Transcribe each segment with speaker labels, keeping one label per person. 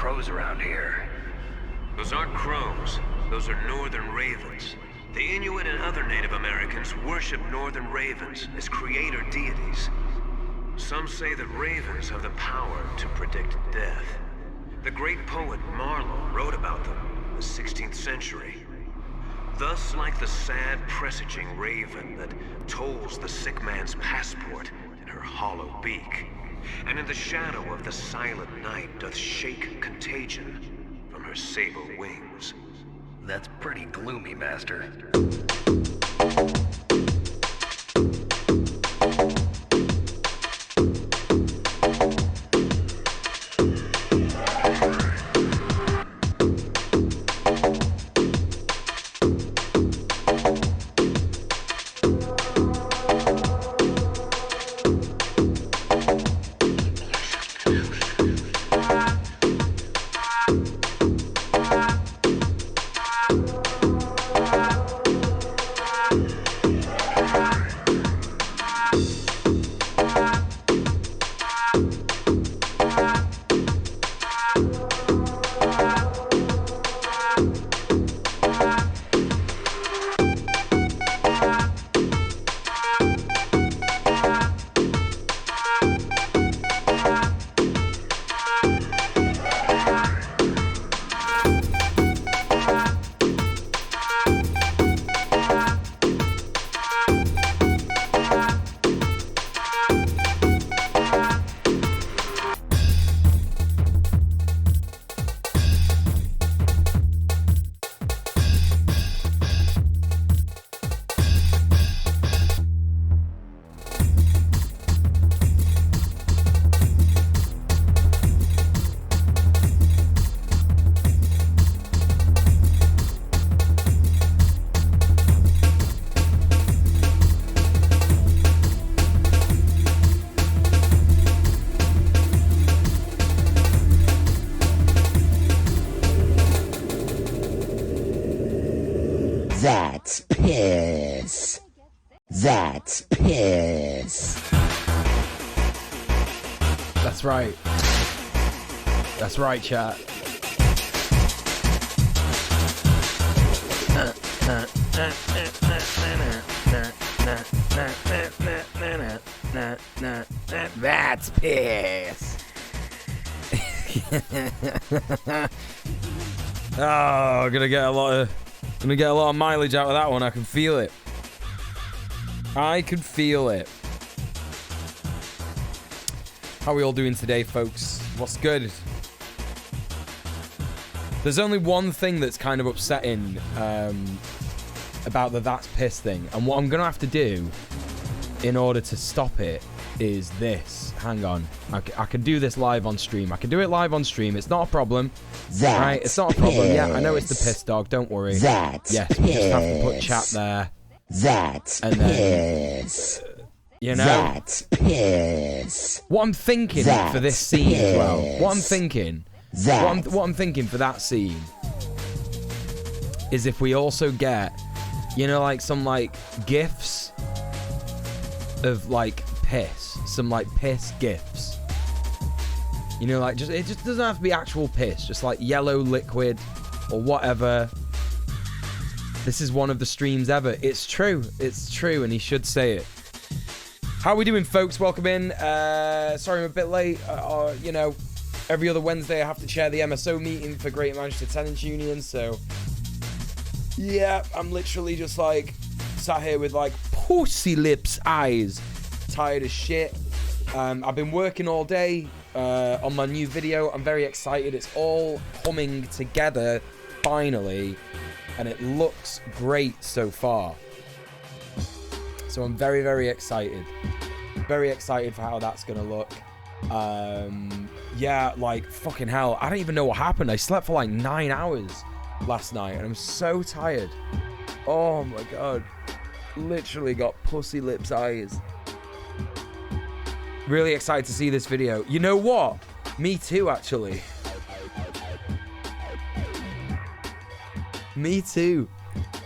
Speaker 1: crows around here. Those aren't crows. Those are northern ravens. The Inuit and other Native Americans worship northern ravens as creator deities. Some say that ravens have the power to predict death. The great poet Marlowe wrote about them in the 16th century. Thus, like the sad presaging raven that tolls the sick man's passport in her hollow beak, and in the shadow of the silent night doth shake contagion from her sable wings.
Speaker 2: That's pretty gloomy, Master.
Speaker 3: That's piss. That's piss.
Speaker 4: That's right. That's right, chat. That's piss. Oh, gonna get a lot of mileage out of that one. I can feel it. I can feel it. How are we all doing today, folks? What's good? There's only one thing that's kind of upsetting about the that's piss thing, and what I'm gonna have to do in order to stop it is this. Hang on, I can do this live on stream. I can do it live on stream. It's not a problem.
Speaker 3: That's
Speaker 4: right? It's not a problem.
Speaker 3: piss.
Speaker 4: Yeah, I know it's the piss dog. Don't worry.
Speaker 3: That's
Speaker 4: yes,
Speaker 3: piss.
Speaker 4: we just have to put chat there.
Speaker 3: That's
Speaker 4: and
Speaker 3: piss.
Speaker 4: Then, you know.
Speaker 3: That's piss.
Speaker 4: What I'm thinking
Speaker 3: That's
Speaker 4: for this scene
Speaker 3: piss.
Speaker 4: as well. What I'm thinking. What I'm thinking for that scene is if we also get, you know, like some like gifs of like piss, some like piss gifs. You know, like it just doesn't have to be actual piss, just like yellow liquid or whatever. This is one of the streams ever. It's true. It's true, and he should say it. How are we doing, folks? Welcome in. Sorry I'm a bit late. You know, every other Wednesday I have to chair the MSO meeting for Greater Manchester Tenants Union, so... Yeah, I'm literally just, like, sat here with, like, pussy lips eyes. Tired as shit. I've been working all day on my new video. I'm very excited. It's all coming together, finally. And it looks great so far. So I'm very, very excited. Very excited for how that's going to look. Yeah, like, fucking hell. I don't even know what happened. I slept for like 9 hours last night. And I'm so tired. Oh, my God. Literally got pussy lips eyes. Really excited to see this video. You know what? Me too, actually. Me too.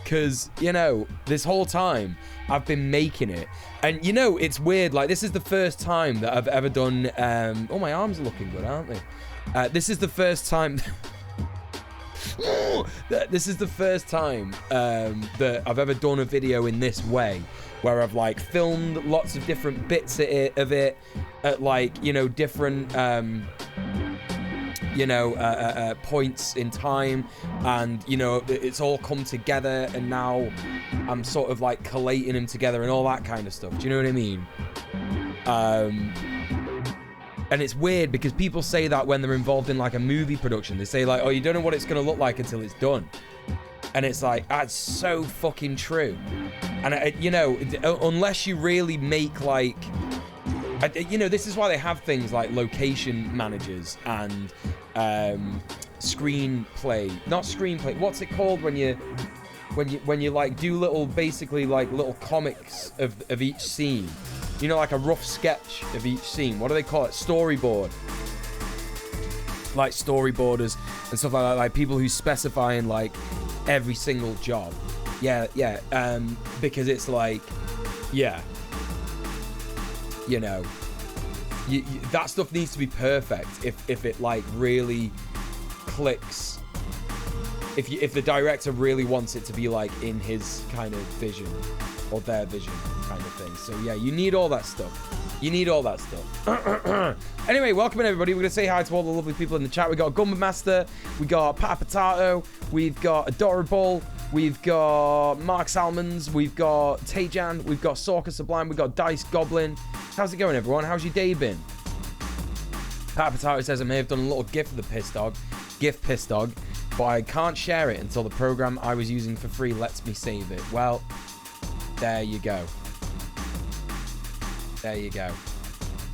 Speaker 4: Because, you know, this whole time, I've been making it. And, you know, it's weird. Like, this is the first time that I've ever done... oh, my arms are looking good, aren't they? This is the first time... This is the first time that I've ever done a video in this way, where I've like filmed lots of different bits of it at like, you know, different points in time, and you know, it's all come together, and now I'm sort of like collating them together and all that kind of stuff. Do you know what I mean? And it's weird because people say that when they're involved in like a movie production. They say like, oh, you don't know what it's going to look like until it's done. And it's like, that's so fucking true. And, you know, unless you really make like, you know, this is why they have things like location managers and screenplay. Not screenplay. What's it called when you like do little, basically like little comics of each scene? You know, like a rough sketch of each scene. What do they call it? Storyboard. Like storyboarders and stuff like that. Like people who specify in like every single job. Yeah. Because it's like, yeah. You know, that stuff needs to be perfect if it like really clicks. If the director really wants it to be like in his kind of vision or their vision kind of thing. So yeah, you need all that stuff. You need all that stuff. Anyway, welcome in everybody. We're gonna say hi to all the lovely people in the chat. We got Gumba Master, we got Pat Potato, we've got Adorable, we've got Mark Salmons, we've got Tejan, we've got Sorka Sublime, we've got Dice Goblin. How's it going, everyone? How's your day been? Pat Potato says I may have done a little GIF of the piss dog, but I can't share it until the program I was using for free lets me save it. Well, there you go. There you go.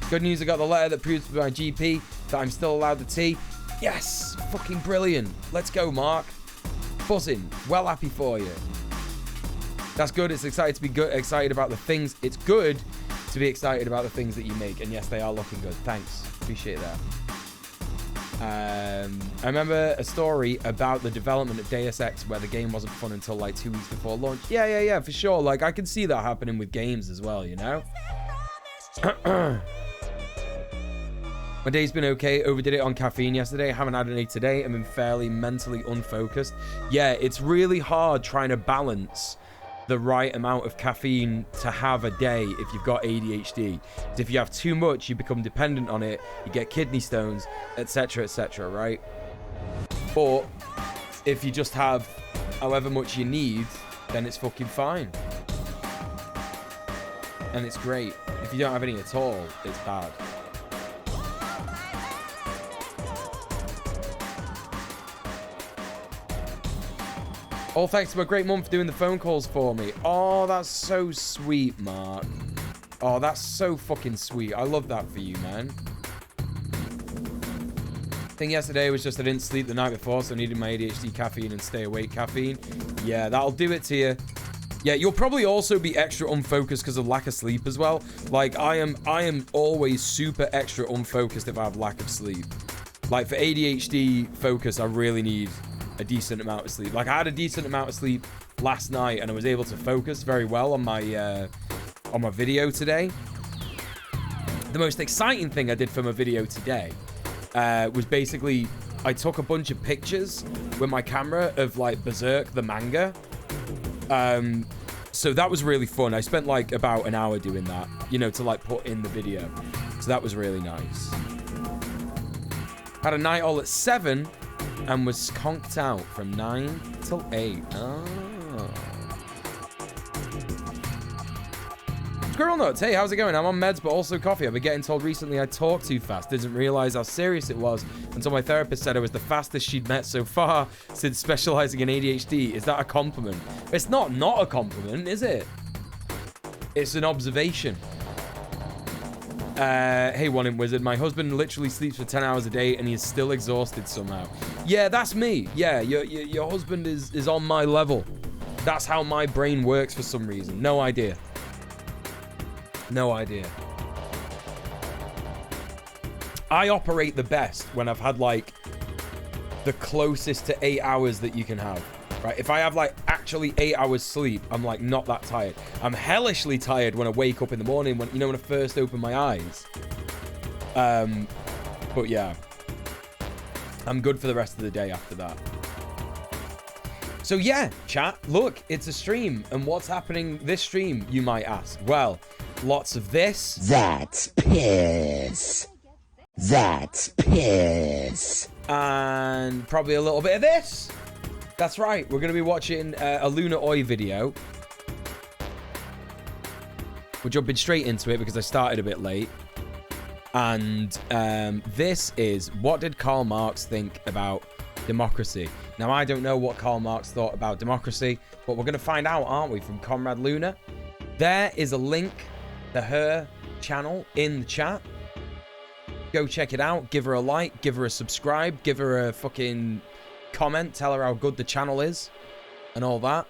Speaker 4: Good news, I got the letter that proves to my GP that I'm still allowed the tea. Yes! Fucking brilliant. Let's go, Mark. Buzzing. Well happy for you. That's good. It's excited to be excited about the things. It's good to be excited about the things that you make. And yes, they are looking good. Thanks. Appreciate that. I remember a story about the development of Deus Ex where the game wasn't fun until like 2 weeks before launch. Yeah, for sure. Like, I can see that happening with games as well, you know? My day's been okay. Overdid it on caffeine yesterday. Haven't had any today. I've been fairly mentally unfocused. Yeah, it's really hard trying to balance the right amount of caffeine to have a day if you've got ADHD. If you have too much, you become dependent on it, you get kidney stones, etc., right? But if you just have however much you need, then it's fucking fine. And it's great. If you don't have any at all, it's bad. All thanks to a great mum for doing the phone calls for me. Oh, that's so sweet, Mark. Oh, that's so fucking sweet. I love that for you, man. I think yesterday was just I didn't sleep the night before, so I needed my ADHD caffeine and stay awake caffeine. Yeah, that'll do it to you. Yeah, you'll probably also be extra unfocused because of lack of sleep as well. Like, I am always super extra unfocused if I have lack of sleep. Like, for ADHD focus, I really need a decent amount of sleep. Like, I had a decent amount of sleep last night, and I was able to focus very well on my video today. The most exciting thing I did for my video today was basically I took a bunch of pictures with my camera of like Berserk the manga, So that was really fun. I spent like about an hour doing that, you know, to like put in the video. So that was really nice. Had a night all at 7 and was conked out from 9 till 8. Oh. Squirrel Nuts, hey, how's it going? I'm on meds, but also coffee. I've been getting told recently I talk too fast. Didn't realize how serious it was until my therapist said I was the fastest she'd met so far since specializing in ADHD. Is that a compliment? It's not a compliment, is it? It's an observation. Hey, One In Wizard, my husband literally sleeps for 10 hours a day and he is still exhausted somehow. Yeah, that's me. Yeah, your husband is on my level. That's how my brain works for some reason. No idea. No idea. I operate the best when I've had like the closest to 8 hours that you can have, right? If I have like actually 8 hours sleep, I'm like not that tired. I'm hellishly tired when I wake up in the morning, when, you know, when I first open my eyes. But yeah, I'm good for the rest of the day after that. So yeah, chat, look, it's a stream. And what's happening this stream, you might ask? Well, lots of this.
Speaker 3: That's piss. That's piss.
Speaker 4: And probably a little bit of this. That's right. We're going to be watching a Luna Oi video. We're jumping straight into it because I started a bit late. And this is, what did Karl Marx think about democracy? Now, I don't know what Karl Marx thought about democracy, but we're going to find out, aren't we, from Comrade Luna. There is a link to her channel in the chat. Go check it out. Give her a like. Give her a subscribe. Give her a fucking comment. Tell her how good the channel is and all that.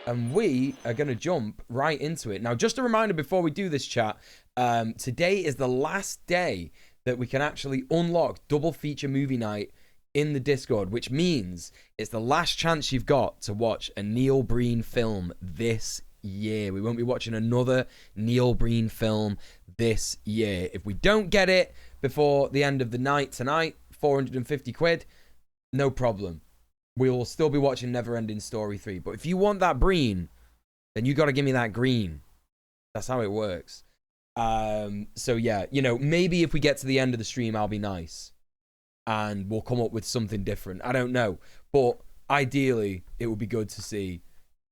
Speaker 4: And we are going to jump right into it. Now, just a reminder before we do this, chat. Today is the last day that we can actually unlock double feature movie night in the Discord, which means it's the last chance you've got to watch a Neil Breen film this year. We won't be watching another Neil Breen film this year. If we don't get it before the end of the night tonight, 450 quid, no problem. We will still be watching Neverending Story 3. But if you want that Breen, then you got to give me that green. That's how it works. So yeah, you know, maybe if we get to the end of the stream, I'll be nice and we'll come up with something different. I don't know, but ideally it would be good to see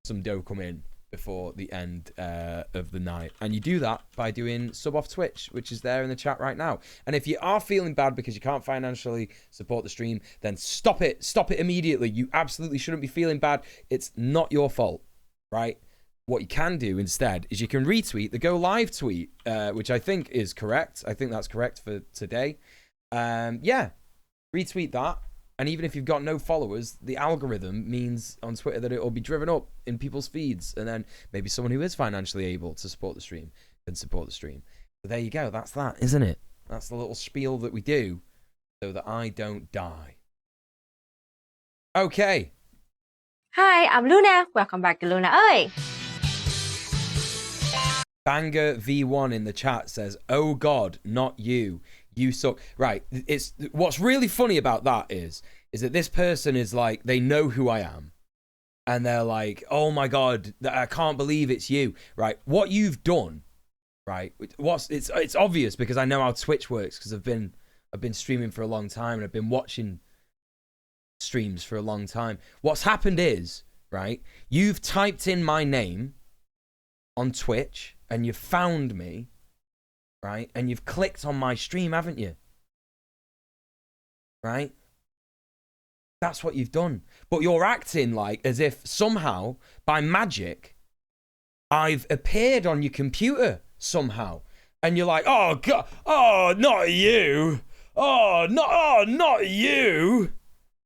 Speaker 4: some dough come in before the end of the night. And you do that by doing sub off Twitch, which is there in the chat right now. And if you are feeling bad because you can't financially support the stream, then stop it immediately. You absolutely shouldn't be feeling bad. It's not your fault, right? What you can do instead is you can retweet the go live tweet, which I think is correct. I think that's correct for today. Yeah, retweet that. And even if you've got no followers, the algorithm means on Twitter that it will be driven up in people's feeds. And then maybe someone who is financially able to support the stream can support the stream. So there you go. That's that, isn't it? That's the little spiel that we do so that I don't die. Okay.
Speaker 5: Hi, I'm Luna. Welcome back to Luna Oi.
Speaker 4: Banger V1 in the chat says, "Oh God, not you. You suck." Right. It's what's really funny about that is that this person is like, they know who I am. And they're like, "Oh my God, I can't believe it's you." Right. What you've done, right? It's obvious because I know how Twitch works because I've been streaming for a long time and I've been watching streams for a long time. What's happened is, right, you've typed in my name on Twitch and you've found me, right? And you've clicked on my stream, haven't you? Right? That's what you've done. But you're acting like as if somehow, by magic, I've appeared on your computer somehow. And you're like, "Oh God, oh, not you. Oh, not you."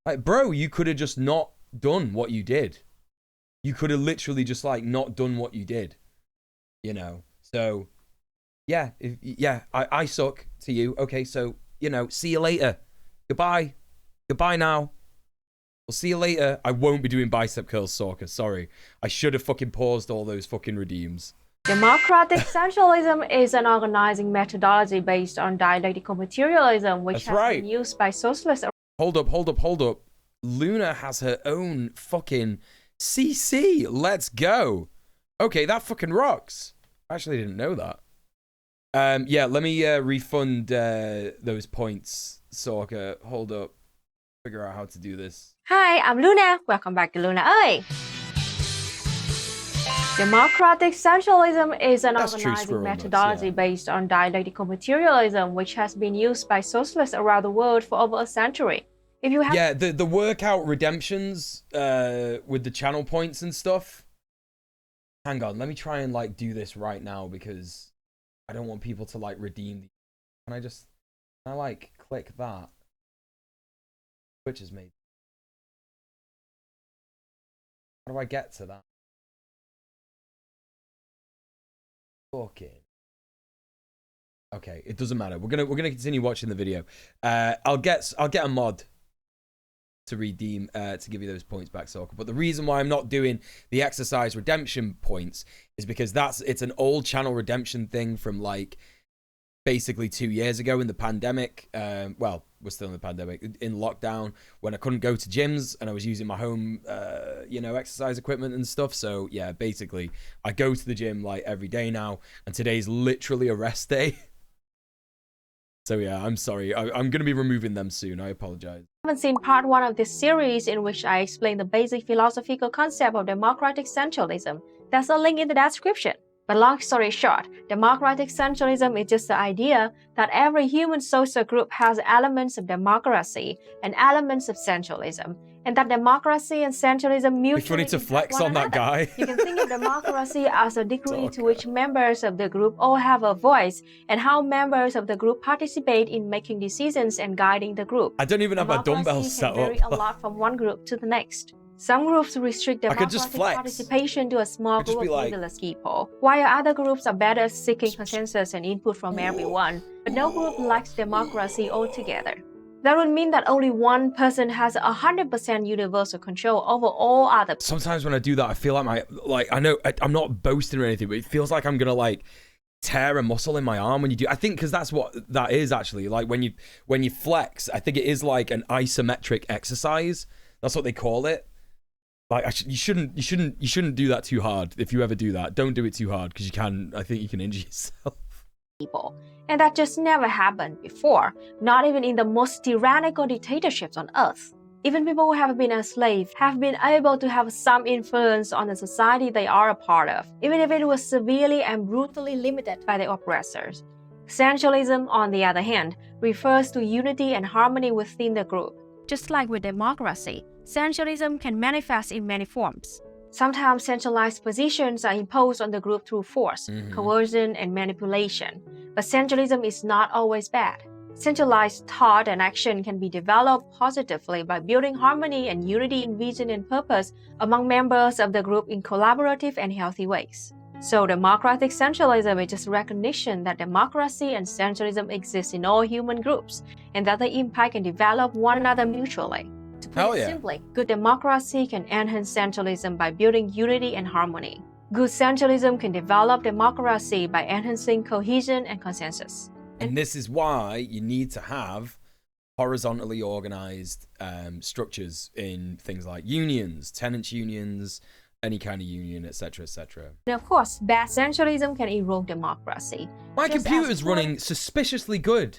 Speaker 4: Like, bro, you could have just not done what you did. You could have literally just like not done what you did. You know, so yeah, I suck to you. Okay, so, you know, see you later. Goodbye now. We'll see you later. I won't be doing bicep curls, Sorka. Sorry. I should have fucking paused all those fucking redeems.
Speaker 5: Democratic centralism is an organizing methodology based on dialectical materialism, which has been used by socialists.
Speaker 4: Hold up. Luna has her own fucking CC, let's go. Okay, that fucking rocks. I actually didn't know that. Yeah, let me refund those points, Sorka. Hold up. Figure out how to do this.
Speaker 5: Hi, I'm Luna. Welcome back to Luna ơi. Democratic centralism is an organizing methodology based on dialectical materialism, which has been used by socialists around the world for over a century. If you have
Speaker 4: the workout redemptions with the channel points and stuff. Hang on, let me try and like do this right now because I don't want people to like redeem. Can I like click that? Which is made. How do I get to that? Fucking. Okay, it doesn't matter. We're gonna continue watching the video. I'll get a mod to redeem to give you those points back, Sorka. But the reason why I'm not doing the exercise redemption points is because it's an old channel redemption thing from like basically 2 years ago in the pandemic. Well, we're still in the pandemic, in lockdown, when I couldn't go to gyms and I was using my home exercise equipment and stuff. So yeah, basically I go to the gym like every day now, and today's literally a rest day. So yeah, I'm sorry. I'm going to be removing them soon. I apologize.
Speaker 5: I haven't seen part 1 of this series in which I explain the basic philosophical concept of democratic centralism. There's a link in the description. But long story short, democratic centralism is just the idea that every human social group has elements of democracy and elements of centralism, and that democracy and centralism mutually
Speaker 4: It's funny to flex on that guy.
Speaker 5: You can think of democracy as a degree to which members of the group all have a voice, and how members of the group participate in making decisions and guiding the group.
Speaker 4: I don't even have my dumbbells set up.
Speaker 5: Democracy can vary a lot from one group to the next. Some groups restrict democratic participation to a small group of leaderless people, while other groups are better at seeking consensus and input from everyone. But no group lacks democracy altogether. That would mean that only one person has 100% universal control over all other.
Speaker 4: Sometimes when I do that, I feel like I know I'm not boasting or anything, but it feels like I'm gonna like tear a muscle in my arm when you do. I think because that's what that is actually. Like when you flex, I think it is like an isometric exercise. That's what they call it. Like you shouldn't do that too hard. If you ever do that, don't do it too hard because I think you can injure yourself.
Speaker 5: People. And that just never happened before, not even in the most tyrannical dictatorships on earth. Even people who have been enslaved have been able to have some influence on the society they are a part of, even if it was severely and brutally limited by the oppressors. Centralism, on the other hand, refers to unity and harmony within the group. Just like with democracy, centralism can manifest in many forms. Sometimes centralized positions are imposed on the group through force, coercion, and manipulation. But centralism is not always bad. Centralized thought and action can be developed positively by building harmony and unity in vision and purpose among members of the group in collaborative and healthy ways. So democratic centralism is just recognition that democracy and centralism exist in all human groups, and that they impact and develop one another mutually. To put it simply, good democracy can enhance centralism by building unity and harmony. Good centralism can develop democracy by enhancing cohesion and consensus.
Speaker 4: And this is why you need to have horizontally organized structures in things like unions, tenants unions, any kind of union, etc., etc.
Speaker 5: And of course, bad centralism can erode democracy.
Speaker 4: My computer's running suspiciously good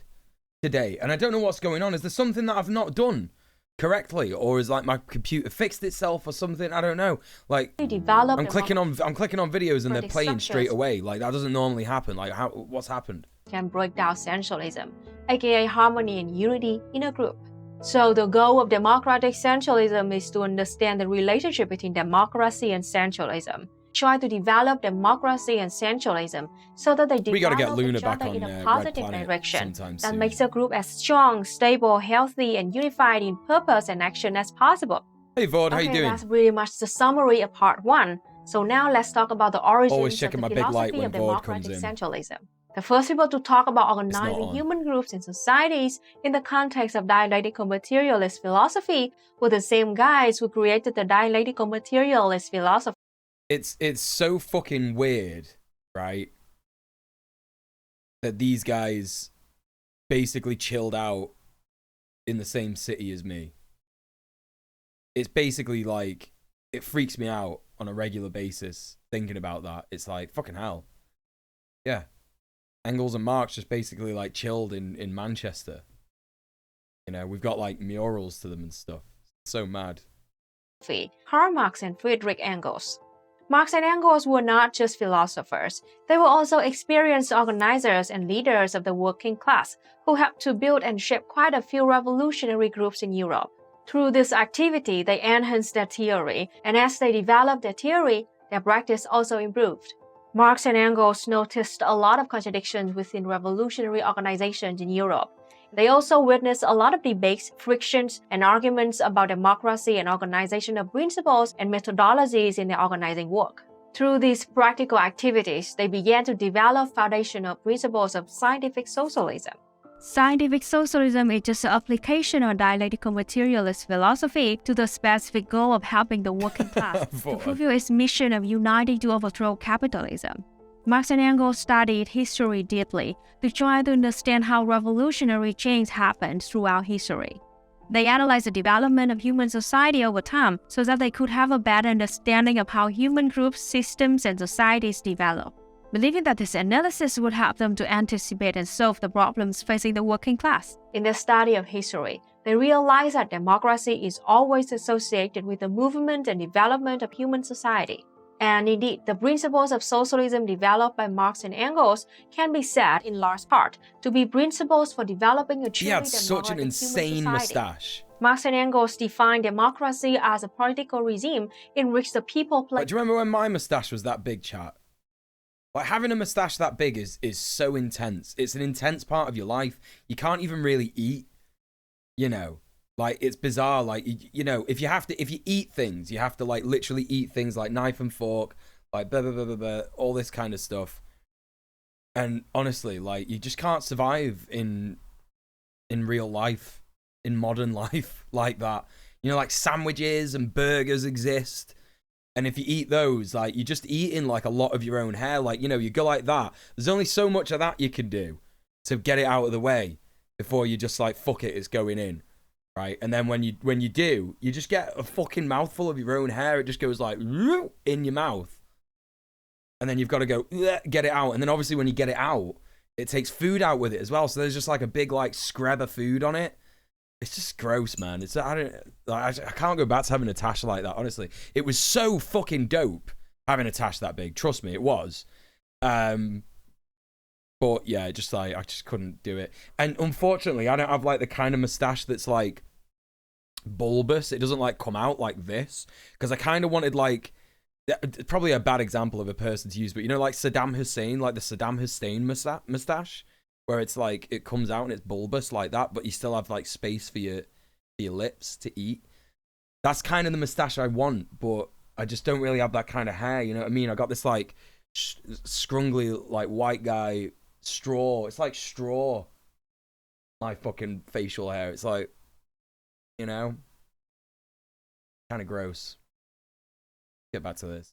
Speaker 4: today, and I don't know what's going on. Is there something that I've not done correctly, or is like my computer fixed itself or something? I don't know. Like I'm clicking on videos and they're playing straight away. Like that doesn't normally happen. Like what's happened?
Speaker 5: Can break down centralism, aka harmony and unity in a group. So the goal of democratic centralism is to understand the relationship between democracy and centralism. Try to develop democracy and centralism so that they develop each other in a positive direction that makes a group as strong, stable, healthy, and unified in purpose and action as possible.
Speaker 4: Hey Vord, how you doing?
Speaker 5: That's pretty much the summary of part 1. So now let's talk about the origins of the philosophy of democratic centralism. The first people to talk about organizing human groups and societies in the context of dialectical materialist philosophy were the same guys who created the dialectical materialist philosophy.
Speaker 4: It's so fucking weird, right? That these guys basically chilled out in the same city as me. It's basically like it freaks me out on a regular basis thinking about that. It's like, fucking hell. Yeah. Engels and Marx just basically like chilled in Manchester. You know, we've got like murals to them and stuff. It's so mad.
Speaker 5: Karl Marx and Friedrich Engels. Marx and Engels were not just philosophers. They were also experienced organizers and leaders of the working class who helped to build and shape quite a few revolutionary groups in Europe. Through this activity, they enhanced their theory, and as they developed their theory, their practice also improved. Marx and Engels noticed a lot of contradictions within revolutionary organizations in Europe. They also witnessed a lot of debates, frictions, and arguments about democracy and organizational principles and methodologies in their organizing work. Through these practical activities, they began to develop foundational principles of scientific socialism. Scientific socialism is just an application of dialectical materialist philosophy to the specific goal of helping the working class to fulfill its mission of uniting to overthrow capitalism. Marx and Engels studied history deeply to try to understand how revolutionary change happened throughout history. They analyzed the development of human society over time so that they could have a better understanding of how human groups, systems, and societies develop, believing that this analysis would help them to anticipate and solve the problems facing the working class. In their study of history, they realized that democracy is always associated with the movement and development of human society. And indeed, the principles of socialism developed by Marx and Engels can be said, in large part, to be principles for developing a truly democratic
Speaker 4: such an insane mustache.
Speaker 5: Marx and Engels defined democracy as a political regime in which the people play.
Speaker 4: Do you remember when my mustache was that big, chat? Like, having a mustache that big is so intense. It's an intense part of your life. You can't even really eat, you know. Like, it's bizarre. Like, you know, if you eat things, you have to, like, literally eat things like knife and fork, like, blah, blah, blah, blah, blah, all this kind of stuff. And honestly, like, you just can't survive in real life, in modern life, like that. You know, like, sandwiches and burgers exist. And if you eat those, like, you're just eating, like, a lot of your own hair. Like, you know, you go like that. There's only so much of that you can do to get it out of the way before you just, like, fuck it, it's going in. Right, and then when you do, you just get a fucking mouthful of your own hair. It just goes like in your mouth, and then you've got to go get it out. And then obviously when you get it out, it takes food out with it as well. So there's just like a big like scrub of food on it. It's just gross, man. I can't go back to having a tash like that. Honestly, it was so fucking dope having a tash that big. Trust me, it was. But yeah, just like I just couldn't do it. And unfortunately, I don't have like the kind of mustache that's like bulbous. It doesn't like come out like this, because I kind of wanted like, probably a bad example of a person to use, but you know, like Saddam Hussein, like the Saddam Hussein mustache, where it's like it comes out and it's bulbous like that, but you still have like space for your lips to eat. That's kind of the mustache I want, but I just don't really have that kind of hair. You know what I mean? I got this like scrungly like white guy straw. It's like straw. My fucking facial hair. It's like, you know, kind of gross. Get back to this.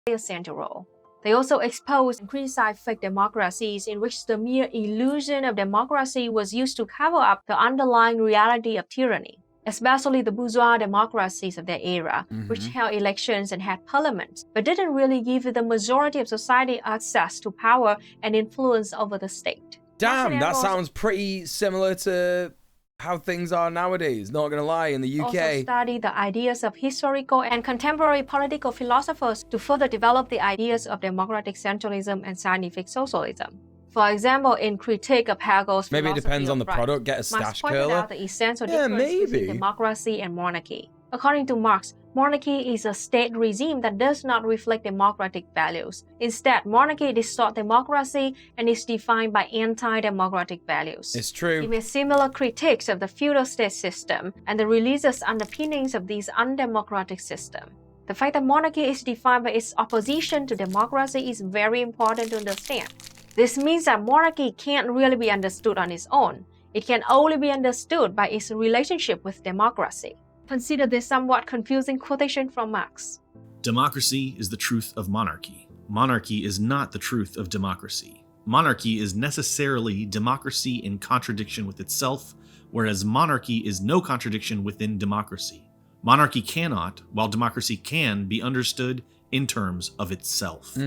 Speaker 5: A central role. They also exposed and criticized fake democracies in which the mere illusion of democracy was used to cover up the underlying reality of tyranny, especially the bourgeois democracies of their era, which held elections and had parliaments, but didn't really give the majority of society access to power and influence over the state.
Speaker 4: Damn, that sounds pretty similar to how things are nowadays, not gonna lie, in the UK.
Speaker 5: Also studied the ideas of historical and contemporary political philosophers to further develop the ideas of democratic centralism and scientific socialism. For example, in Critique of Hegel's
Speaker 4: maybe it
Speaker 5: philosophy
Speaker 4: depends on the
Speaker 5: right,
Speaker 4: product, get a stash
Speaker 5: Marx pointed
Speaker 4: curler.
Speaker 5: out the essential difference between democracy and monarchy. According to Marx, monarchy is a state regime that does not reflect democratic values. Instead, monarchy distorts democracy and is defined by anti-democratic values.
Speaker 4: It's true.
Speaker 5: He made similar critiques of the feudal state system and the religious underpinnings of this undemocratic system. The fact that monarchy is defined by its opposition to democracy is very important to understand. This means that monarchy can't really be understood on its own. It can only be understood by its relationship with democracy. Consider this somewhat confusing quotation from Marx.
Speaker 6: Democracy is the truth of monarchy. Monarchy is not the truth of democracy. Monarchy is necessarily democracy in contradiction with itself, whereas monarchy is no contradiction within democracy. Monarchy cannot, while democracy can, be understood in terms of itself.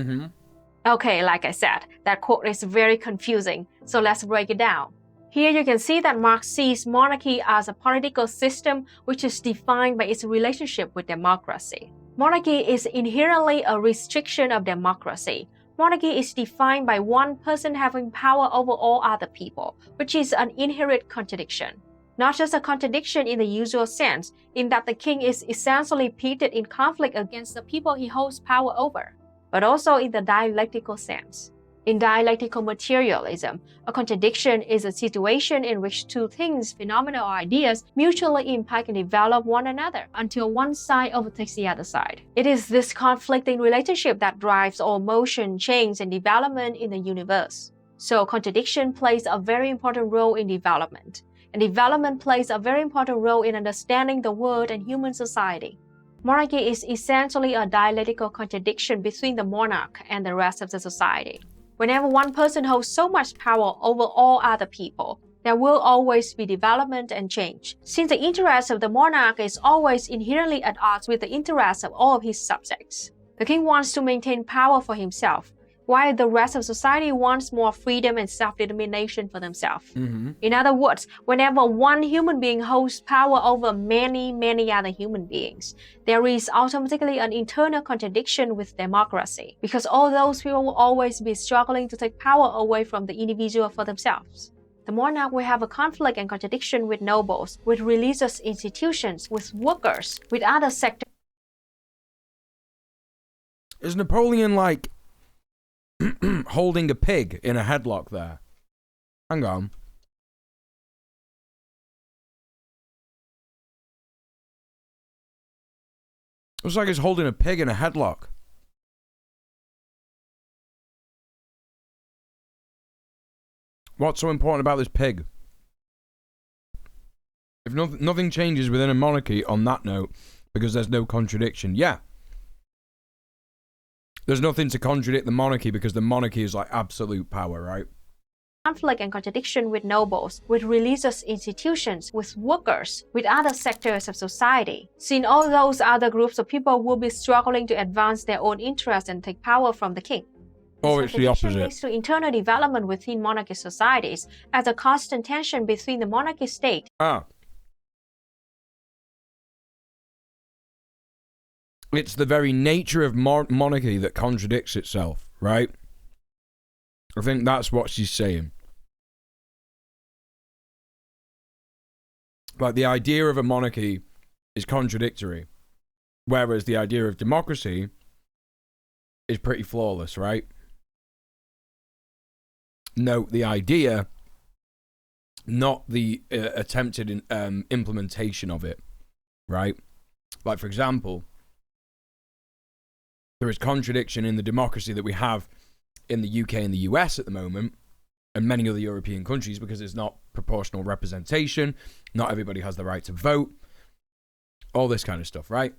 Speaker 5: Okay, like I said, that quote is very confusing, so let's break it down. Here you can see that Marx sees monarchy as a political system which is defined by its relationship with democracy. Monarchy is inherently a restriction of democracy. Monarchy is defined by one person having power over all other people, which is an inherent contradiction. Not just a contradiction in the usual sense, in that the king is essentially pitted in conflict against the people he holds power over, but also in the dialectical sense. In dialectical materialism, a contradiction is a situation in which two things, phenomena, or ideas mutually impact and develop one another until one side overtakes the other side. It is this conflicting relationship that drives all motion, change, and development in the universe. So contradiction plays a very important role in development, and development plays a very important role in understanding the world and human society. Monarchy is essentially a dialectical contradiction between the monarch and the rest of the society. Whenever one person holds so much power over all other people, there will always be development and change, since the interest of the monarch is always inherently at odds with the interests of all of his subjects. The king wants to maintain power for himself, while the rest of society wants more freedom and self-determination for themselves. In other words, whenever one human being holds power over many other human beings, there is automatically an internal contradiction with democracy, because all those people will always be struggling to take power away from the individual for themselves. The monarch will have a conflict and contradiction with nobles, with religious institutions, with workers, with other sectors.
Speaker 4: Is Napoleon like holding a pig in a headlock there? Hang on. Looks like he's holding a pig in a headlock. What's so important about this pig? If nothing changes within a monarchy on that note, because there's no contradiction. Yeah. There's nothing to contradict the monarchy because the monarchy is like absolute power, right?
Speaker 5: Conflict and contradiction with nobles, with religious institutions, with workers, with other sectors of society. Since all those other groups of people will be struggling to advance their own interests and take power from the king.
Speaker 4: Or it's the opposite.
Speaker 5: Leads to internal development within monarchy societies as a constant tension between the monarchy state.
Speaker 4: It's the very nature of monarchy that contradicts itself, right? I think that's what she's saying. Like, the idea of a monarchy is contradictory, whereas the idea of democracy is pretty flawless, right? Note the idea, not the attempted implementation of it, right? Like, for example, there is contradiction in the democracy that we have in the UK and the US at the moment, and many other European countries, because there's not proportional representation, not everybody has the right to vote, all this kind of stuff, right?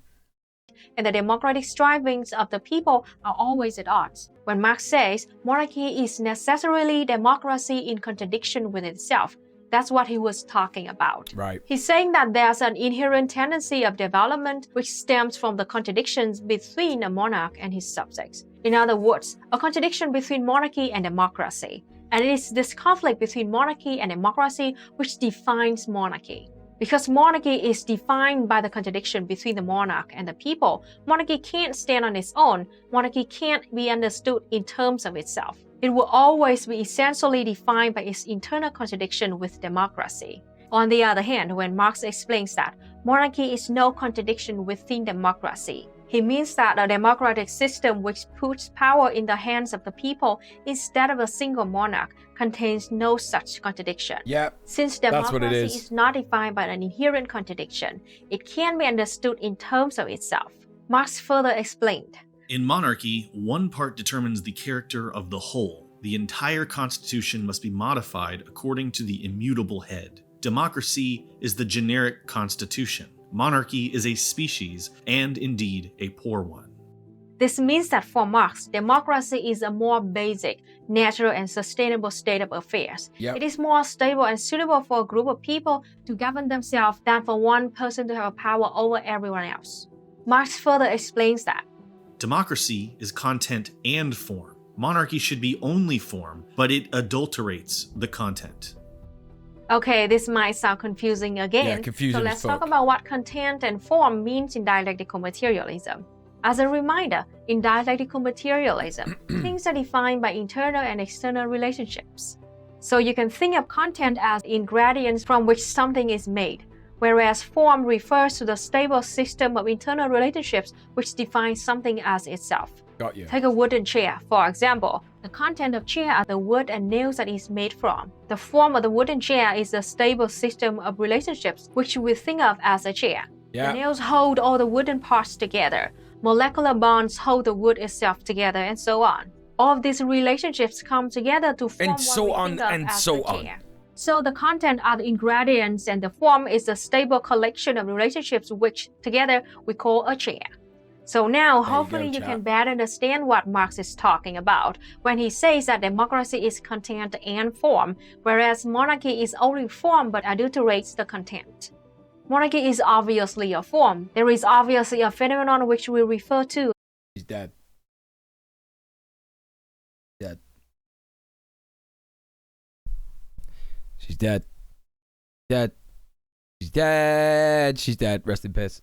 Speaker 5: And the democratic strivings of the people are always at odds. When Marx says monarchy is necessarily democracy in contradiction with itself, that's what he was talking about.
Speaker 4: Right.
Speaker 5: He's saying that there's an inherent tendency of development which stems from the contradictions between a monarch and his subjects. In other words, a contradiction between monarchy and democracy. And it is this conflict between monarchy and democracy which defines monarchy. Because monarchy is defined by the contradiction between the monarch and the people, monarchy can't stand on its own. Monarchy can't be understood in terms of itself. It will always be essentially defined by its internal contradiction with democracy. On the other hand, when Marx explains that monarchy is no contradiction within democracy, he means that a democratic system which puts power in the hands of the people instead of a single monarch contains no such contradiction.
Speaker 4: Yep,
Speaker 5: Since
Speaker 4: that's what it
Speaker 5: democracy is not defined by an inherent contradiction, it can be understood in terms of itself. Marx further explained.
Speaker 6: In monarchy, one part determines the character of the whole. The entire constitution must be modified according to the immutable head. Democracy is the generic constitution. Monarchy is a species, and indeed a poor one.
Speaker 5: This means that for Marx, democracy is a more basic, natural, and sustainable state of affairs.
Speaker 4: Yep.
Speaker 5: It is more stable and suitable for a group of people to govern themselves than for one person to have power over everyone else. Marx further explains that
Speaker 6: Democracy is content and form. Monarchy should be only form, but it adulterates the content.
Speaker 5: Okay, this might sound confusing again.
Speaker 4: Yeah, confusing
Speaker 5: So
Speaker 4: as
Speaker 5: let's talk
Speaker 4: fuck.
Speaker 5: about what content and form means in dialectical materialism. As a reminder, in dialectical materialism, things are defined by internal and external relationships. So you can think of content as ingredients from which something is made, whereas form refers to the stable system of internal relationships which define something as itself.
Speaker 4: Got you.
Speaker 5: Take a wooden chair, for example. The content of chair are the wood and nails that it's made from. The form of the wooden chair is a stable system of relationships which we think of as a chair.
Speaker 4: Yeah.
Speaker 5: The nails hold all the wooden parts together. Molecular bonds hold the wood itself together, and so on. All of these relationships come together to form
Speaker 4: And so
Speaker 5: what we
Speaker 4: on,
Speaker 5: think of
Speaker 4: and
Speaker 5: as
Speaker 4: so
Speaker 5: a
Speaker 4: on.
Speaker 5: chair. So the content are the ingredients and the form is a stable collection of relationships which together we call a chair. So now, hopefully you can better understand what Marx is talking about when he says that democracy is content and form, whereas monarchy is only form but adulterates the content. Monarchy is obviously a form. There is obviously a phenomenon which we refer to.
Speaker 4: He's dead. Dead. She's dead. Dead. She's dead. She's dead. Rest in peace.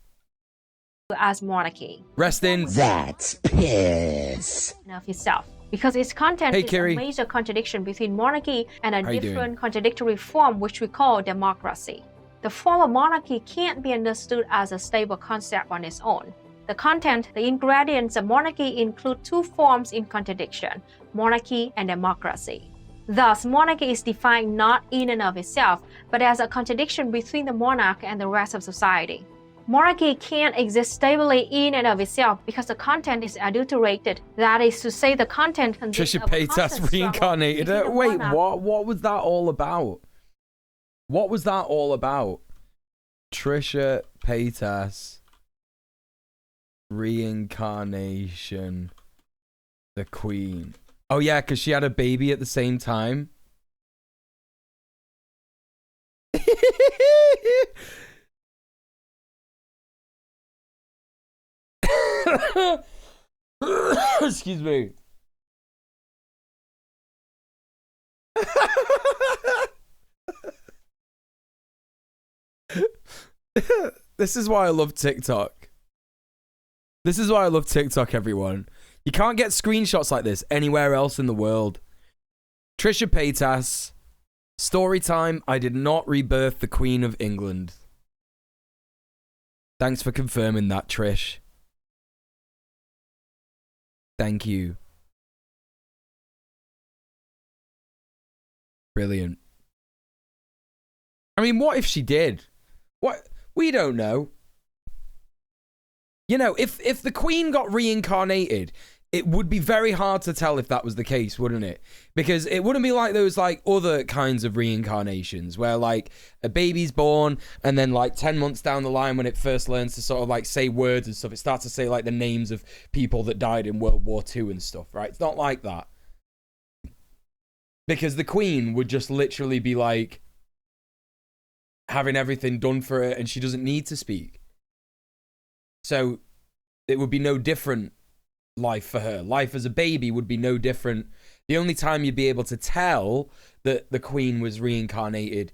Speaker 5: As monarchy.
Speaker 4: Rest in.
Speaker 3: That's piss.
Speaker 5: Of itself. Because its content
Speaker 4: Hey,
Speaker 5: is
Speaker 4: Kiri.
Speaker 5: a major contradiction between monarchy and a
Speaker 4: How you doing?
Speaker 5: different contradictory form which we call democracy. The form of monarchy can't be understood as a stable concept on its own. The content, the ingredients of monarchy include two forms in contradiction, monarchy and democracy. Thus, monarchy is defined not in and of itself, but as a contradiction between the monarch and the rest of society. Monarchy can't exist stably in and of itself because the content is adulterated. That is to say, the content consists
Speaker 4: Trisha
Speaker 5: of a constant
Speaker 4: Paytas
Speaker 5: struggle
Speaker 4: reincarnated
Speaker 5: between
Speaker 4: her.
Speaker 5: the
Speaker 4: Wait,
Speaker 5: monarch.
Speaker 4: what was that all about? What was that all about? Trisha Paytas reincarnation, the Queen. Oh yeah, because she had a baby at the same time. Excuse me. This is why I love TikTok. This is why I love TikTok, everyone. You can't get screenshots like this anywhere else in the world. Trisha Paytas, story time. I did not rebirth the Queen of England. Thanks for confirming that, Trish. Thank you. Brilliant. I mean, what if she did? What? We don't know. You know, if the Queen got reincarnated, it would be very hard to tell if that was the case, wouldn't it? Because it wouldn't be like those like other kinds of reincarnations where like a baby's born and then like 10 months down the line when it first learns to sort of like say words and stuff, it starts to say like the names of people that died in World War II and stuff, right? It's not like that. Because the Queen would just literally be like having everything done for her and she doesn't need to speak. So it would be no different life for her. Life as a baby would be no different. The only time you'd be able to tell that the Queen was reincarnated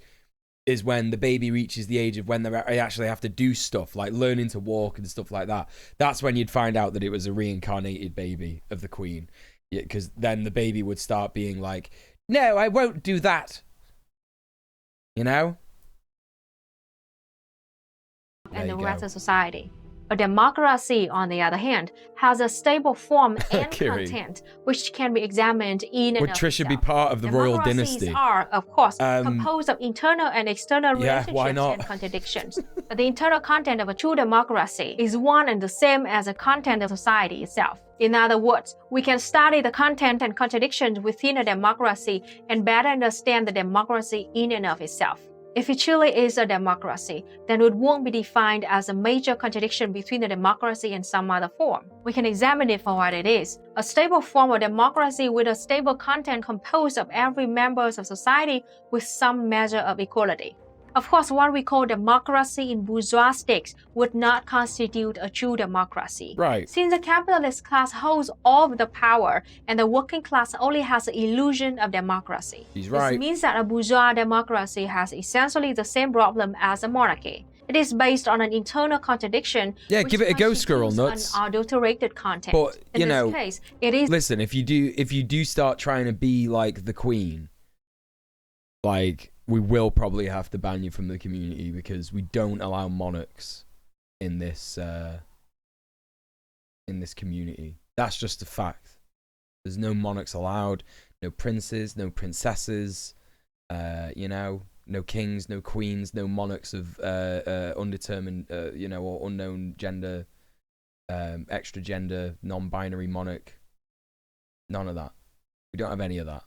Speaker 4: is when the baby reaches the age of when they actually have to do stuff like learning to walk and stuff like that. That's when you'd find out that it was a reincarnated baby of the Queen. Because then the baby would start being like, no, I won't do that. You know?
Speaker 5: And
Speaker 4: There
Speaker 5: the
Speaker 4: you
Speaker 5: rest
Speaker 4: go.
Speaker 5: of society. A democracy, on the other hand, has a stable form and
Speaker 4: Kiri.
Speaker 5: content, which can be examined in and
Speaker 4: Would
Speaker 5: of
Speaker 4: Trisha
Speaker 5: itself.
Speaker 4: be part of the royal
Speaker 5: Democracies
Speaker 4: dynasty?
Speaker 5: are, of course,
Speaker 4: Um,
Speaker 5: composed of internal and external
Speaker 4: yeah, why
Speaker 5: relationships
Speaker 4: not?
Speaker 5: and contradictions. But the internal content of a true democracy is one and the same as the content of society itself. In other words, we can study the content and contradictions within a democracy and better understand the democracy in and of itself. If it truly is a democracy, then it won't be defined as a major contradiction between the democracy and some other form. We can examine it for what it is, a stable form of democracy with a stable content composed of every member of society with some measure of equality. Of course, what we call democracy in bourgeois states would not constitute a true democracy.
Speaker 4: Right.
Speaker 5: Since the capitalist class holds all of the power and the working class only has the illusion of democracy.
Speaker 4: He's right.
Speaker 5: This means that a bourgeois democracy has essentially the same problem as a monarchy. It is based on an internal contradiction.
Speaker 4: Yeah, give it a go, Squirrel Nuts.
Speaker 5: Unadulterated content.
Speaker 4: But
Speaker 5: in this case, it is.
Speaker 4: Listen, if you do start trying to be like the Queen, like, we will probably have to ban you from the community because we don't allow monarchs in this community. That's just a fact. There's no monarchs allowed, no princes, no princesses, no kings, no queens, no monarchs of undetermined, or unknown gender, extra gender, non-binary monarch. None of that. We don't have any of that.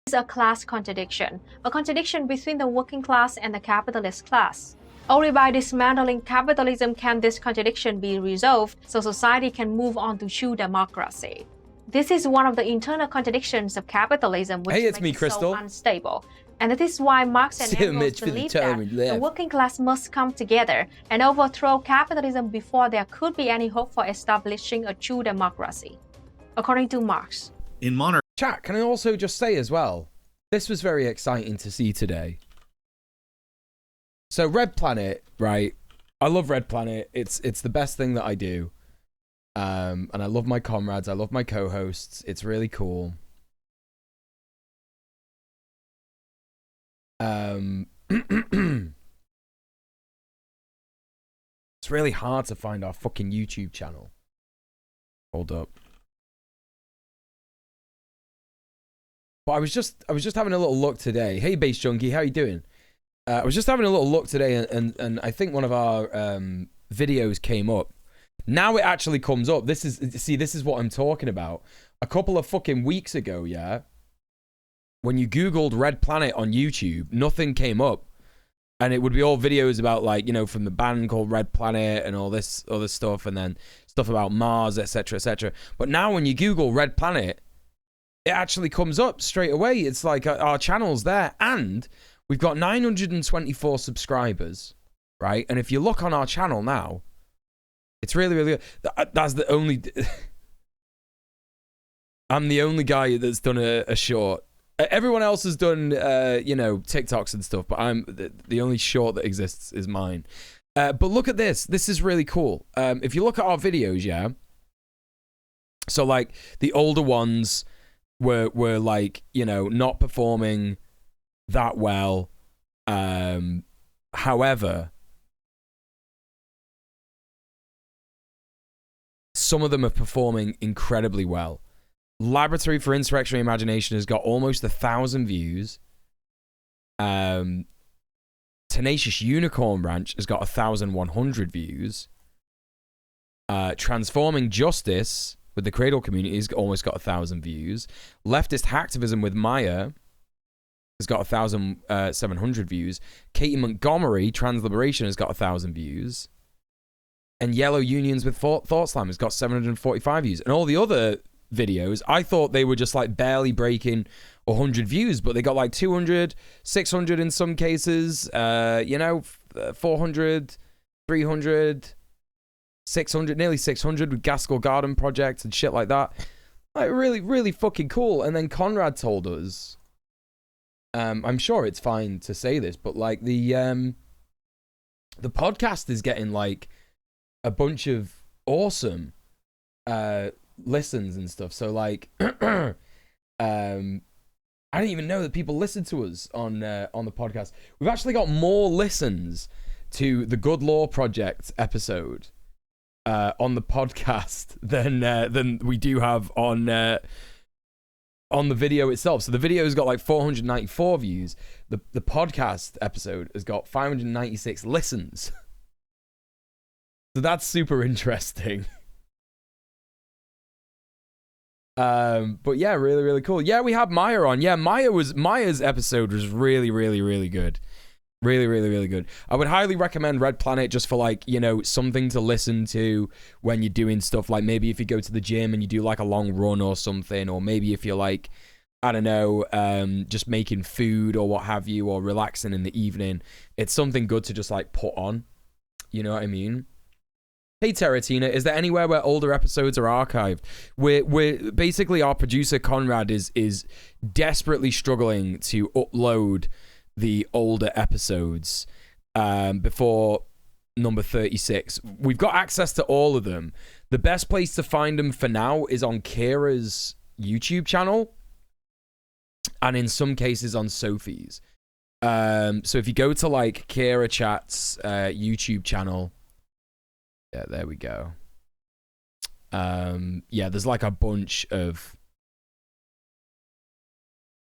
Speaker 5: Is a class contradiction, a contradiction between the working class and the capitalist class. Only by dismantling capitalism can this contradiction be resolved so society can move on to true democracy. This is one of the internal contradictions of capitalism which makes it so unstable. And that is why Marx and Engels believe that the working class must come together and overthrow capitalism before there could be any hope for establishing a true democracy. According to Marx.
Speaker 6: In monarchy,
Speaker 4: Chat, can I also just say as well, this was very exciting to see today. So Red Planet, right? I love Red Planet. It's the best thing that I do. And I love my comrades. I love my co-hosts. It's really cool. It's really hard to find our fucking YouTube channel. Hold up. But I was just having a little look today. Hey, Bass Junkie, how you doing? I was just having a little look today, and I think one of our videos came up. Now it actually comes up. This is what I'm talking about. A couple of fucking weeks ago, yeah, when you Googled Red Planet on YouTube, nothing came up. And it would be all videos about, like, from the band called Red Planet and all this other stuff, and then stuff about Mars, etc., etc. But now when you Google Red Planet, it actually comes up straight away. It's like our channel's there, and we've got 924 subscribers, right? And if you look on our channel now, it's really, really good. That's the only... I'm the only guy that's done a short. Everyone else has done, TikToks and stuff, but I'm the only short that exists is mine. But look at this. This is really cool. If you look at our videos, yeah. So, like, the older ones were like, not performing that well. However, some of them are performing incredibly well. Laboratory for Insurrectionary Imagination has got almost 1,000 views. Tenacious Unicorn Ranch has got 1,100 views. Transforming Justice with the Cradle community has almost got 1,000 views. Leftist Hacktivism with Maya has got 1,700 views. Katie Montgomery, Trans Liberation, has got 1,000 views. And Yellow Unions with Thought Slam has got 745 views. And all the other videos, I thought they were just like barely breaking 100 views, but they got like 200, 600 in some cases, 400, 300, 600, nearly 600 with Gaskell Garden Project and shit like that. Like, really, really fucking cool. And then Conrad told us, I'm sure it's fine to say this, but like the podcast is getting like a bunch of awesome listens and stuff. So like I didn't even know that people listen to us on the podcast. We've actually got more listens to the Good Law Project episode on the podcast than we do have on the video itself. So the video's got like 494 views. The podcast episode has got 596 listens. So that's super interesting. But yeah, really, really cool. Yeah, we had Maya on. Yeah, Maya's episode was really, really, really good. Really, really, really good. I would highly recommend Red Planet just for like, you know, something to listen to when you're doing stuff. Like maybe if you go to the gym and you do like a long run or something, or maybe if you're like, I don't know, just making food or what have you, or relaxing in the evening. It's something good to just like put on. You know what I mean? Hey Terratina, is there anywhere where older episodes are archived? We're basically, our producer Conrad is desperately struggling to upload the older episodes before number 36. We've got access to all of them. The best place to find them for now is on Kira's YouTube channel, and in some cases on Sophie's. So if you go to like Kira Chat's YouTube channel, yeah, there we go. Yeah, there's like a bunch of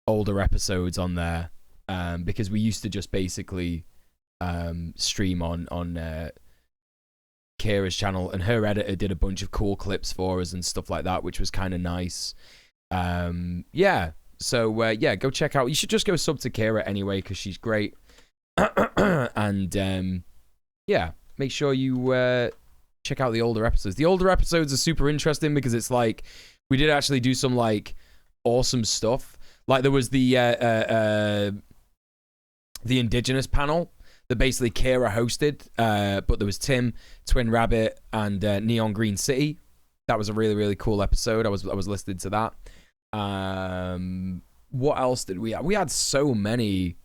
Speaker 4: older episodes on there, because we used to just basically stream on Kira's channel, and her editor did a bunch of cool clips for us and stuff like that, which was kind of nice. Yeah, so yeah, go check out. You should just go sub to Kira anyway, because she's great. And yeah, make sure you check out the older episodes. The older episodes are super interesting because it's like we did actually do some like awesome stuff. Like there was the Indigenous panel that basically Kira hosted, but there was Tim, Twin Rabbit, and Neon Green City. That was a really, really cool episode. I was listening to that. What else did we have? We had so many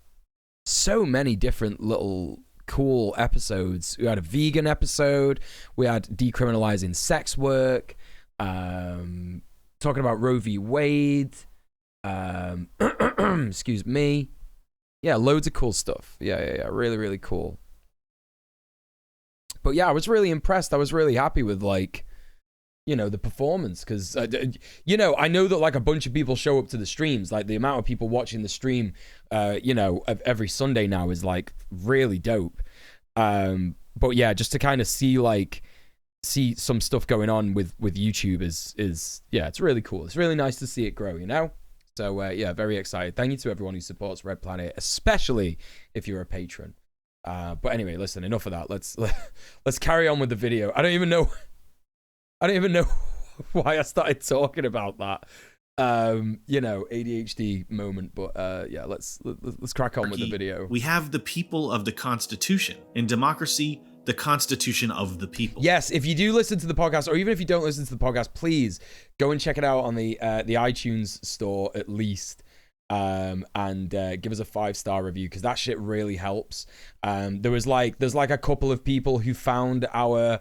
Speaker 4: different little cool episodes. We had a vegan episode. We had decriminalizing sex work. Talking about Roe v. Wade. Excuse me. Yeah, loads of cool stuff. Yeah. Really, really cool. But yeah, I was really impressed. I was really happy with like, you know, the performance, because you know, I know that like a bunch of people show up to the streams. Like the amount of people watching the stream, you know, every Sunday now is like really dope. But yeah, just to kind of see some stuff going on with YouTube is yeah, it's really cool. It's really nice to see it grow, you know. So yeah, very excited. Thank you to everyone who supports Red Planet, especially if you're a patron. But anyway, listen, enough of that. Let's carry on with the video. I don't even know why I started talking about that. You know, ADHD moment, but yeah, let's crack on with the video.
Speaker 6: We have the people of the Constitution. In democracy, the Constitution of the people.
Speaker 4: Yes, if you do listen to the podcast, or even if you don't listen to the podcast, please go and check it out on the iTunes store at least, and give us a 5-star review, because that shit really helps. There's like a couple of people who found our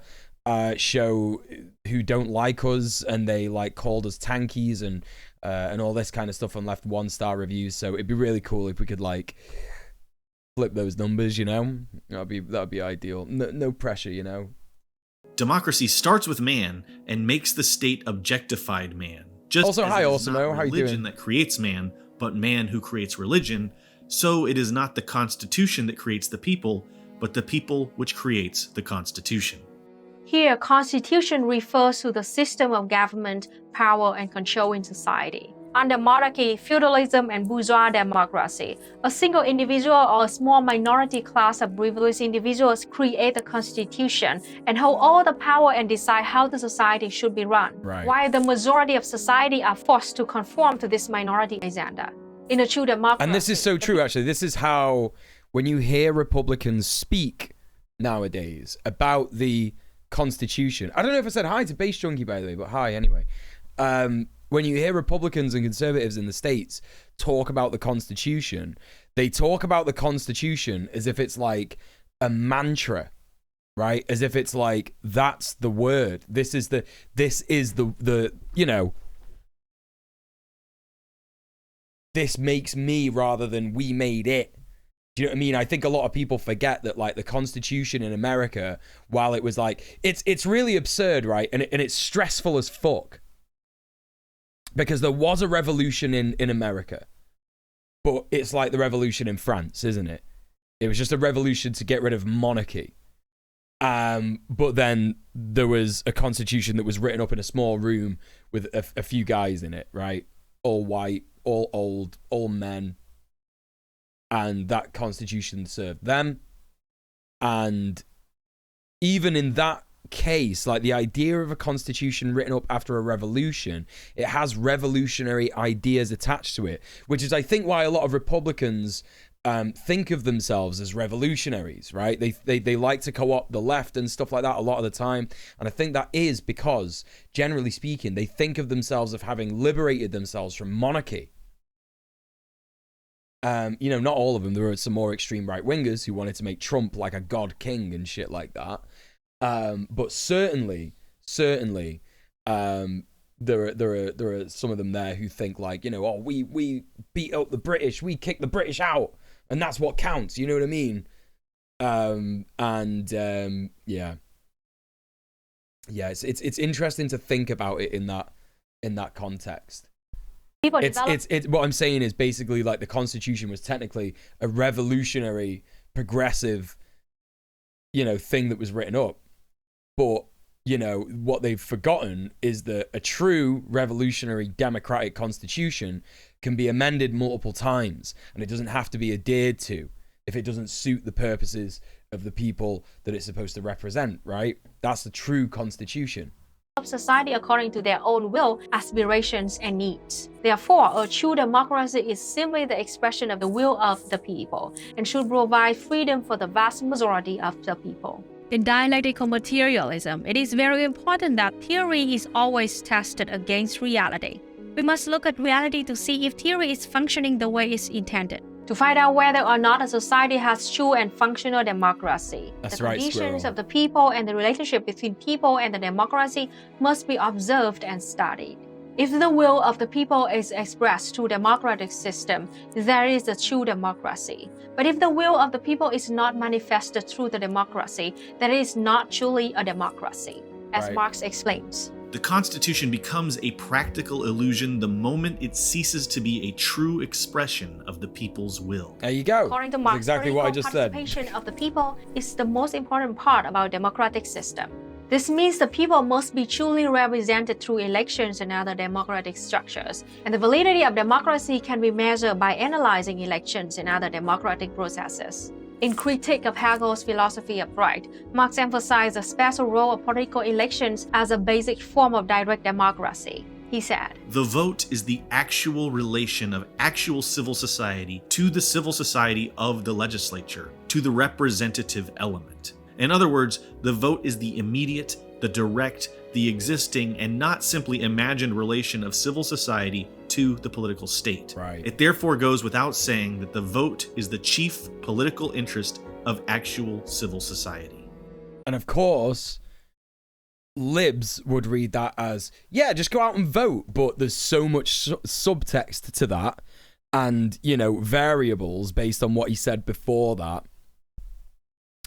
Speaker 4: show who don't like us, and they like called us tankies and all this kind of stuff, and left 1-star reviews. So it'd be really cool if we could like flip those numbers, you know. That'd be ideal. No pressure, you know.
Speaker 6: Democracy starts with man and makes the state objectified man. Just
Speaker 4: also,
Speaker 6: as
Speaker 4: hi,
Speaker 6: it is
Speaker 4: Ultimo.
Speaker 6: not
Speaker 4: How you doing?
Speaker 6: religion that creates man, but man who creates religion, so it is not the Constitution that creates the people, but the people which creates the Constitution.
Speaker 5: Here, constitution refers to the system of government, power, and control in society. Under monarchy, feudalism, and bourgeois democracy, a single individual or a small minority class of privileged individuals create the constitution and hold all the power and decide how the society should be run,
Speaker 4: Right.
Speaker 5: while the majority of society are forced to conform to this minority agenda. In a true democracy...
Speaker 4: And this is so true, actually. This is how, when you hear Republicans speak nowadays about the Constitution. I don't know if I said hi to Base Junkie, by the way, but hi anyway. When you hear Republicans and conservatives in the States talk about the Constitution, they talk about the Constitution as if it's like a mantra, right? As if it's like, that's the word. This is the you know, this makes me rather than we made it. Do you know what I mean? I think a lot of people forget that like the Constitution in America, while it was like, it's really absurd, right? And it's stressful as fuck. Because there was a revolution in America. But it's like the revolution in France, isn't it? It was just a revolution to get rid of monarchy. But then there was a constitution that was written up in a small room with a few guys in it, right? All white, all old, all men. and that constitution served them. And even in that case, like the idea of a constitution written up after a revolution, it has revolutionary ideas attached to it, which is, I think, why a lot of Republicans think of themselves as revolutionaries, right? They like to co-opt the left and stuff like that a lot of the time, and I think that is because, generally speaking, they think of themselves as having liberated themselves from monarchy. You know, not all of them. There were some more extreme right-wingers who wanted to make Trump like a god king and shit like that. But certainly, there are some of them there who think like, you know, oh, we beat up the British, we kicked the British out, and that's what counts. You know what I mean? Yeah, it's interesting to think about it in that context. It's what I'm saying is basically like the Constitution was technically a revolutionary, progressive, you know, thing that was written up. But, you know, what they've forgotten is that a true revolutionary democratic constitution can be amended multiple times, and it doesn't have to be adhered to if it doesn't suit the purposes of the people that it's supposed to represent, right? That's the true constitution.
Speaker 5: Of society according to their own will, aspirations, and needs. Therefore, a true democracy is simply the expression of the will of the people and should provide freedom for the vast majority of the people.
Speaker 7: In dialectical materialism, it is very important that theory is always tested against reality. We must look at reality to see if theory is functioning the way it's intended.
Speaker 5: To find out whether or not a society has true and functional democracy.
Speaker 4: That's
Speaker 5: the
Speaker 4: right,
Speaker 5: conditions
Speaker 4: Squirrel.
Speaker 5: of the people and the relationship between people and the democracy must be observed and studied. If the will of the people is expressed through democratic system, there is a true democracy. But if the will of the people is not manifested through the democracy, then it is not truly a democracy, as
Speaker 4: Right.
Speaker 5: Marx explains.
Speaker 6: The Constitution becomes a practical illusion the moment it ceases to be a true expression of the people's will.
Speaker 4: There you go.
Speaker 5: According to
Speaker 4: That's
Speaker 5: Marx,
Speaker 4: exactly what I just said.
Speaker 5: participation of the people is the most important part of our democratic system. This means the people must be truly represented through elections and other democratic structures, and the validity of democracy can be measured by analyzing elections and other democratic processes. In Critique of Hegel's philosophy of right, Marx emphasized the special role of political elections as a basic form of direct democracy. He said,
Speaker 6: The vote is the actual relation of actual civil society to the civil society of the legislature, to the representative element. In other words, the vote is the immediate, the direct, the existing, and not simply imagined relation of civil society to the political state.
Speaker 4: Right.
Speaker 6: It therefore goes without saying that the vote is the chief political interest of actual civil society.
Speaker 4: And of course, libs would read that as, yeah, just go out and vote. But there's so much subtext to that and, you know, variables based on what he said before that,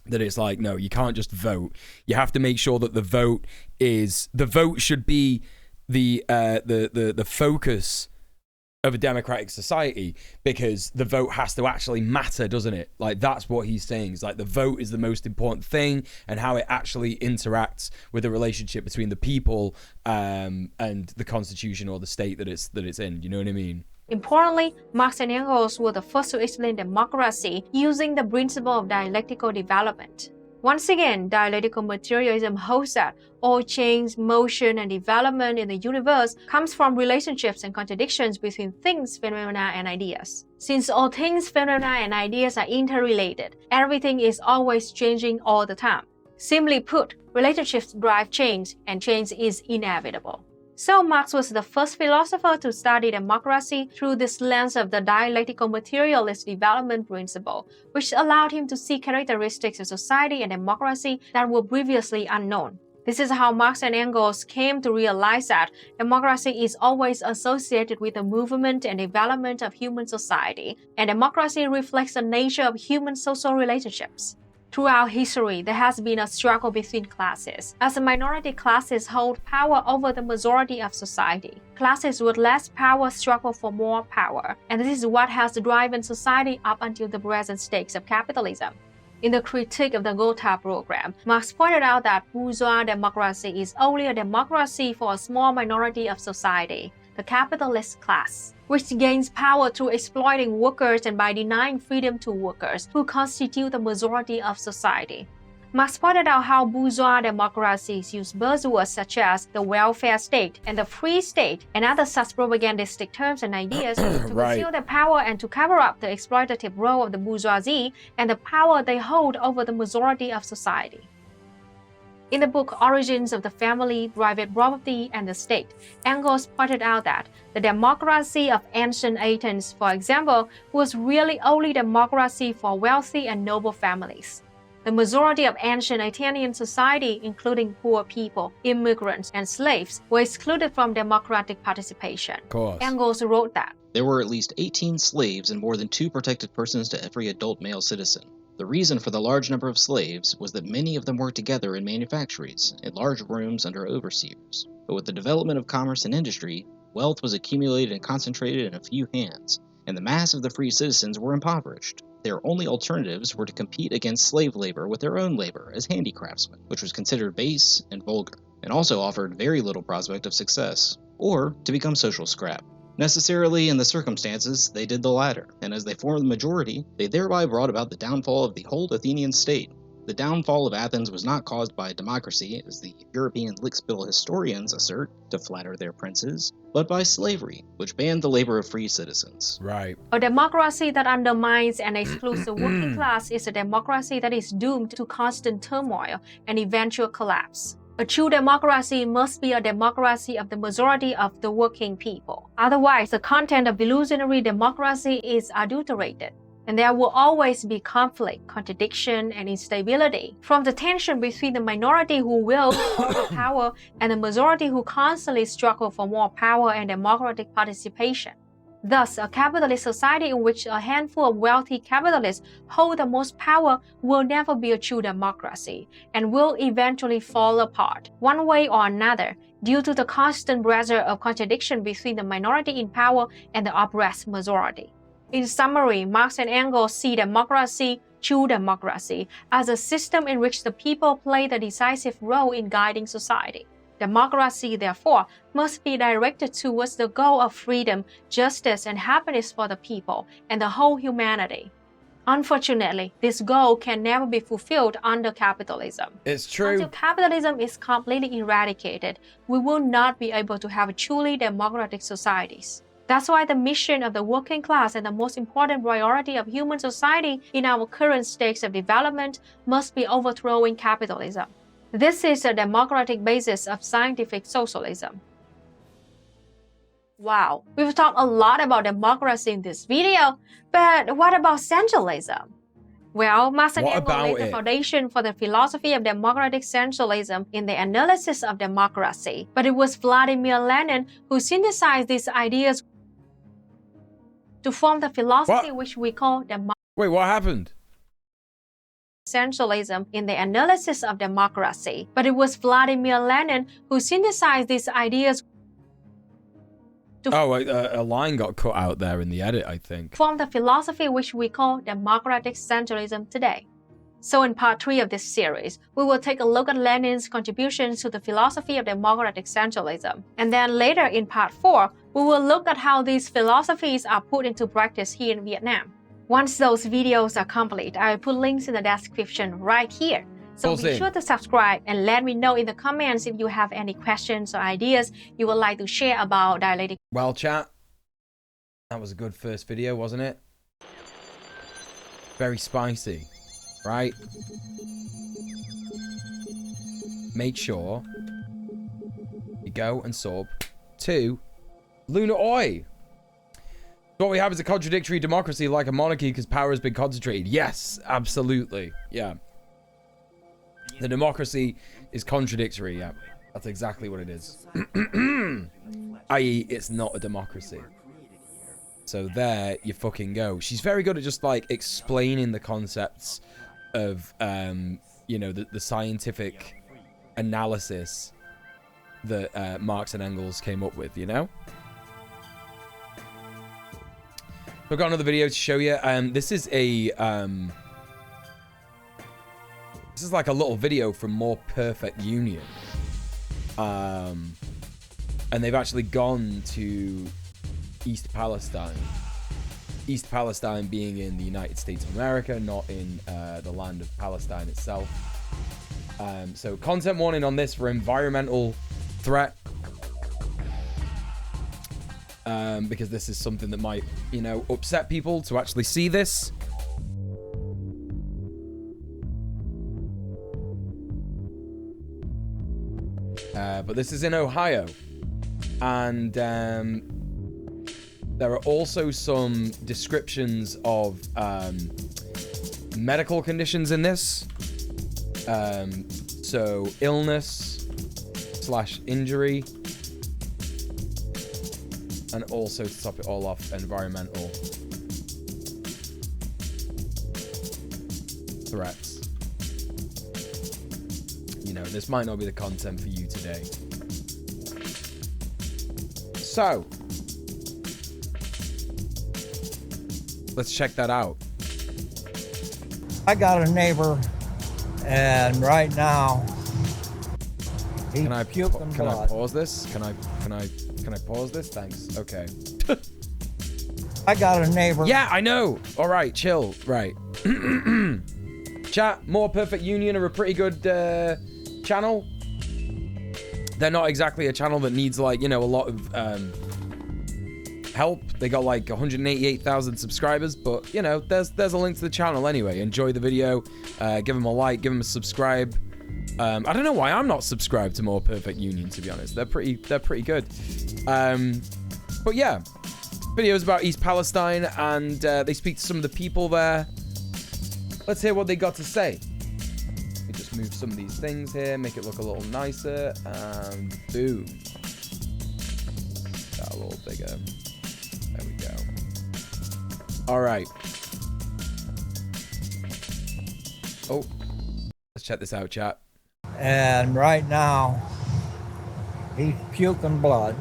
Speaker 4: that it's like, no, you can't just vote. You have to make sure that the vote should be the focus of a democratic society, because the vote has to actually matter, doesn't it? Like, that's what he's saying. It's like the vote is the most important thing, and how it actually interacts with the relationship between the people and the constitution or the state that it's in. You know what I mean?
Speaker 5: Importantly, Marx and Engels were the first to explain democracy using the principle of dialectical development. Once again, dialectical materialism holds that all change, motion, and development in the universe comes from relationships and contradictions between things, phenomena, and ideas. Since all things, phenomena, and ideas are interrelated, everything is always changing all the time. Simply put, relationships drive change, and change is inevitable. So Marx was the first philosopher to study democracy through this lens of the dialectical materialist development principle, which allowed him to see characteristics of society and democracy that were previously unknown. This is how Marx and Engels came to realize that democracy is always associated with the movement and development of human society, and democracy reflects the nature of human social relationships. Throughout history, there has been a struggle between classes, as the minority classes hold power over the majority of society. Classes with less power struggle for more power, and this is what has driven society up until the present stage of capitalism. In the Critique of the Gotha program, Marx pointed out that bourgeois democracy is only a democracy for a small minority of society. the capitalist class, which gains power through exploiting workers and by denying freedom to workers, who constitute the majority of society. Marx pointed out how bourgeois democracies use buzzwords such as the welfare state and the free state and other such propagandistic terms and ideas to conceal their power and to cover up the exploitative role of the bourgeoisie and the power they hold over the majority of society. In the book Origins of the Family, Private Property, and the State, Engels pointed out that the democracy of ancient Athens, for example, was really only democracy for wealthy and noble families. The majority of ancient Athenian society, including poor people, immigrants, and slaves, were excluded from democratic participation.
Speaker 4: Of course.
Speaker 5: Engels wrote that
Speaker 8: there were at least 18 slaves and more than 2 protected persons to every adult male citizen. The reason for the large number of slaves was that many of them worked together in manufactories, in large rooms under overseers. But with the development of commerce and industry, wealth was accumulated and concentrated in a few hands, and the mass of the free citizens were impoverished. Their only alternatives were to compete against slave labor with their own labor as handicraftsmen, which was considered base and vulgar, and also offered very little prospect of success, or to become social scrap. Necessarily, in the circumstances, they did the latter, and as they formed the majority, they thereby brought about the downfall of the whole Athenian state. The downfall of Athens was not caused by democracy, as the European lickspill historians assert to flatter their princes, but by slavery, which banned the labor of free citizens.
Speaker 4: Right.
Speaker 5: a democracy that undermines and excludes the working class is a democracy that is doomed to constant turmoil and eventual collapse. A true democracy must be a democracy of the majority of the working people. Otherwise, the content of illusionary democracy is adulterated, and there will always be conflict, contradiction, and instability from the tension between the minority who will hold power and the majority who constantly struggle for more power and democratic participation. Thus, a capitalist society in which a handful of wealthy capitalists hold the most power will never be a true democracy and will eventually fall apart, one way or another, due to the constant pressure of contradiction between the minority in power and the oppressed majority. In summary, Marx and Engels see democracy, true democracy, as a system in which the people play the decisive role in guiding society. Democracy, therefore, must be directed towards the goal of freedom, justice, and happiness for the people and the whole humanity. Unfortunately, this goal can never be fulfilled under capitalism.
Speaker 4: It's true.
Speaker 5: Until capitalism is completely eradicated, we will not be able to have truly democratic societies. That's why the mission of the working class and the most important priority of human society in our current stage of development must be overthrowing capitalism. This is the democratic basis of scientific socialism. Wow, we've talked a lot about democracy in this video, but what about centralism? Well, Marx and Engels laid the foundation for the philosophy of democratic centralism in the analysis of democracy, but it was Vladimir Lenin who synthesized these ideas to form the philosophy which we call
Speaker 4: Wait, what happened?
Speaker 5: Centralism in the analysis of democracy. But it was Vladimir Lenin who synthesized these ideas
Speaker 4: a line got cut out there in the edit, I think.
Speaker 5: Form the philosophy which we call democratic centralism today. So in part 3 of this series, we will take a look at Lenin's contributions to the philosophy of democratic centralism. And then later in part 4, we will look at how these philosophies are put into practice here in Vietnam. Once those videos are complete, I will put links in the description right here. So be sure to subscribe and let me know in the comments if you have any questions or ideas you would like to share about dialectic.
Speaker 4: Well, chat, that was a good first video, wasn't it? Very spicy, right? Make sure you go and sub to Luna Oi. What we have is a contradictory democracy like a monarchy because power has been concentrated. Yes, absolutely. Yeah. The democracy is contradictory. Yeah, that's exactly what it is. I.e., it's not a democracy. So there you fucking go. She's very good at just like explaining the concepts of, you know, the scientific analysis that Marx and Engels came up with, you know? I've got another video to show you. This is a this is like a little video from More Perfect Union. And they've actually gone to East Palestine. East Palestine being in the United States of America, not in the land of Palestine itself. So content warning on this for environmental threat. Because this is something that might, you know, upset people to actually see this. But this is in Ohio. And there are also some descriptions of medical conditions in this. So illness/injury. And also, to top it all off, environmental threats. You know, this might not be the content for you today. So, let's check that out.
Speaker 9: I got a neighbor, and right now,
Speaker 4: Can I pause this? Can I pause this? Thanks. Okay.
Speaker 9: I got a neighbor.
Speaker 4: Yeah, I know. All right, chill. Right. Chat, More Perfect Union are a pretty good channel. They're not exactly a channel that needs, like, you know, a lot of help. They got like 188,000 subscribers, but, you know, there's a link to the channel anyway. Enjoy the video. Give them a like. Give them a subscribe. I don't know why I'm not subscribed to More Perfect Union, to be honest. They're pretty good. But yeah, videos about East Palestine, and they speak to some of the people there. Let's hear what they got to say. Let me just move some of these things here, make it look a little nicer, and boom. That a little bigger. There we go. All right. Oh, let's check this out, chat.
Speaker 9: And right now, he's puking blood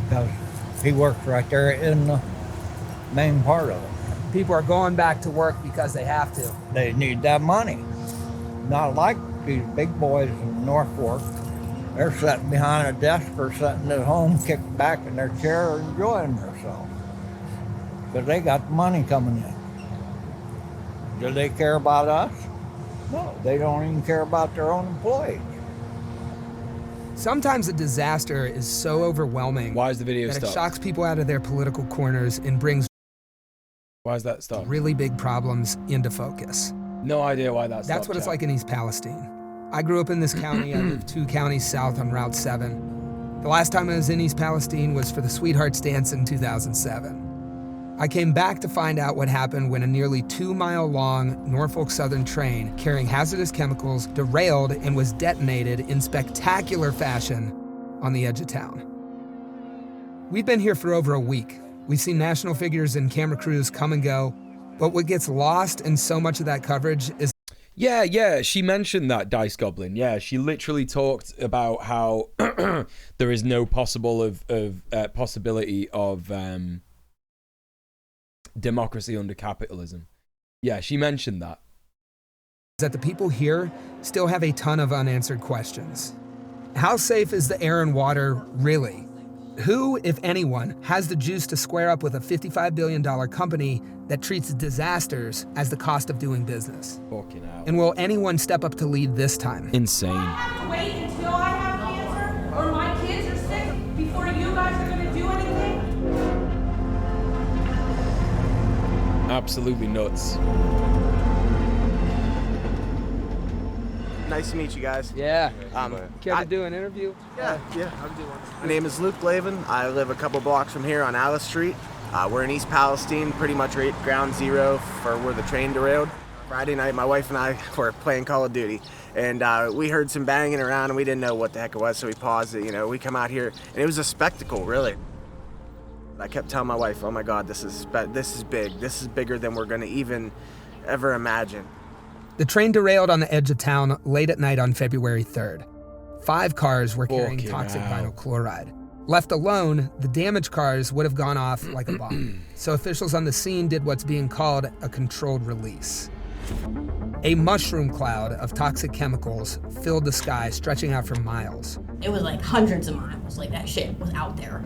Speaker 9: because he works right there in the main part of it.
Speaker 10: People are going back to work because they have to.
Speaker 9: They need that money. Not like these big boys in North Fork. They're sitting behind a desk or sitting at home, kicked back in their chair, enjoying themselves. Because they got the money coming in. Do they care about us? No, they don't even care about their own employees.
Speaker 10: Sometimes a disaster is so overwhelming.
Speaker 4: Why is the video
Speaker 10: that
Speaker 4: stopped?
Speaker 10: it shocks people out of their political corners and brings
Speaker 4: Why is that stopped?
Speaker 10: really big problems into focus.
Speaker 4: No idea why that stopped.
Speaker 10: That's what it's like in East Palestine. I grew up in this county. I live 2 counties south on Route 7. The last time I was in East Palestine was for the Sweethearts Dance in 2007. I came back to find out what happened when a nearly 2-mile-long Norfolk Southern train carrying hazardous chemicals derailed and was detonated in spectacular fashion on the edge of town. We've been here for over a week. We've seen national figures and camera crews come and go, but what gets lost in so much of that coverage is
Speaker 4: Yeah, she mentioned that, Dice Goblin. Yeah, she literally talked about how there is no possibility of democracy under capitalism. Yeah, she mentioned that.
Speaker 10: that the people here still have a ton of unanswered questions. How safe is the air and water really? Who, if anyone, has the juice to square up with a $55 billion company that treats disasters as the cost of doing business?
Speaker 4: Fucking hell.
Speaker 10: And will anyone step up to lead this time?
Speaker 4: Insane.
Speaker 11: I have to wait until I have cancer or my kids are sick before you guys are going to do anything?
Speaker 4: Absolutely nuts.
Speaker 12: Nice to meet you guys.
Speaker 10: Yeah. Care to do an interview?
Speaker 12: Yeah, I'll do one. My name is Luke Lavin. I live a couple blocks from here on Alice Street. We're in East Palestine, pretty much right ground zero for where the train derailed. Friday night, my wife and I were playing Call of Duty, and we heard some banging around, and we didn't know what the heck it was, so we paused it. You know, we come out here, and it was a spectacle, really. I kept telling my wife, "Oh my God, this is big. This is bigger than we're going to even ever imagine."
Speaker 10: The train derailed on the edge of town late at night on February 3rd. 5 cars were carrying toxic vinyl chloride. Left alone, the damaged cars would have gone off like a bomb. So officials on the scene did what's being called a controlled release. A mushroom cloud of toxic chemicals filled the sky, stretching out for miles.
Speaker 13: It was like hundreds of miles, like that shit was out there.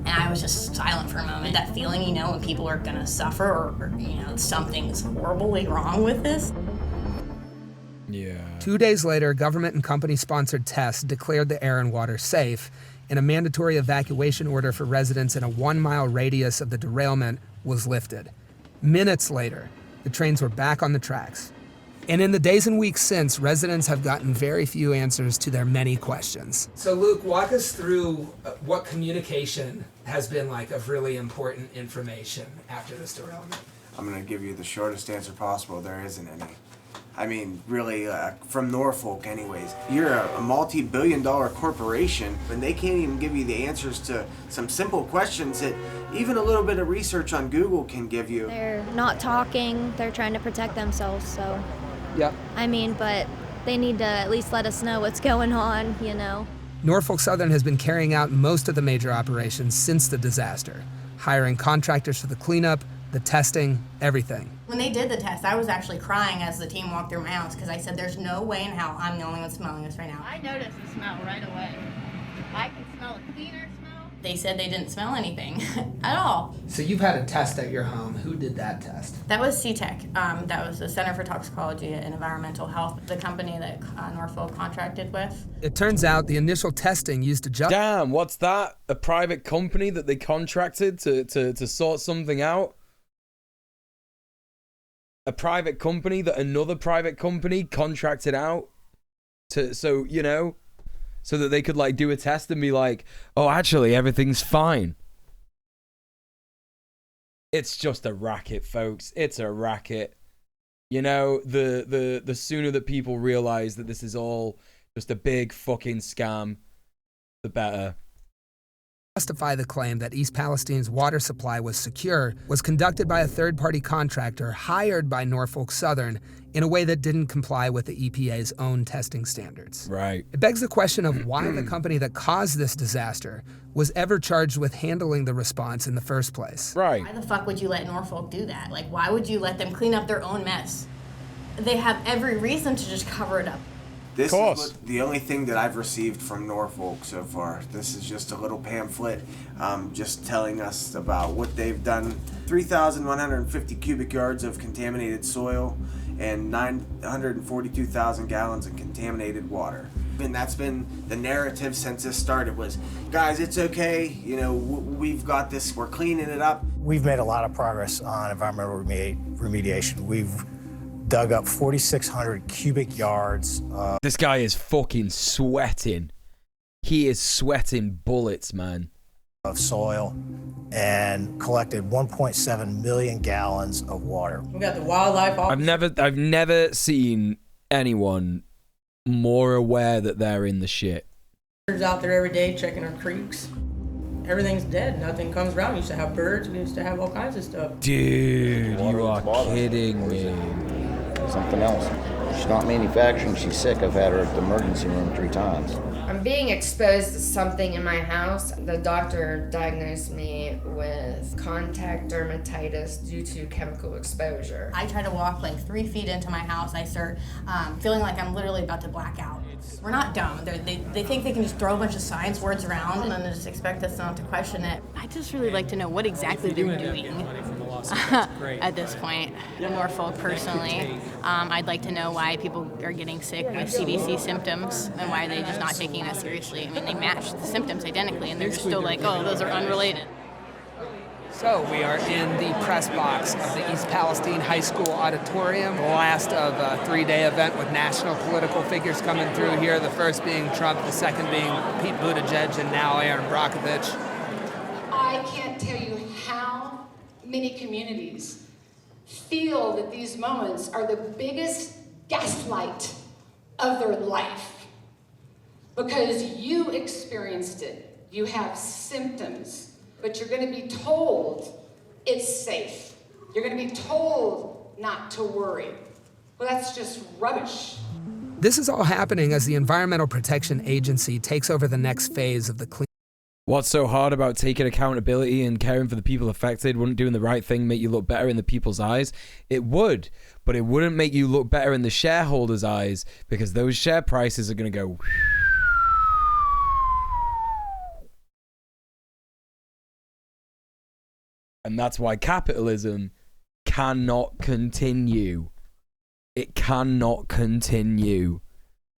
Speaker 13: And I was just silent for a moment. That feeling, you know, when people are gonna suffer or you know, something's horribly wrong with this.
Speaker 4: Yeah.
Speaker 10: 2 days later, government and company-sponsored tests declared the air and water safe, and a mandatory evacuation order for residents in a 1-mile radius of the derailment was lifted. Minutes later, the trains were back on the tracks. And in the days and weeks since, residents have gotten very few answers to their many questions. So Luke, walk us through what communication has been like of really important information after this derailment.
Speaker 12: I'm going to give you the shortest answer possible. There isn't any. I mean, really, from Norfolk anyways. You're a multi-billion-dollar corporation, and they can't even give you the answers to some simple questions that even a little bit of research on Google can give you.
Speaker 14: They're not talking. They're trying to protect themselves, so...
Speaker 10: Yeah.
Speaker 14: I mean, but they need to at least let us know what's going on, you know.
Speaker 10: Norfolk Southern has been carrying out most of the major operations since the disaster, hiring contractors for the cleanup, the testing, everything.
Speaker 13: When they did the test, I was actually crying as the team walked through my house because I said, there's no way in hell I'm the only one smelling this right now.
Speaker 15: I noticed the smell right away. I can smell a cleaner smell.
Speaker 13: They said they didn't smell anything at all.
Speaker 10: So you've had a test at your home. Who did that test?
Speaker 13: That was CTEC. That was the Center for Toxicology and Environmental Health, the company that Norfolk contracted with.
Speaker 10: It turns out the initial testing used to just...
Speaker 4: Damn, what's that? A private company that they contracted to sort something out? A private company that another private company contracted out so that they could like do a test and be like, oh, actually everything's fine. It's just a racket, folks. It's a racket. You know, the sooner that people realize that this is all just a big fucking scam, the better.
Speaker 10: Justify the claim that East Palestine's water supply was secure was conducted by a third-party contractor hired by Norfolk Southern in a way that didn't comply with the EPA's own testing standards.
Speaker 4: Right.
Speaker 10: It begs the question of why the company that caused this disaster was ever charged with handling the response in the first place.
Speaker 4: Right.
Speaker 13: Why the fuck would you let Norfolk do that? Like, why would you let them clean up their own mess? They have every reason to just cover it up.
Speaker 12: This is the only thing that I've received from Norfolk so far. This is just a little pamphlet just telling us about what they've done. 3,150 cubic yards of contaminated soil and 942,000 gallons of contaminated water. And that's been the narrative since this started was, guys, it's okay. You know, we've got this. We're cleaning it up.
Speaker 16: We've made a lot of progress on environmental remediation. We've dug up 4,600 cubic yards.
Speaker 4: This guy is fucking sweating. He is sweating bullets, man.
Speaker 16: Of soil and collected 1.7 million gallons of water.
Speaker 11: We got the wildlife officer.
Speaker 4: I've never seen anyone more aware that they're in the shit.
Speaker 11: Out there every day checking our creeks. Everything's dead. Nothing comes around. We used to have birds. We used to have all kinds of stuff.
Speaker 4: Dude, you are kidding me.
Speaker 17: Something else. She's not manufacturing. She's sick. I've had her at the emergency room 3 times.
Speaker 18: I'm being exposed to something in my house. The doctor diagnosed me with contact dermatitis due to chemical exposure.
Speaker 13: I try to walk like 3 feet into my house. I start feeling like I'm literally about to black out. We're not dumb. They think they can just throw a bunch of science words around and then just expect us not to question it. I just really like to know what exactly they're doing at this point. Norfolk, personally, I'd like to know why people are getting sick with CDC symptoms and why they're just not taking that seriously. I mean, they match the symptoms identically and they're just still like, oh, those are unrelated.
Speaker 10: So we are in the press box of the East Palestine High School auditorium, the last of a 3-day event with national political figures coming through here, the first being Trump, the second being Pete Buttigieg, and now Aaron Brockovich.
Speaker 19: I can't tell you how many communities feel that these moments are the biggest gaslight of their life because you experienced it. You have symptoms. But you're going to be told it's safe. You're going to be told not to worry. Well, that's just rubbish.
Speaker 10: This is all happening as the Environmental Protection Agency takes over the next phase of the clean.
Speaker 4: What's so hard about taking accountability and caring for the people affected? Wouldn't doing the right thing make you look better in the people's eyes? It would, but it wouldn't make you look better in the shareholders' eyes because those share prices are going to go And that's why capitalism cannot continue. It cannot continue.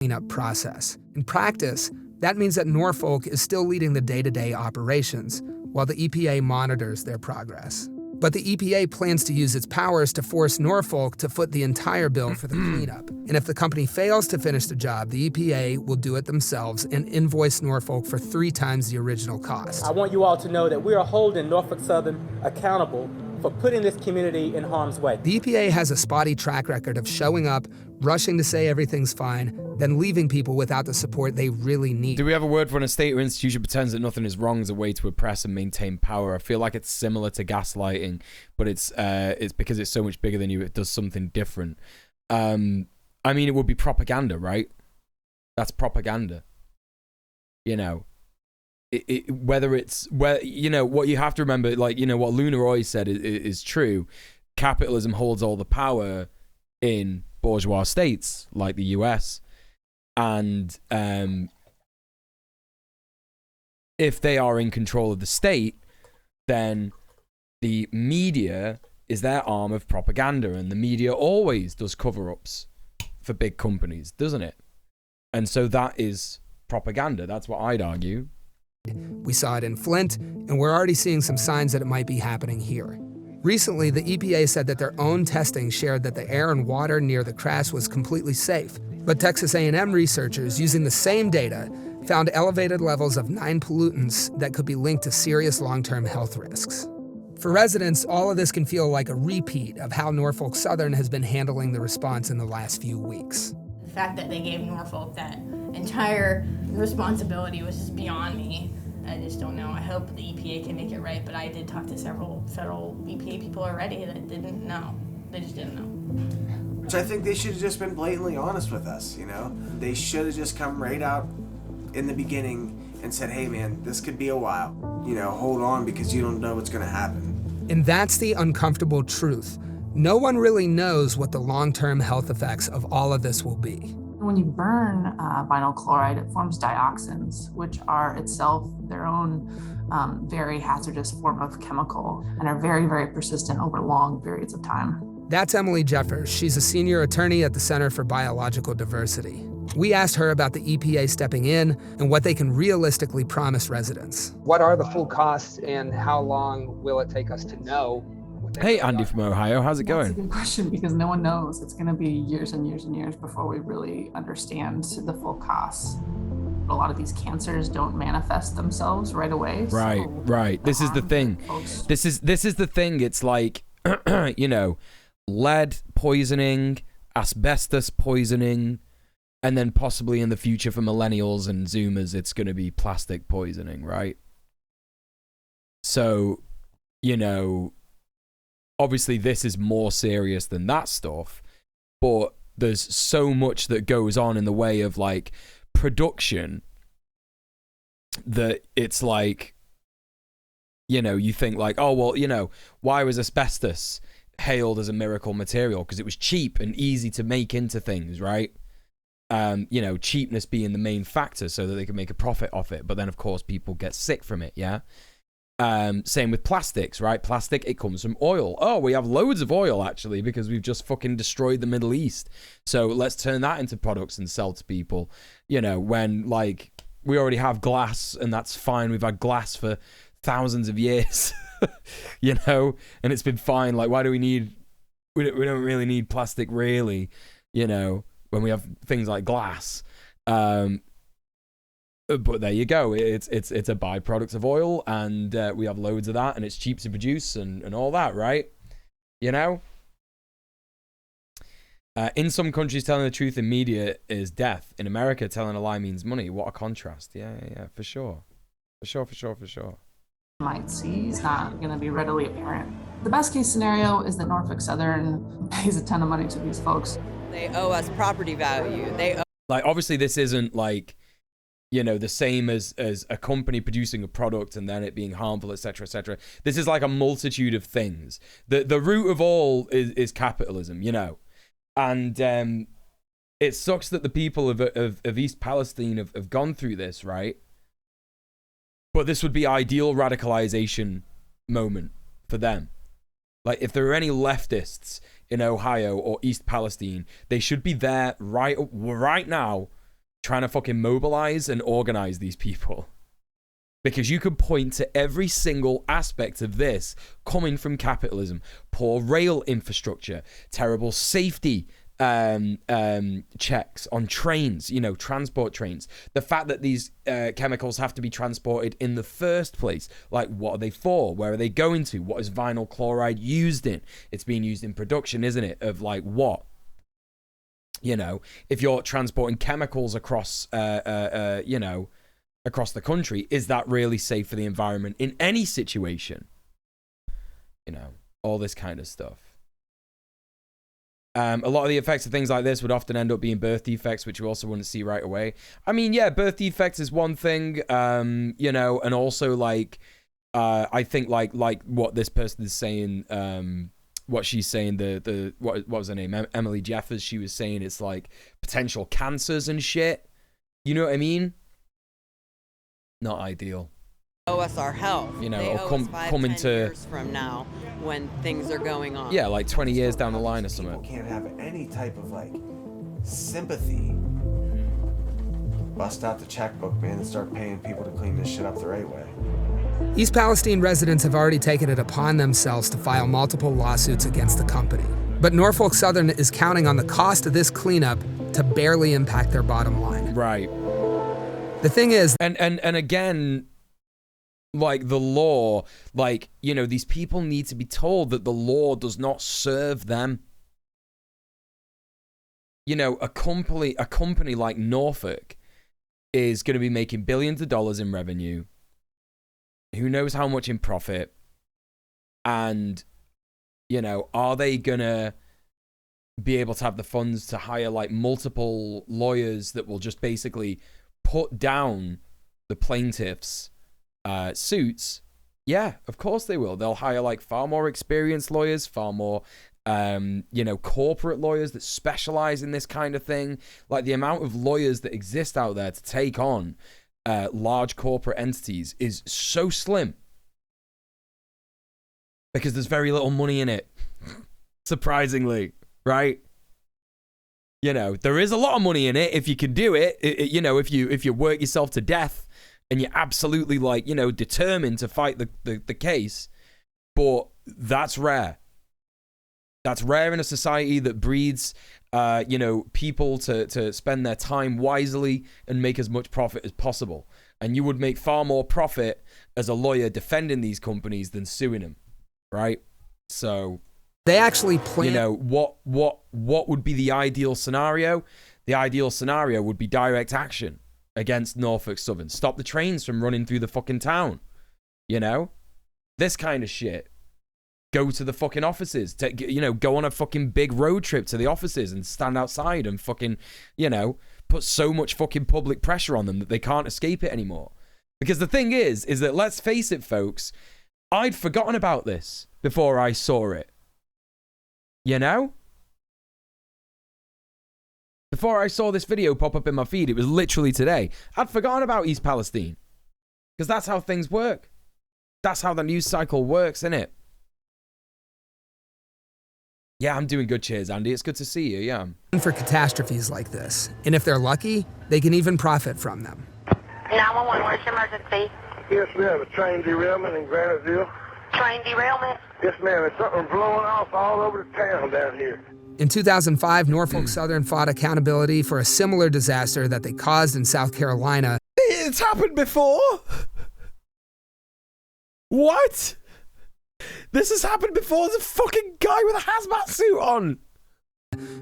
Speaker 10: Cleanup process. In practice, that means that Norfolk is still leading the day-to-day operations, while the EPA monitors their progress. But the EPA plans to use its powers to force Norfolk to foot the entire bill for the cleanup. And if the company fails to finish the job, the EPA will do it themselves and invoice Norfolk for 3 times the original cost.
Speaker 20: I want you all to know that we are holding Norfolk Southern accountable for putting this community in harm's way.
Speaker 10: The EPA has a spotty track record of showing up, rushing to say everything's fine, then leaving people without the support they really need.
Speaker 4: Do we have a word for when a state or institution pretends that nothing is wrong as a way to oppress and maintain power? I feel like it's similar to gaslighting, but it's because it's so much bigger than you, it does something different. I mean, it would be propaganda, right? That's propaganda. You know, you know, what you have to remember, like, you know, what Luna always said is true. Capitalism holds all the power in bourgeois states like the US. And if they are in control of the state, then the media is their arm of propaganda, and the media always does cover-ups for big companies, doesn't it? And so that is propaganda. That's what I'd argue.
Speaker 10: We saw it in Flint, and we're already seeing some signs that it might be happening here. Recently, the EPA said that their own testing shared that the air and water near the crash was completely safe. But Texas A&M researchers, using the same data, found elevated levels of 9 pollutants that could be linked to serious long-term health risks. For residents, all of this can feel like a repeat of how Norfolk Southern has been handling the response in the last few weeks.
Speaker 13: The fact that they gave Norfolk that entire responsibility was just beyond me. I just don't know. I hope the EPA can make it right, but I did talk to several federal EPA people already that didn't know. They just didn't know.
Speaker 12: Which I think they should have just been blatantly honest with us, you know? They should have just come right out in the beginning and said, hey man, this could be a while. You know, hold on because you don't know what's gonna happen.
Speaker 10: And that's the uncomfortable truth. No one really knows what the long-term health effects of all of this will be.
Speaker 21: When you burn vinyl chloride, it forms dioxins, which are itself their own very hazardous form of chemical and are very, very persistent over long periods of time.
Speaker 10: That's Emily Jeffers. She's a senior attorney at the Center for Biological Diversity. We asked her about the EPA stepping in and what they can realistically promise residents.
Speaker 22: What are the full costs and how long will it take us to know?
Speaker 4: Hey, Andy from Ohio. How's it going?
Speaker 21: That's a good question because no one knows. It's going to be years and years and years before we really understand the full costs. A lot of these cancers don't manifest themselves right away.
Speaker 4: Right, right. This is the thing. This is the thing. It's like, you know, lead poisoning, asbestos poisoning, and then possibly in the future for millennials and Zoomers, it's going to be plastic poisoning, right? So, you know, obviously this is more serious than that stuff, but there's so much that goes on in the way of like production that it's like, you know, you think like, oh, well, you know, why was asbestos hailed as a miracle material? Because it was cheap and easy to make into things, right? You know, cheapness being the main factor so that they can make a profit off it. But then, of course, people get sick from it, yeah? Same with plastics, right? Plastic, it comes from oil. Oh, we have loads of oil, actually, because we've just fucking destroyed the Middle East. So let's turn that into products and sell to people. You know, when, like, we already have glass, and that's fine. We've had glass for thousands of years, you know? And it's been fine. Like, why do we need... We don't really need plastic, really, you know, when we have things like glass. But there you go. It's a byproduct of oil, and we have loads of that, and it's cheap to produce and all that, right? You know? In some countries, telling the truth in media is death. In America, telling a lie means money. What a contrast. Yeah, for sure. For sure.
Speaker 21: Might see is not going to be readily apparent. The best case scenario is that Norfolk Southern pays a ton of money to these folks.
Speaker 23: They owe us property value.
Speaker 4: Like, obviously, this isn't like, you know, the same as a company producing a product and then it being harmful, etc., etc. This is like a multitude of things. The root of all is capitalism, you know. And it sucks that the people of East Palestine have gone through this, right? But this would be ideal radicalization moment for them. Like, if there are any leftists in Ohio or East Palestine, they should be there right now trying to fucking mobilize and organize these people. Because you could point to every single aspect of this coming from capitalism. Poor rail infrastructure, terrible safety checks on trains, you know, transport trains. The fact that these chemicals have to be transported in the first place. Like, what are they for? Where are they going to? What is vinyl chloride used in? It's being used in production, isn't it? Of like what? You know, if you're transporting chemicals across, you know, across the country, is that really safe for the environment in any situation? You know, all this kind of stuff. A lot of the effects of things like this would often end up being birth defects, which you also wouldn't see right away. I mean, yeah, birth defects is one thing, you know, and also like, I think like what this person is saying, what she's saying, what was her name? Emily Jeffers, she was saying it's like potential cancers and shit. You know what I mean? Not ideal.
Speaker 23: Owe us our health.
Speaker 4: You know,
Speaker 23: they
Speaker 4: or
Speaker 23: owe us 5,
Speaker 4: come
Speaker 23: 10
Speaker 4: into
Speaker 23: years from now when things are going on.
Speaker 4: Yeah, like 20 years down the line or something.
Speaker 12: People can't have any type of like sympathy. Bust out the checkbook, man, and start paying people to clean this shit up the right way.
Speaker 10: East Palestine residents have already taken it upon themselves to file multiple lawsuits against the company. But Norfolk Southern is counting on the cost of this cleanup to barely impact their bottom line.
Speaker 4: Right.
Speaker 10: The thing is...
Speaker 4: And again, like the law, like, you know, these people need to be told that the law does not serve them. You know, a company like Norfolk is going to be making billions of dollars in revenue. Who knows how much in profit? And, you know, are they going to be able to have the funds to hire like multiple lawyers that will just basically put down the plaintiffs' suits? Yeah, of course they will. They'll hire like far more experienced lawyers, far more, you know, corporate lawyers that specialize in this kind of thing. Like the amount of lawyers that exist out there to take on large corporate entities is so slim because there's very little money in it. Surprisingly, right? You know, there is a lot of money in it if you can do it. You know, if you work yourself to death and you're absolutely like, you know, determined to fight the case. But that's rare. That's rare in a society that breeds, you know, people to spend their time wisely and make as much profit as possible. And you would make far more profit as a lawyer defending these companies than suing them, right? So
Speaker 10: they actually plan.
Speaker 4: You know, what would be the ideal scenario? The ideal scenario would be direct action against Norfolk Southern. Stop the trains from running through the fucking town. You know, this kind of shit. Go to the fucking offices. You know, go on a fucking big road trip to the offices and stand outside and fucking, you know, put so much fucking public pressure on them that they can't escape it anymore. Because the thing is that, let's face it, folks, I'd forgotten about this before I saw it. You know? Before I saw this video pop up in my feed, it was literally today. I'd forgotten about East Palestine. Because that's how things work. That's how the news cycle works, innit? Yeah, I'm doing good. Cheers, Andy. It's good to see you, yeah.
Speaker 10: For catastrophes like this. And if they're lucky, they can even profit from them.
Speaker 1: 911, what's your emergency?
Speaker 2: Yes, ma'am. A train derailment in Graniteville.
Speaker 1: Train derailment?
Speaker 2: Yes, ma'am. There's something blowing off all over the town down here.
Speaker 10: In 2005, Norfolk Southern fought accountability for a similar disaster that they caused in South Carolina.
Speaker 4: It's happened before? What? This has happened before. There's a fucking guy with a hazmat suit on.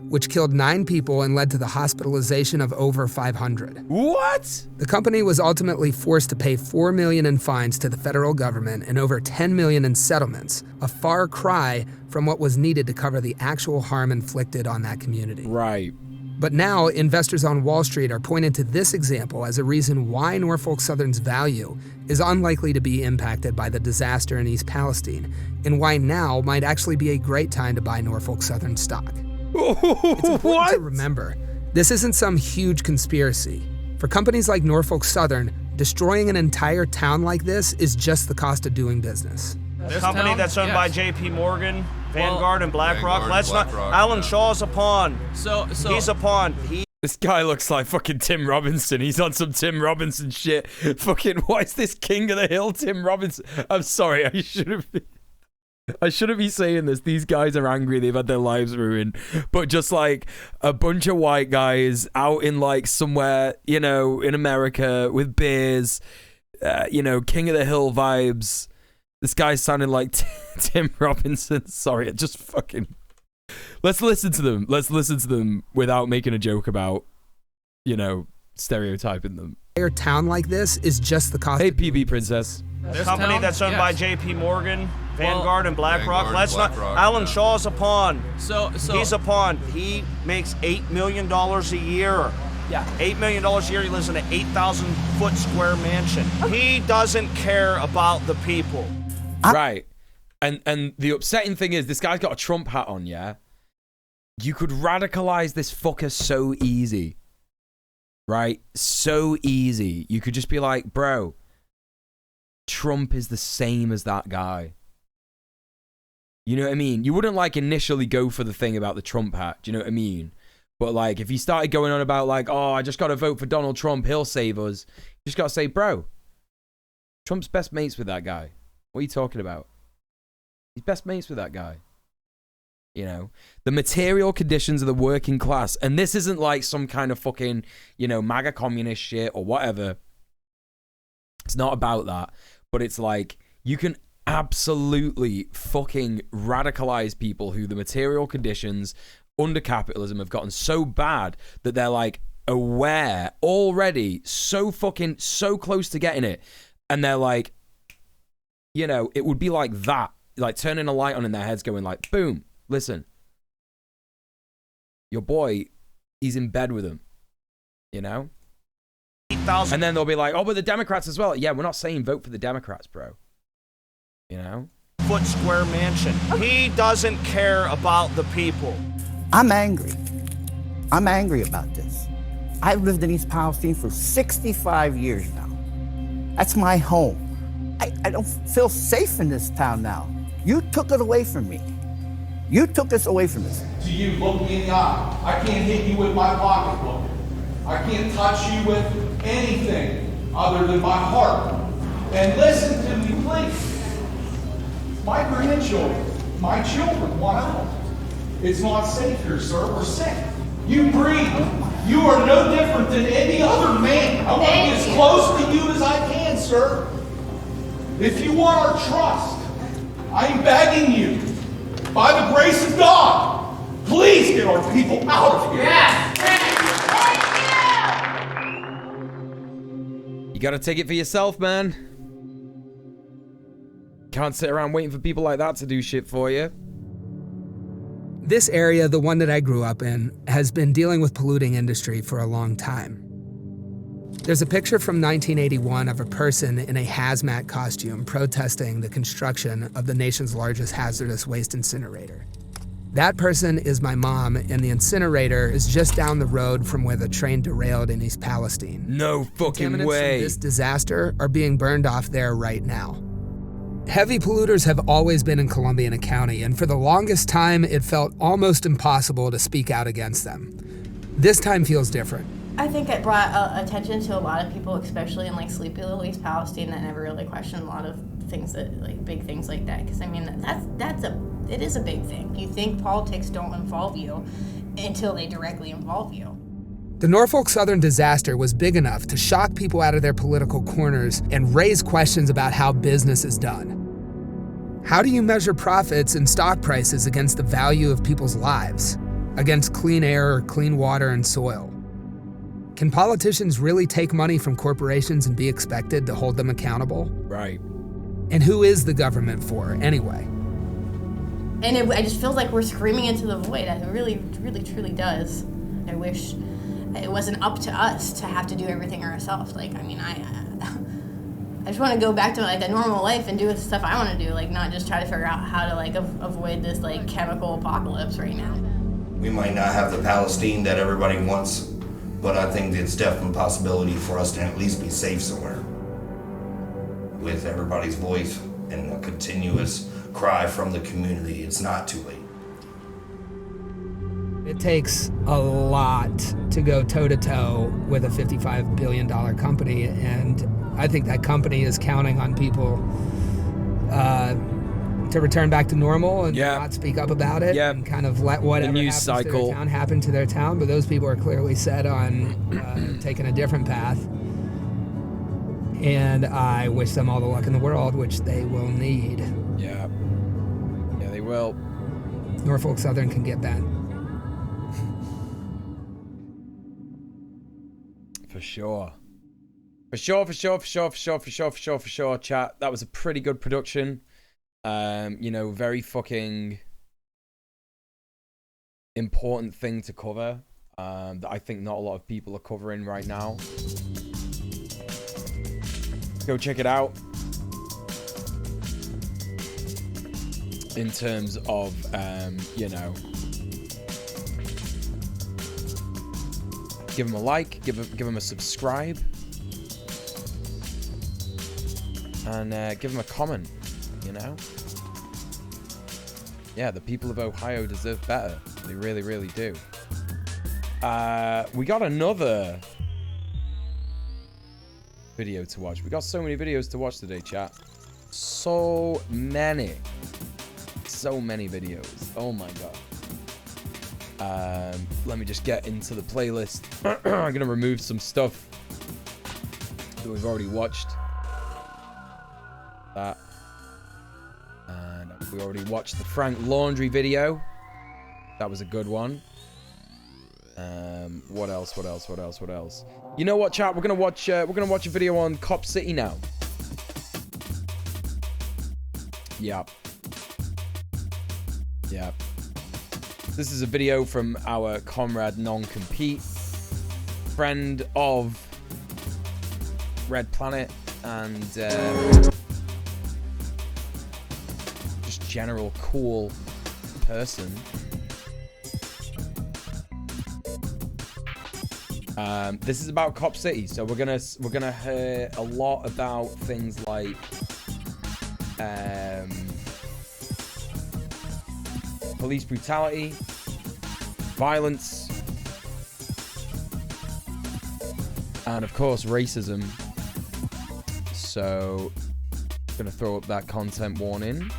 Speaker 10: Which killed 9 people and led to the hospitalization of over 500.
Speaker 4: What?
Speaker 10: The company was ultimately forced to pay $4 million in fines to the federal government and over $10 million in settlements, a far cry from what was needed to cover the actual harm inflicted on that community.
Speaker 4: Right.
Speaker 10: But now, investors on Wall Street are pointing to this example as a reason why Norfolk Southern's value is unlikely to be impacted by the disaster in East Palestine, and why now might actually be a great time to buy Norfolk Southern stock. It's important to remember, this isn't some huge conspiracy. For companies like Norfolk Southern, destroying an entire town like this is just the cost of doing business.
Speaker 3: This company that's owned by J.P. Morgan, Vanguard, and BlackRock. Let's not. Alan Shaw's a pawn.
Speaker 6: So
Speaker 3: he's a pawn.
Speaker 4: This guy looks like fucking Tim Robinson. He's on some Tim Robinson shit. Fucking, why is this King of the Hill Tim Robinson? I'm sorry, I shouldn't be saying this. These guys are angry. They've had their lives ruined. But just like a bunch of white guys out in like somewhere, you know, in America with beers, you know, King of the Hill vibes. This guy sounded like Tim Robinson. Sorry, it just fucking... Let's listen to them. Let's listen to them without making a joke about, you know, stereotyping them.
Speaker 10: A town like this is just the cost.
Speaker 4: Hey, PB Princess.
Speaker 3: This company that's owned by J.P. Morgan, Vanguard, and BlackRock. Let's not. Alan Shaw's a pawn.
Speaker 6: So
Speaker 3: he's a pawn. He makes $8 million a year.
Speaker 6: Yeah.
Speaker 3: $8 million a year. He lives in an 8,000-foot square mansion. He doesn't care about the people.
Speaker 4: Right. And the upsetting thing is, this guy's got a Trump hat on, yeah? You could radicalize this fucker so easy. Right? So easy. You could just be like, bro, Trump is the same as that guy. You know what I mean? You wouldn't, like, initially go for the thing about the Trump hat. Do you know what I mean? But, like, if he started going on about, like, oh, I just got to vote for Donald Trump, he'll save us. You just got to say, bro, Trump's best mates with that guy. What are you talking about? He's best mates with that guy. You know, the material conditions of the working class. And this isn't like some kind of fucking, you know, MAGA communist shit or whatever. It's not about that. But it's like, you can absolutely fucking radicalize people who the material conditions under capitalism have gotten so bad that they're like aware already, so close to getting it. And they're like, you know, it would be like that. Like turning a light on in their heads going like, boom, listen. Your boy, he's in bed with him. You know?
Speaker 3: 8,000.
Speaker 4: And then they'll be like, oh, but the Democrats as well. Yeah, we're not saying vote for the Democrats, bro. You know?
Speaker 3: Foot square mansion. He doesn't care about the people.
Speaker 7: I'm angry. I'm angry about this. I've lived in East Palestine for 65 years now. That's my home. I don't feel safe in this town now. You took it away from me. You took us away from us.
Speaker 24: To you, look me in the eye. I can't hit you with my pocketbook. I can't touch you with anything other than my heart. And listen to me, please. My grandchildren, my children want out. It's not safe here, sir. We're sick. You breathe. You are no different than any other man. I want to be as close to you as I can, sir. If you want our trust, I'm begging you, by the grace of God, please get our people out of here.
Speaker 4: You gotta take it for yourself, man. Can't sit around waiting for people like that to do shit for you.
Speaker 10: This area, the one that I grew up in, has been dealing with polluting industry for a long time. There's a picture from 1981 of a person in a hazmat costume protesting the construction of the nation's largest hazardous waste incinerator. That person is my mom, and the incinerator is just down the road from where the train derailed in East Palestine.
Speaker 4: No fucking
Speaker 10: Contaminants
Speaker 4: way.
Speaker 10: from this disaster are being burned off there right now. Heavy polluters have always been in Columbiana County, and for the longest time, it felt almost impossible to speak out against them. This time feels different.
Speaker 13: I think it brought attention to a lot of people, especially in like Sleepy Little East Palestine, that never really questioned a lot of things that like big things like that. Because I mean, it is a big thing. You think politics don't involve you until they directly involve you.
Speaker 10: The Norfolk Southern disaster was big enough to shock people out of their political corners and raise questions about how business is done. How do you measure profits and stock prices against the value of people's lives, against clean air, clean water, and soil? Can politicians really take money from corporations and be expected to hold them accountable?
Speaker 4: Right.
Speaker 10: And who is the government for, anyway?
Speaker 13: And it just feels like we're screaming into the void. It really, really, truly does. I wish it wasn't up to us to have to do everything ourselves. Like, I mean, I just want to go back to like a normal life and do the stuff I want to do. Like, not just try to figure out how to like avoid this like chemical apocalypse right now.
Speaker 25: We might not have the Palestine that everybody wants, but I think it's definitely a possibility for us to at least be safe somewhere with everybody's voice and a continuous cry from the community. It's not too late.
Speaker 10: It takes a lot to go toe-to-toe with a $55 billion company, and I think that company is counting on people to return back to normal and not speak up about it and kind of let whatever happens to their town happen to their town. But those people are clearly set on taking a different path. And I wish them all the luck in the world, which they will need.
Speaker 4: Yeah. Yeah, they will.
Speaker 10: Norfolk Southern can get bent.
Speaker 4: For sure. For sure, chat. That was a pretty good production. You know, very fucking important thing to cover. That I think not a lot of people are covering right now. Go check it out. In terms of, you know, give them a like, give them a subscribe, and give them a comment, you know? Yeah, the people of Ohio deserve better. They really, really do. We got another video to watch. We got so many videos to watch today, chat. So many videos. Oh my god. Let me just get into the playlist. I'm gonna remove some stuff that we've already watched. That. And we already watched the Frank Laundry video. That was a good one. What else? You know what, chat? We're gonna watch a video on Cop City now. Yep. This is a video from our comrade Non-Compete, friend of Red Planet, and just general cool person. This is about Cop City, so we're gonna hear a lot about things like police brutality, violence, and of course racism. So gonna throw up that content warning.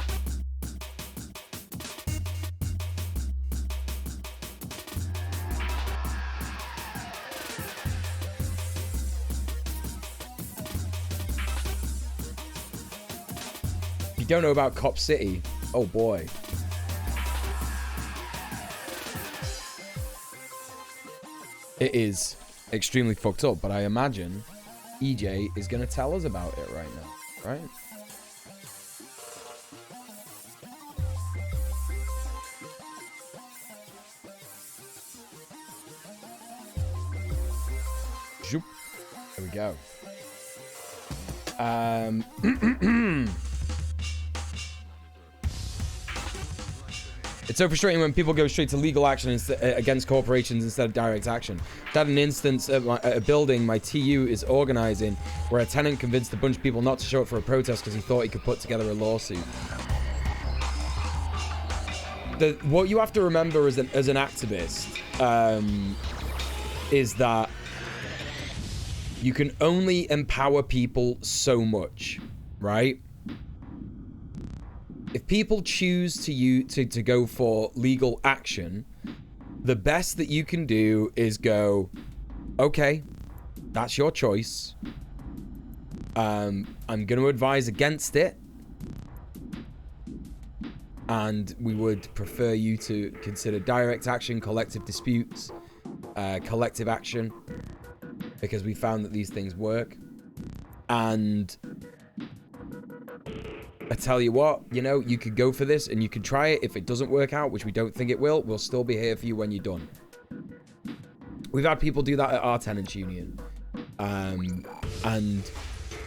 Speaker 4: If you don't know about Cop City, oh boy. It is extremely fucked up, but I imagine EJ is going to tell us about it right now, right? Zoop. There we go. It's so frustrating when people go straight to legal action against corporations instead of direct action. That an instance at a building my TU is organizing where a tenant convinced a bunch of people not to show up for a protest because he thought he could put together a lawsuit. What you have to remember as an activist is that you can only empower people so much, right? If people choose to go for legal action, the best that you can do is go, okay, that's your choice. I'm going to advise against it. And we would prefer you to consider direct action, collective disputes, collective action, because we found that these things work. And I tell you what, you know, you could go for this and you could try it. If it doesn't work out, which we don't think it will, we'll still be here for you when you're done. We've had people do that at our tenants union. And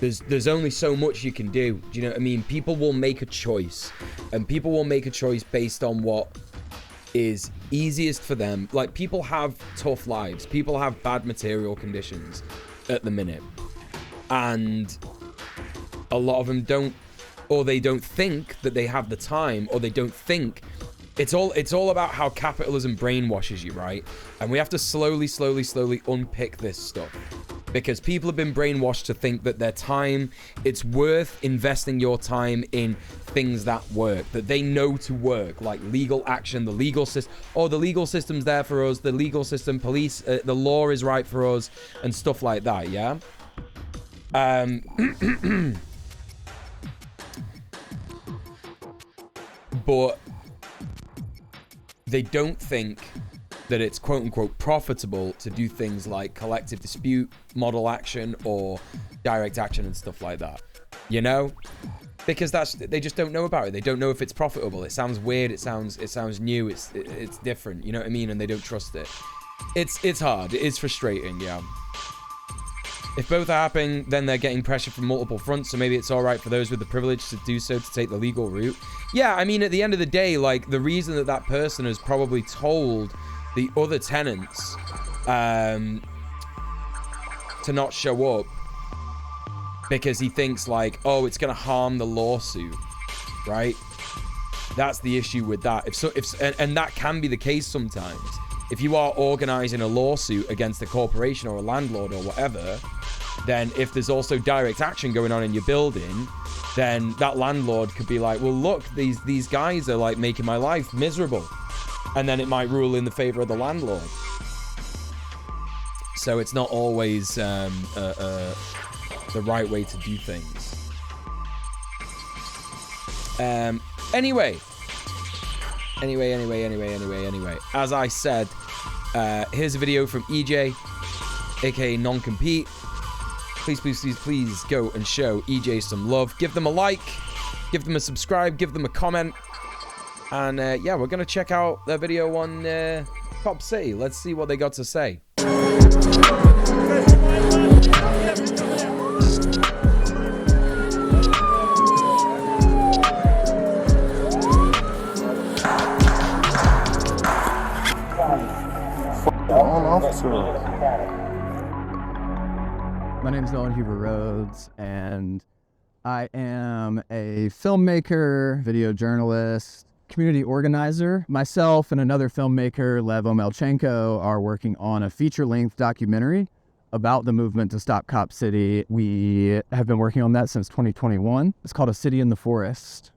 Speaker 4: there's only so much you can do. Do you know what I mean? People will make a choice. And people will make a choice based on what is easiest for them. Like, people have tough lives. People have bad material conditions at the minute. And a lot of them don't or they don't think that they have the time, or they don't think. It's all about how capitalism brainwashes you, right? And we have to slowly unpick this stuff. Because people have been brainwashed to think that their time, it's worth investing your time in things that work, that they know to work, like legal action, the legal system. Oh, the legal system's there for us, the legal system, police, the law is right for us, and stuff like that, yeah? But they don't think that it's quote-unquote profitable to do things like collective dispute, model action, or direct action and stuff like that. You know? Because they just don't know about it. They don't know if it's profitable. It sounds weird, it sounds new, it's different, you know what I mean? And they don't trust it. It's hard, it is frustrating, yeah. If both are happening, then they're getting pressure from multiple fronts, so maybe it's alright for those with the privilege to do so, to take the legal route. Yeah, I mean, at the end of the day, like, the reason that person has probably told the other tenants to not show up because he thinks like, oh, it's gonna harm the lawsuit, right? That's the issue with that. And that can be the case sometimes. If you are organizing a lawsuit against a corporation or a landlord or whatever, then if there's also direct action going on in your building, then that landlord could be like, well, look, these guys are like making my life miserable. And then it might rule in the favor of the landlord. So it's not always the right way to do things. Anyway. As I said, here's a video from EJ, aka Non-Compete. Please go and show EJ some love. Give them a like, give them a subscribe, give them a comment. And yeah, we're going to check out their video on Cop City. Let's see what they got to say.
Speaker 5: My name is Nolan Huber Rhodes, and I am a filmmaker, video journalist, community organizer. Myself and another filmmaker, Lev Omelchenko, are working on a feature-length documentary about the movement to stop Cop City. We have been working on that since 2021. It's called A City in the Forest.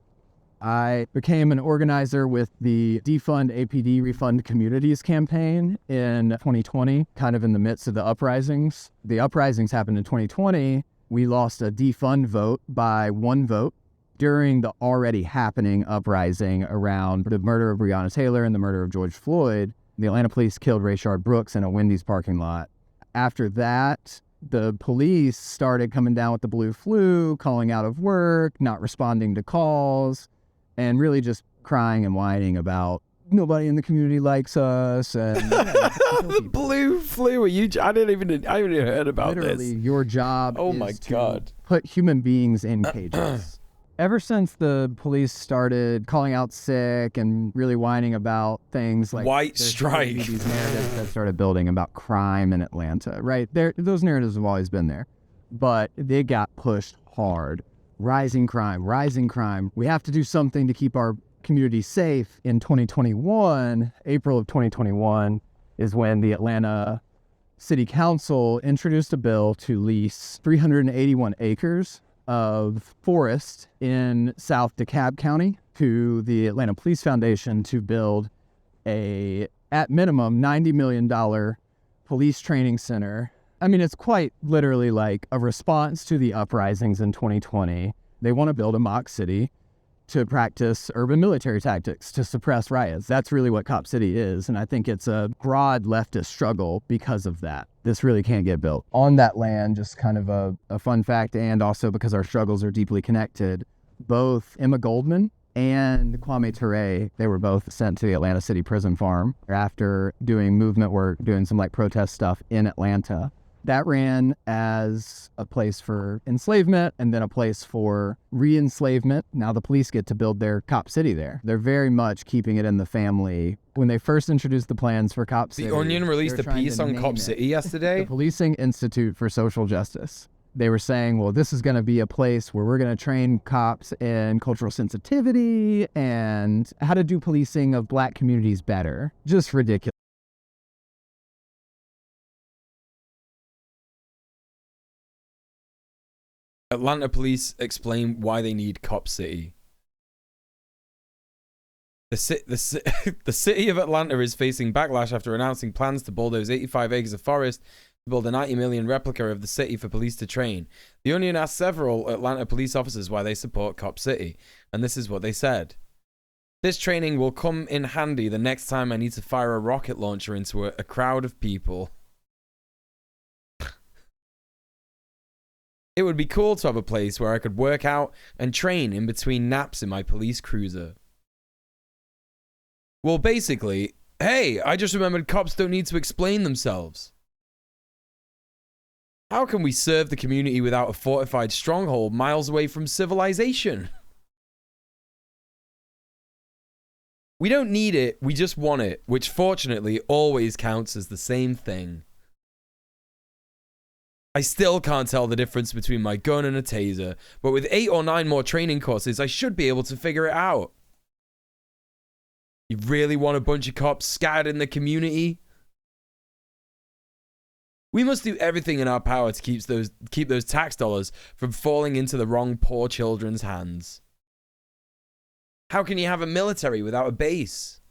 Speaker 5: I became an organizer with the Defund APD Refund Communities campaign in 2020, kind of in the midst of the uprisings. The uprisings happened in 2020. We lost a defund vote by 1 vote. During the already happening uprising around the murder of Breonna Taylor and the murder of George Floyd, the Atlanta police killed Rayshard Brooks in a Wendy's parking lot. After that, the police started coming down with the blue flu, calling out of work, not responding to calls, and really just crying and whining about nobody in the community likes us. And
Speaker 4: the blue flu. I haven't even heard about
Speaker 5: literally,
Speaker 4: this.
Speaker 5: Your job is to put human beings in cages. Ever since the police started calling out sick and really whining about things like
Speaker 4: white strike,
Speaker 5: these narratives that started building about crime in Atlanta, right? Those narratives have always been there, but they got pushed hard. Rising crime. We have to do something to keep our community safe. In 2021, April of 2021, is when the Atlanta City Council introduced a bill to lease 381 acres of forest in South DeKalb County to the Atlanta Police Foundation to build at minimum, $90 million police training center. I mean, it's quite literally like a response to the uprisings in 2020. They want to build a mock city to practice urban military tactics to suppress riots. That's really what Cop City is, and I think it's a broad leftist struggle because of that. This really can't get built. On that land, just kind of a fun fact, and also because our struggles are deeply connected, both Emma Goldman and Kwame Ture, they were both sent to the Atlanta City Prison Farm after doing movement work, doing some like protest stuff in Atlanta. That ran as a place for enslavement and then a place for re-enslavement. Now the police get to build their Cop City there. They're very much keeping it in the family. When they first introduced the plans for Cop City,
Speaker 4: The Onion released a piece on Cop City yesterday.
Speaker 5: The Policing Institute for Social Justice. They were saying, well, this is going to be a place where we're going to train cops in cultural sensitivity and how to do policing of black communities better. Just ridiculous.
Speaker 4: Atlanta police explain why they need Cop City. The city of Atlanta is facing backlash after announcing plans to bulldoze 85 acres of forest to build a 90 million replica of the city for police to train. The Onion asked several Atlanta police officers why they support Cop City, and this is what they said. This training will come in handy the next time I need to fire a rocket launcher into a crowd of people. It would be cool to have a place where I could work out and train in between naps in my police cruiser. Well, basically, hey, I just remembered cops don't need to explain themselves. How can we serve the community without a fortified stronghold miles away from civilization? We don't need it, we just want it, which fortunately always counts as the same thing. I still can't tell the difference between my gun and a taser, but with 8 or 9 more training courses, I should be able to figure it out. You really want a bunch of cops scattered in the community? We must do everything in our power to keep those tax dollars from falling into the wrong poor children's hands. How can you have a military without a base?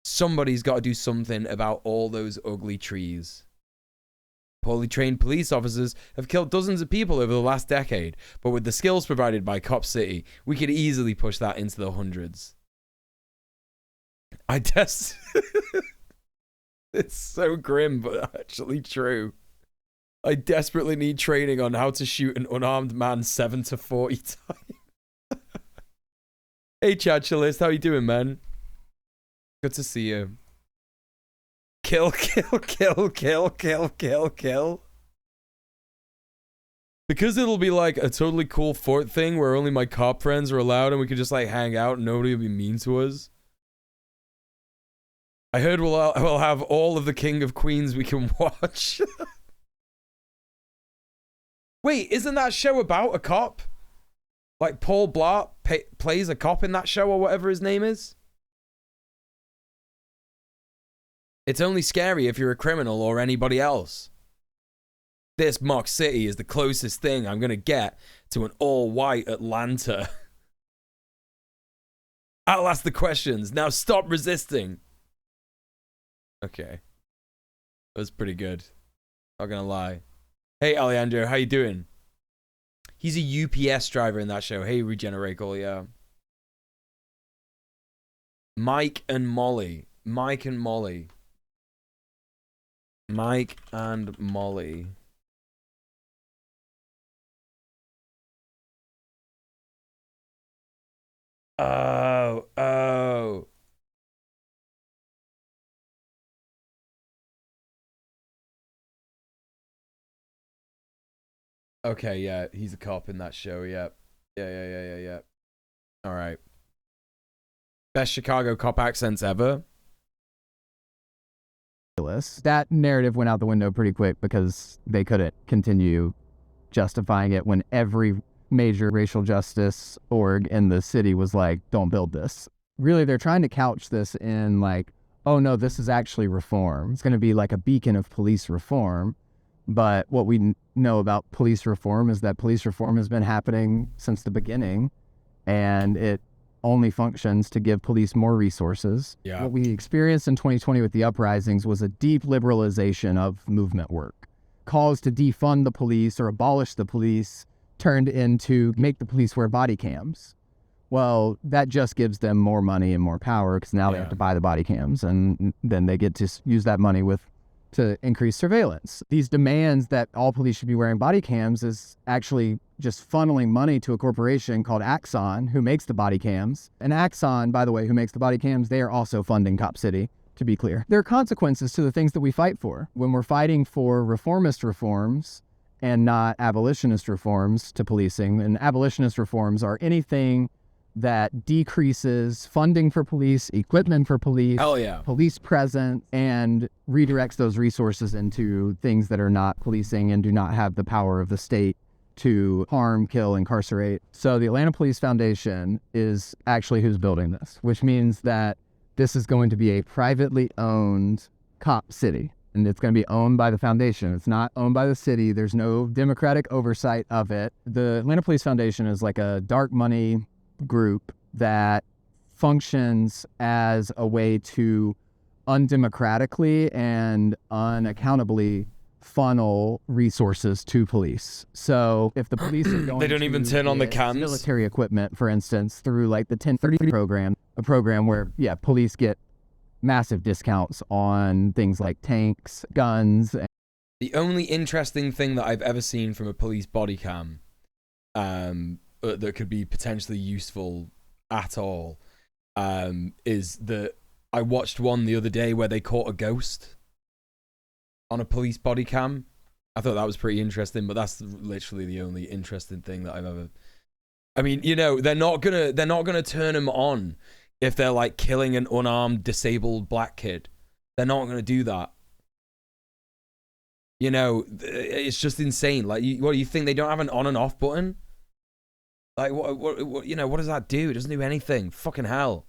Speaker 4: Somebody's got to do something about all those ugly trees. Poorly trained police officers have killed dozens of people over the last decade, but with the skills provided by Cop City, we could easily push that into the hundreds. It's so grim, but actually true. I desperately need training on how to shoot an unarmed man 7 to 40 times. Hey, Chadchalist, how you doing, man? Good to see you. Kill, kill, kill, kill, kill, kill, kill. Because it'll be like a totally cool fort thing where only my cop friends are allowed and we could just like hang out and nobody will be mean to us. I heard we'll have all of the King of Queens we can watch. Wait, isn't that show about a cop? Like Paul Blart plays a cop in that show or whatever his name is? It's only scary if you're a criminal or anybody else. This Mock City is the closest thing I'm gonna get to an all-white Atlanta. I'll ask the questions. Now stop resisting. Okay. That was pretty good. Not gonna lie. Hey, Alejandro, how you doing? He's a UPS driver in that show. Hey, Regenerate, yeah. Mike and Molly. Mike and Molly. Mike and Molly. Oh. Okay, yeah, he's a cop in that show, yeah. Yeah. All right. Best Chicago cop accents ever?
Speaker 5: That narrative went out the window pretty quick because they couldn't continue justifying it when every major racial justice org in the city was like, don't build this. Really, they're trying to couch this in like, oh no, this is actually reform. It's going to be like a beacon of police reform. But what we know about police reform is that police reform has been happening since the beginning, and it only functions to give police more resources.
Speaker 4: Yeah.
Speaker 5: What we experienced in 2020 with the uprisings was a deep liberalization of movement work. Calls to defund the police or abolish the police turned into make the police wear body cams. Well, that just gives them more money and more power because now they have to buy the body cams, and then they get to use that money to increase surveillance. These demands that all police should be wearing body cams is actually just funneling money to a corporation called Axon, who makes the body cams. And Axon, by the way, who makes the body cams, they are also funding Cop City, to be clear. There are consequences to the things that we fight for. When we're fighting for reformist reforms and not abolitionist reforms to policing, and abolitionist reforms are anything that decreases funding for police, equipment for police,
Speaker 4: Hell yeah.
Speaker 5: police presence, and redirects those resources into things that are not policing and do not have the power of the state to harm, kill, incarcerate. So the Atlanta Police Foundation is actually who's building this, which means that this is going to be a privately owned cop city. And it's going to be owned by the foundation. It's not owned by the city. There's no democratic oversight of it. The Atlanta Police Foundation is like a dark money group that functions as a way to undemocratically and unaccountably funnel resources to police. So if the police are going
Speaker 4: They don't even turn on the cans.
Speaker 5: Military equipment, for instance, through like the 1033 program, a program where, police get massive discounts on things like tanks, guns.
Speaker 4: The only interesting thing that I've ever seen from a police body cam that could be potentially useful at all is that I watched one the other day where they caught a ghost on a police body cam. I thought that was pretty interesting, but that's literally the only interesting thing that I've ever... I mean, you know, they're not gonna turn them on if they're like killing an unarmed, disabled black kid. They're not going to do that. You know, it's just insane. Like, what do you think? They don't have an on and off button? Like, what you know, what does that do? It doesn't do anything. Fucking hell.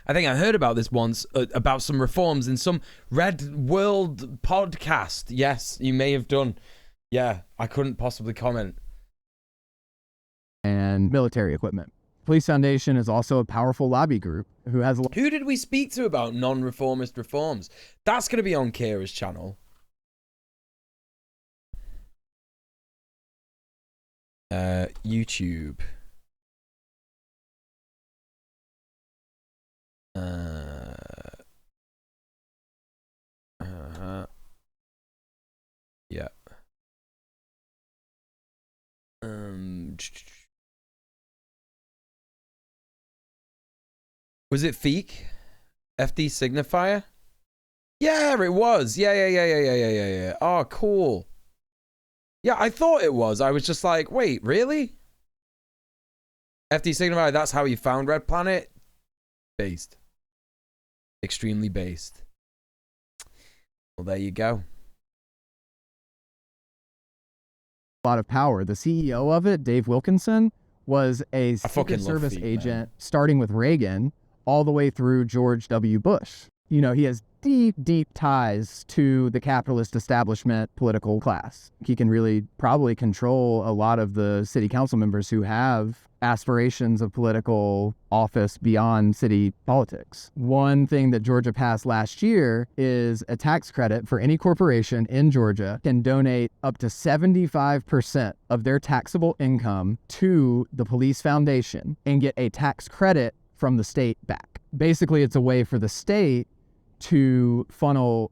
Speaker 4: I think I heard about this once, about some reforms in some Red World podcast. Yes, you may have done. Yeah, I couldn't possibly comment.
Speaker 5: And military equipment. Police Foundation is also a powerful lobby group who has...
Speaker 4: Who did we speak to about non-reformist reforms? That's going to be on Kira's channel. YouTube. Yeah. Was it Feek? FD signifier? Yeah, it was. Yeah. Oh, cool. Yeah, I thought it was. I was just like, wait, really? FD signifier, that's how you found Red Planet? Based. Extremely based. Well, there you go.
Speaker 5: A lot of power. The CEO of it, Dave Wilkinson, was a Secret Service agent starting with Reagan all the way through George W. Bush. You know, he has deep, deep ties to the capitalist establishment political class. He can really probably control a lot of the city council members who have aspirations of political office beyond city politics. One thing that Georgia passed last year is a tax credit for any corporation in Georgia can donate up to 75% of their taxable income to the police foundation and get a tax credit from the state back. Basically, it's a way for the state to funnel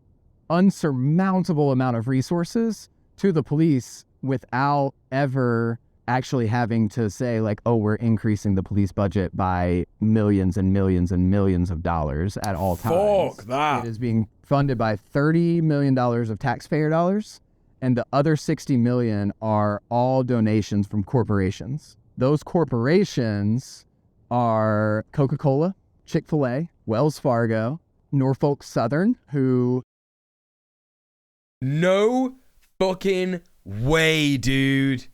Speaker 5: unsurmountable amount of resources to the police without ever actually having to say like, oh, we're increasing the police budget by millions and millions and millions of dollars at all times.
Speaker 4: Fuck that.
Speaker 5: It is being funded by $30 million of taxpayer dollars, and the other $60 million are all donations from corporations. Those corporations are Coca-Cola, Chick-fil-A, Wells Fargo, Norfolk Southern, who...
Speaker 4: No fucking way, dude.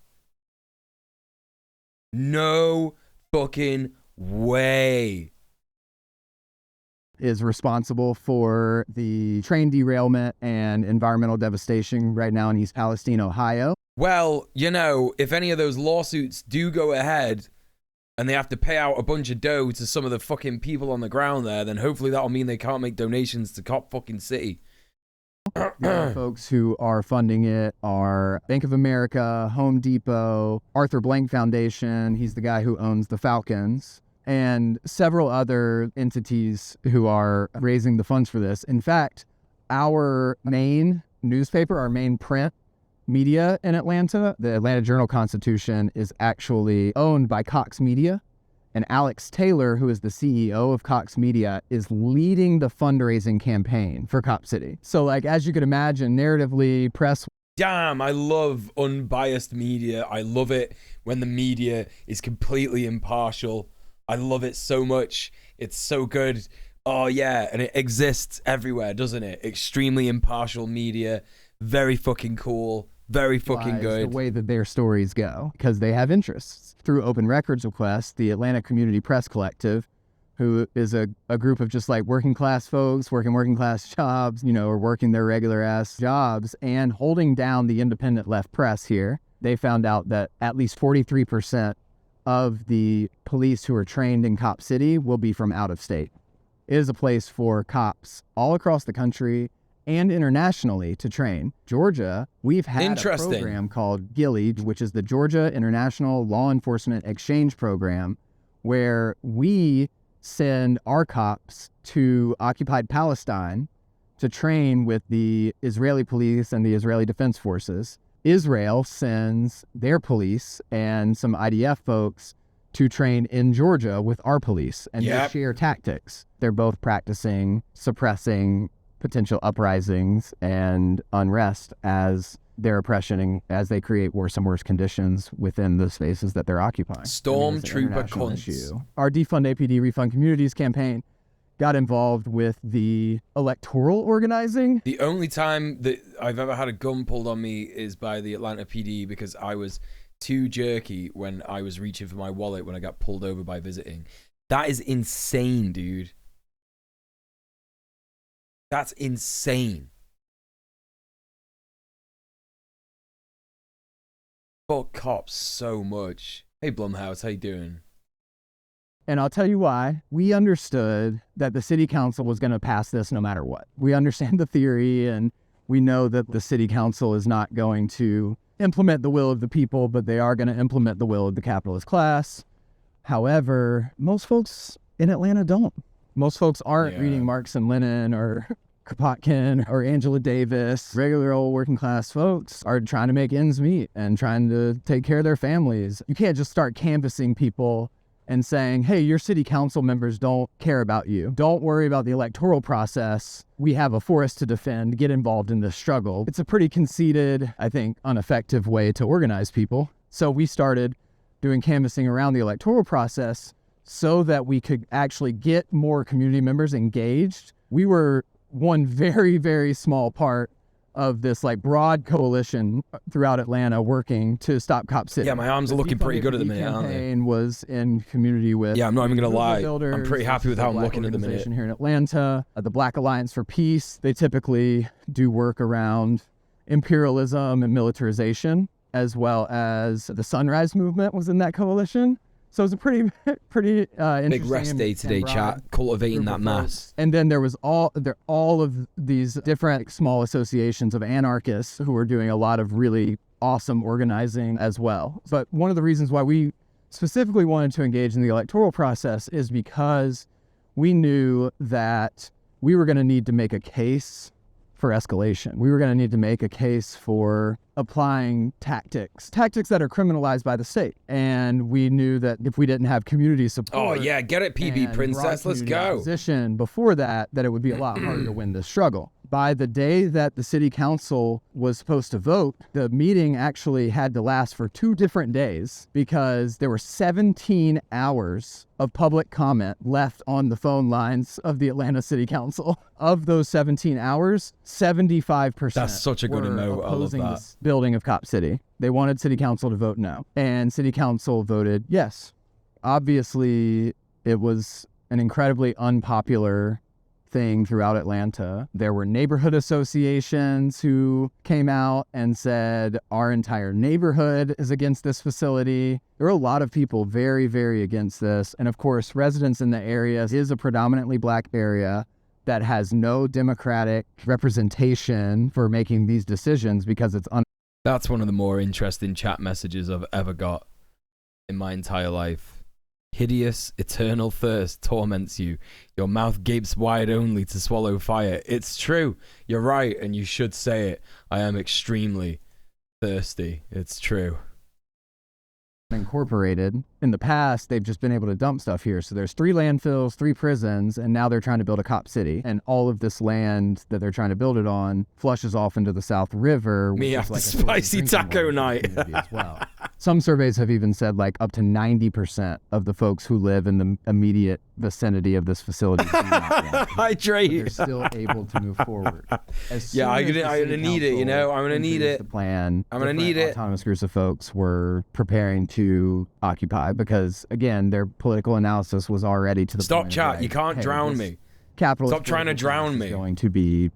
Speaker 4: No fucking way.
Speaker 5: Is responsible for the train derailment and environmental devastation right now in East Palestine, Ohio.
Speaker 4: Well, you know, if any of those lawsuits do go ahead and they have to pay out a bunch of dough to some of the fucking people on the ground there, then hopefully that'll mean they can't make donations to Cop fucking City.
Speaker 5: Folks who are funding it are Bank of America, Home Depot, Arthur Blank Foundation, he's the guy who owns the Falcons, and several other entities who are raising the funds for this. In fact, our main newspaper, our main print media in Atlanta, the Atlanta Journal-Constitution, is actually owned by Cox Media. And Alex Taylor, who is the CEO of Cox Media, is leading the fundraising campaign for Cop City. So, like, as you could imagine, narratively, press
Speaker 4: Damn, I love unbiased media. I love it when the media is completely impartial. I love it so much. It's so good. Oh yeah, and it exists everywhere, doesn't it? Extremely impartial media. Very fucking cool. Very fucking good.
Speaker 5: The way that their stories go, because they have interests. Through open records requests, the Atlanta Community Press Collective, who is a group of just like working class folks working working class jobs, you know, or working their regular ass jobs and holding down the independent left press here. They found out that at least 43% of the police who are trained in Cop City will be from out of state. It is a place for cops all across the country and internationally to train. Georgia, we've had a program called GILLY, which is the Georgia International Law Enforcement Exchange Program, where we send our cops to occupied Palestine to train with the Israeli police and the Israeli Defense Forces. Israel sends their police and some IDF folks to train in Georgia with our police, and they share tactics. They're both practicing suppressing potential uprisings and unrest as their oppression, as they create worse and worse conditions within the spaces that they're occupying.
Speaker 4: Stormtrooper cunts.
Speaker 5: Our Defund APD Refund Communities campaign got involved with the electoral organizing.
Speaker 4: The only time that I've ever had a gun pulled on me is by the Atlanta PD because I was too jerky when I was reaching for my wallet when I got pulled over by visiting. That is insane, dude. That's insane. Fuck cops so much. Hey Blumhouse, how you doing?
Speaker 5: And I'll tell you why. We understood that the city council was going to pass this no matter what. We understand the theory, and we know that the city council is not going to implement the will of the people, but they are going to implement the will of the capitalist class. However, most folks in Atlanta don't. Most folks aren't reading Marx and Lenin or Kropotkin or Angela Davis. Regular old working class folks are trying to make ends meet and trying to take care of their families. You can't just start canvassing people and saying, hey, your city council members don't care about you. Don't worry about the electoral process. We have a forest to defend. Get involved in this struggle. It's a pretty conceited, I think, ineffective way to organize people. So we started doing canvassing around the electoral process so that we could actually get more community members engaged. We were one very, very small part of this like broad coalition throughout Atlanta working to stop Cop City.
Speaker 4: Yeah, my arms are looking pretty good at the minute, aren't they?
Speaker 5: Campaign was in community with.
Speaker 4: Yeah, I'm not even gonna lie.
Speaker 5: Builders,
Speaker 4: I'm pretty happy with how I'm looking at the minute.
Speaker 5: Here in Atlanta, the Black Alliance for Peace. They typically do work around imperialism and militarization, as well as the Sunrise Movement was in that coalition. So it's a pretty interesting.
Speaker 4: Big rest day today, chat. Cultivating that mass.
Speaker 5: And then there was all of these different small associations of anarchists who were doing a lot of really awesome organizing as well. But one of the reasons why we specifically wanted to engage in the electoral process is because we knew that we were going to need to make a case for escalation. We were going to need to make a case for applying tactics that are criminalized by the state. And we knew that if we didn't have community support.
Speaker 4: Oh yeah, get it, PB Princess, let's go.
Speaker 5: Position before that it would be a lot harder to win this struggle. By the day that the city council was supposed to vote, the meeting actually had to last for 2 different days because there were 17 hours of public comment left on the phone lines of the Atlanta City Council. Of those 17 hours, 75%
Speaker 4: That's such a good emote. I love
Speaker 5: opposing
Speaker 4: that.
Speaker 5: this building of Cop City. They wanted city council to vote no, and city council voted yes. Obviously, it was an incredibly unpopular thing throughout Atlanta. There were neighborhood associations who came out and said our entire neighborhood is against this facility. There were a lot of people very, very against this. And of course, residents in the area is a predominantly black area that has no democratic representation for making these decisions because it's
Speaker 4: That's one of the more interesting chat messages I've ever got in my entire life. Hideous, eternal thirst torments you. Your mouth gapes wide only to swallow fire. It's true. You're right, and you should say it. I am extremely thirsty. It's true.
Speaker 5: incorporated. In the past, they've just been able to dump stuff here. So there's 3 landfills, 3 prisons, and now they're trying to build a cop city. And all of this land that they're trying to build it on flushes off into the South River.
Speaker 4: Me after spicy taco night.
Speaker 5: As well. Some surveys have even said like up to 90% of the folks who live in the immediate vicinity of this facility do not
Speaker 4: hydrate.
Speaker 5: They're still able to move forward.
Speaker 4: Yeah, I'm gonna need it. You know, I'm gonna need it.
Speaker 5: The plan.
Speaker 4: I'm gonna need it.
Speaker 5: Autonomous groups of folks were preparing to occupy because, again, their political analysis was already to the
Speaker 4: Stop
Speaker 5: point.
Speaker 4: chat.
Speaker 5: Like,
Speaker 4: You can't drown me.
Speaker 5: Capitalist.
Speaker 4: Stop trying to drown me.
Speaker 5: Going to be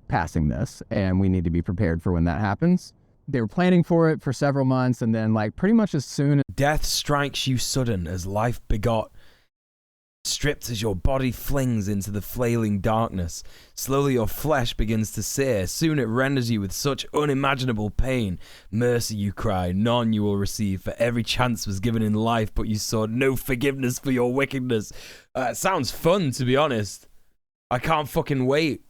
Speaker 5: passing this, and we need to be prepared for when that happens. They were planning for it for several months, and then, like, pretty much as soon as
Speaker 4: death strikes you sudden as life begot, stripped as your body flings into the flailing darkness, slowly your flesh begins to sear. Soon it renders you with such unimaginable pain. Mercy, you cry, none you will receive, for every chance was given in life, but you sought no forgiveness for your wickedness. It sounds fun, to be honest. I can't fucking wait.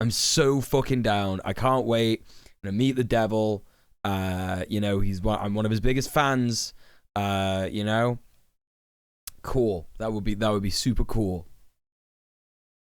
Speaker 4: I'm so fucking down. I can't wait. I'm gonna meet the devil. You know, I'm one of his biggest fans. You know, cool. That would be super cool.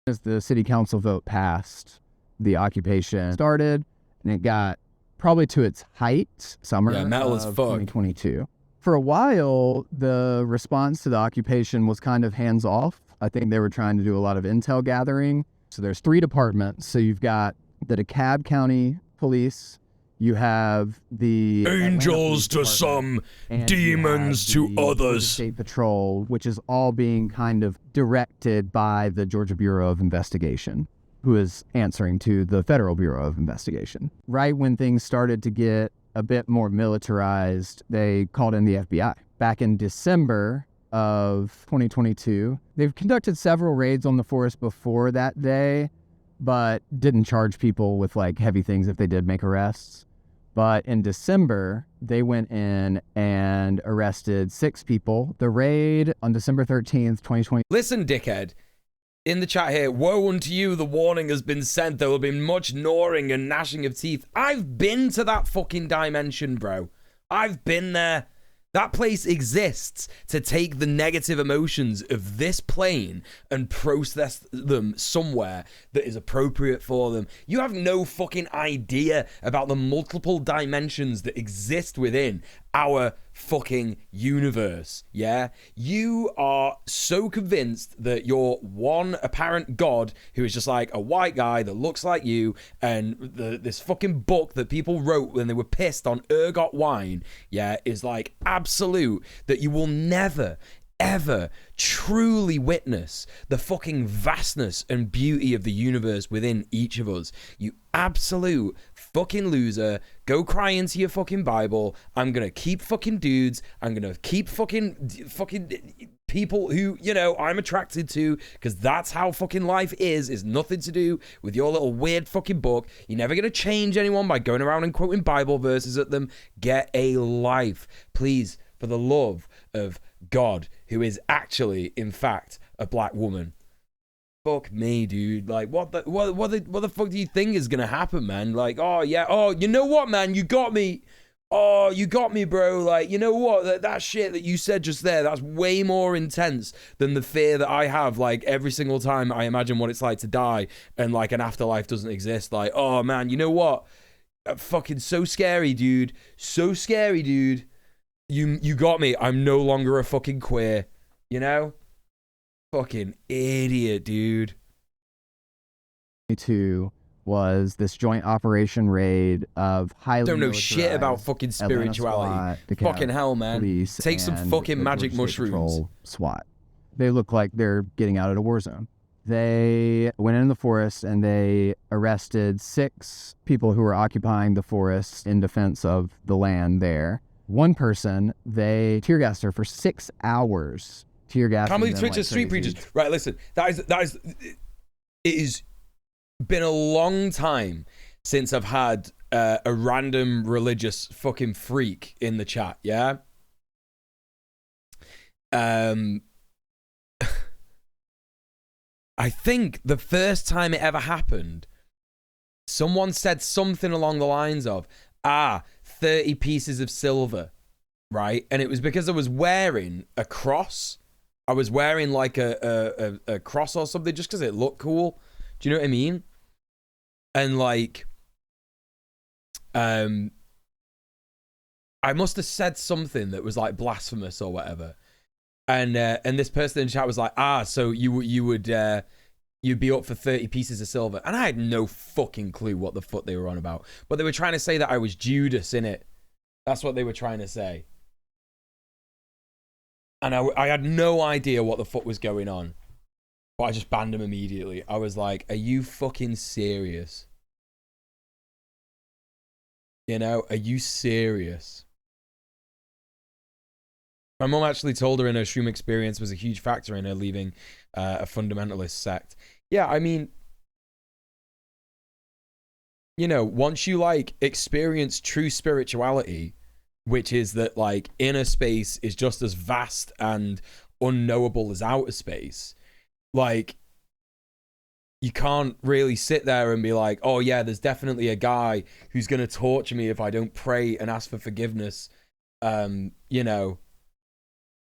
Speaker 5: As the city council vote passed, the occupation started, and it got probably to its height summer of 2022. For a while, the response to the occupation was kind of hands off. I think they were trying to do a lot of intel gathering. So there's 3 departments. So you've got the DeKalb County Police, you have the
Speaker 4: angels to some, demons to others.
Speaker 5: State Patrol, which is all being kind of directed by the Georgia Bureau of Investigation, who is answering to the Federal Bureau of Investigation. Right when things started to get a bit more militarized, they called in the FBI. Back in December of 2022, they've conducted several raids on the forest before that day, but didn't charge people with like heavy things if they did make arrests. But in December, they went in and arrested 6 people. The raid on December 13th, 2020.
Speaker 4: Listen, dickhead. In the chat here, woe unto you, the warning has been sent. There will be much gnawing and gnashing of teeth. I've been to that fucking dimension, bro. I've been there. That place exists to take the negative emotions of this plane and process them somewhere that is appropriate for them. You have no fucking idea about the multiple dimensions that exist within our fucking universe, yeah? You are so convinced that you're one apparent god who is just like a white guy that looks like you, and this fucking book that people wrote when they were pissed on ergot wine, yeah, is like absolute, that you will never ever truly witness the fucking vastness and beauty of the universe within each of us. You absolute fucking loser. Go cry into your fucking Bible. I'm gonna keep fucking dudes. I'm gonna keep fucking people who, you know, I'm attracted to, because that's how fucking life is nothing to do with your little weird fucking book. You're never gonna change anyone by going around and quoting Bible verses at them. Get a life, please, for the love of God, who is actually, in fact, a black woman. Fuck me, dude. Like, what the fuck do you think is gonna happen, man? Like, oh yeah, oh, you know what, man? You got me. Oh, you got me, bro. Like, you know what? That shit that you said just there, that's way more intense than the fear that I have, like, every single time I imagine what it's like to die and, like, an afterlife doesn't exist. Like, oh, man, you know what? Fucking so scary, dude. So scary, dude. You got me. I'm no longer a fucking queer. You know? Fucking idiot, dude.
Speaker 5: 22 was this joint operation raid of highly
Speaker 4: don't know shit about fucking spirituality.
Speaker 5: SWAT,
Speaker 4: fucking hell, man. Take some fucking magic mushrooms.
Speaker 5: Patrol, SWAT. They look like they're getting out of a war zone. They went in the forest and they arrested 6 people who were occupying the forest in defense of the land there. One person, they tear gassed her for 6 hours. Tear gas.
Speaker 4: Can't believe Twitch is street preachers. Right, listen. It has been a long time since I've had a random religious fucking freak in the chat, yeah? I think the first time it ever happened, someone said something along the lines of, 30 pieces of silver. right? And it was because I was wearing a cross. I was wearing like a cross or something just because it looked cool. Do you know what I mean? And like, I must have said something that was like blasphemous or whatever. And this person in the chat was like, so you'd be up for 30 pieces of silver. And I had no fucking clue what the fuck they were on about. But they were trying to say that I was Judas in it. That's what they were trying to say. And I had no idea what the fuck was going on. But I just banned him immediately. I was like, are you fucking serious? You know, are you serious? My mom actually told her in her shroom experience was a huge factor in her leaving a fundamentalist sect. Yeah, I mean, you know, once you like experience true spirituality, which is that like inner space is just as vast and unknowable as outer space, like you can't really sit there and be like, oh yeah, there's definitely a guy who's going to torture me if I don't pray and ask for forgiveness, you know,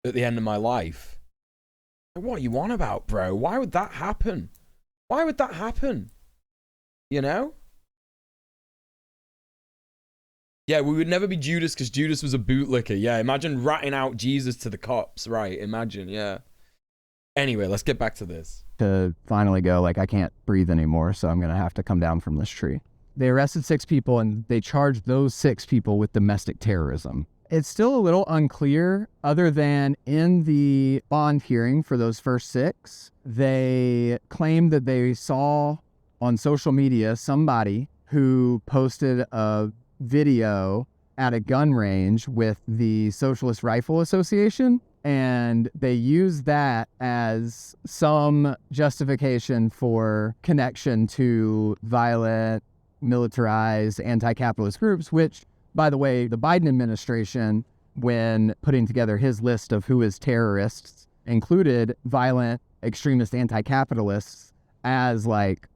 Speaker 4: at the end of my life. What are you on about, bro? Why would that happen? Why would that happen? You know? Yeah, we would never be Judas because Judas was a bootlicker. Yeah, imagine ratting out Jesus to the cops. Right, imagine, yeah. Anyway, let's get back to this.
Speaker 5: To finally go, like, I can't breathe anymore, so I'm going to have to come down from this tree. They arrested 6 people, and they charged those 6 people with domestic terrorism. It's still a little unclear, other than in the bond hearing for those first 6, they claimed that they saw on social media somebody who posted a video at a gun range with the Socialist Rifle Association, and they used that as some justification for connection to violent, militarized, anti-capitalist groups, which, by the way, the Biden administration, when putting together his list of who is terrorists, included violent, extremist, anti-capitalists as like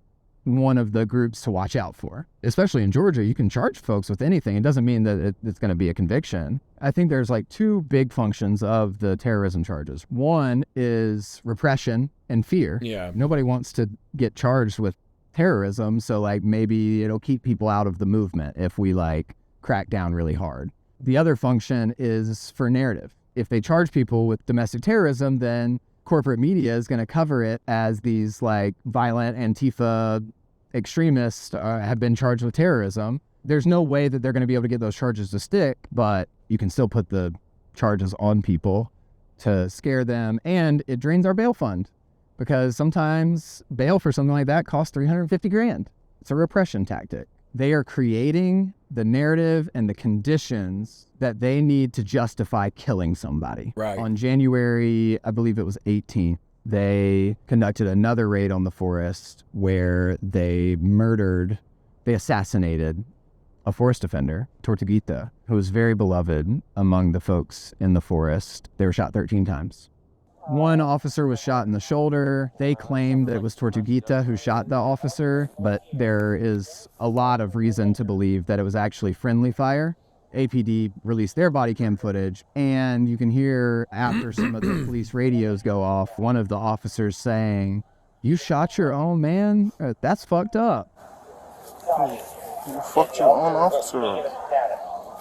Speaker 5: one of the groups to watch out for. Especially in Georgia, you can charge folks with anything. It doesn't mean that it's going to be a conviction. I think there's like 2 big functions of the terrorism charges. One is repression and fear.
Speaker 4: Yeah.
Speaker 5: Nobody wants to get charged with terrorism, so like maybe it'll keep people out of the movement if we like crack down really hard. The other function is for narrative. If they charge people with domestic terrorism, then corporate media is going to cover it as these like violent Antifa extremists have been charged with terrorism. There's no way that they're going to be able to get those charges to stick, but you can still put the charges on people to scare them, and it drains our bail fund because sometimes bail for something like that costs $350,000. It's a repression tactic. They are creating the narrative and the conditions that they need to justify killing somebody.
Speaker 4: Right.
Speaker 5: On January, I believe it was 18th, they conducted another raid on the forest where they assassinated a forest defender, Tortuguita, who was very beloved among the folks in the forest. They were shot 13 times. One officer was shot in the shoulder. They claimed that it was Tortuguita who shot the officer, but there is a lot of reason to believe that it was actually friendly fire. APD released their body cam footage, and you can hear after some of the police radios go off, one of the officers saying, "You shot your own man? That's fucked up."
Speaker 6: You fucked your own officer.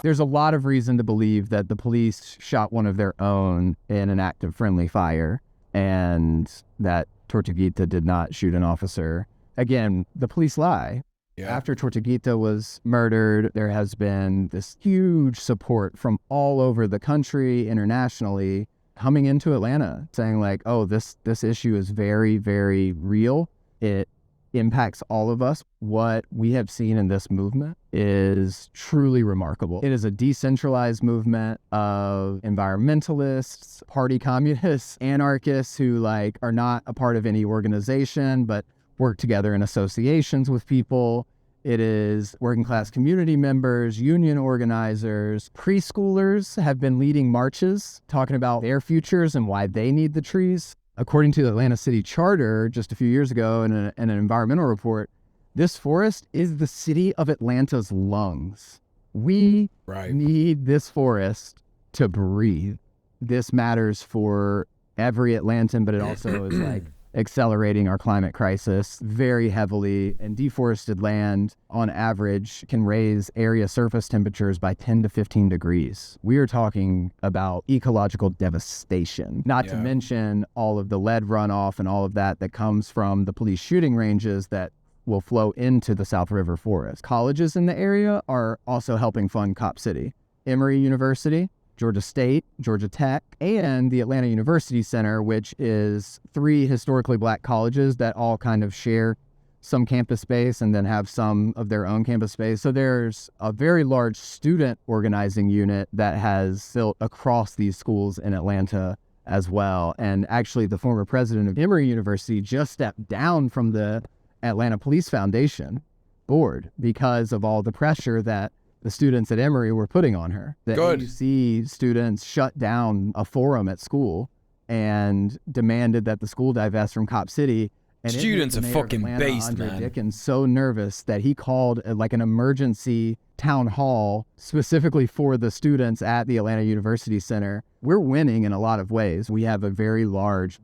Speaker 5: There's a lot of reason to believe that the police shot one of their own in an act of friendly fire, and that Tortuguita did not shoot an officer. Again, the police lie.
Speaker 4: Yeah.
Speaker 5: After Tortuguita was murdered, there has been this huge support from all over the country, internationally, coming into Atlanta, saying like, oh, this issue is very, very real. It impacts all of us. What we have seen in this movement is truly remarkable. It is a decentralized movement of environmentalists, party communists, anarchists who like are not a part of any organization, but work together in associations with people. It is working class community members, union organizers, preschoolers have been leading marches, talking about their futures and why they need the trees. According to the Atlanta City Charter, just a few years ago in an environmental report, this forest is the city of Atlanta's lungs. We need this forest to breathe. This matters for every Atlantan, but it also is like accelerating our climate crisis very heavily. And deforested land, on average, can raise area surface temperatures by 10 to 15 degrees. We are talking about ecological devastation, not to mention all of the lead runoff and all of that comes from the police shooting ranges that will flow into the South River Forest. Colleges in the area are also helping fund Cop City. Emory University, Georgia State, Georgia Tech, and the Atlanta University Center, which is 3 historically black colleges that all kind of share some campus space and then have some of their own campus space. So there's a very large student organizing unit that has built across these schools in Atlanta as well. And actually, the former president of Emory University just stepped down from the Atlanta Police Foundation board because of all the pressure that the students at Emory were putting on her. The AUC students shut down a forum at school and demanded that the school divest from Cop City. And
Speaker 4: students are fucking based, man.
Speaker 5: Dickens so nervous that he called like an emergency town hall specifically for the students at the Atlanta University Center. We're winning in a lot of ways. We have a very large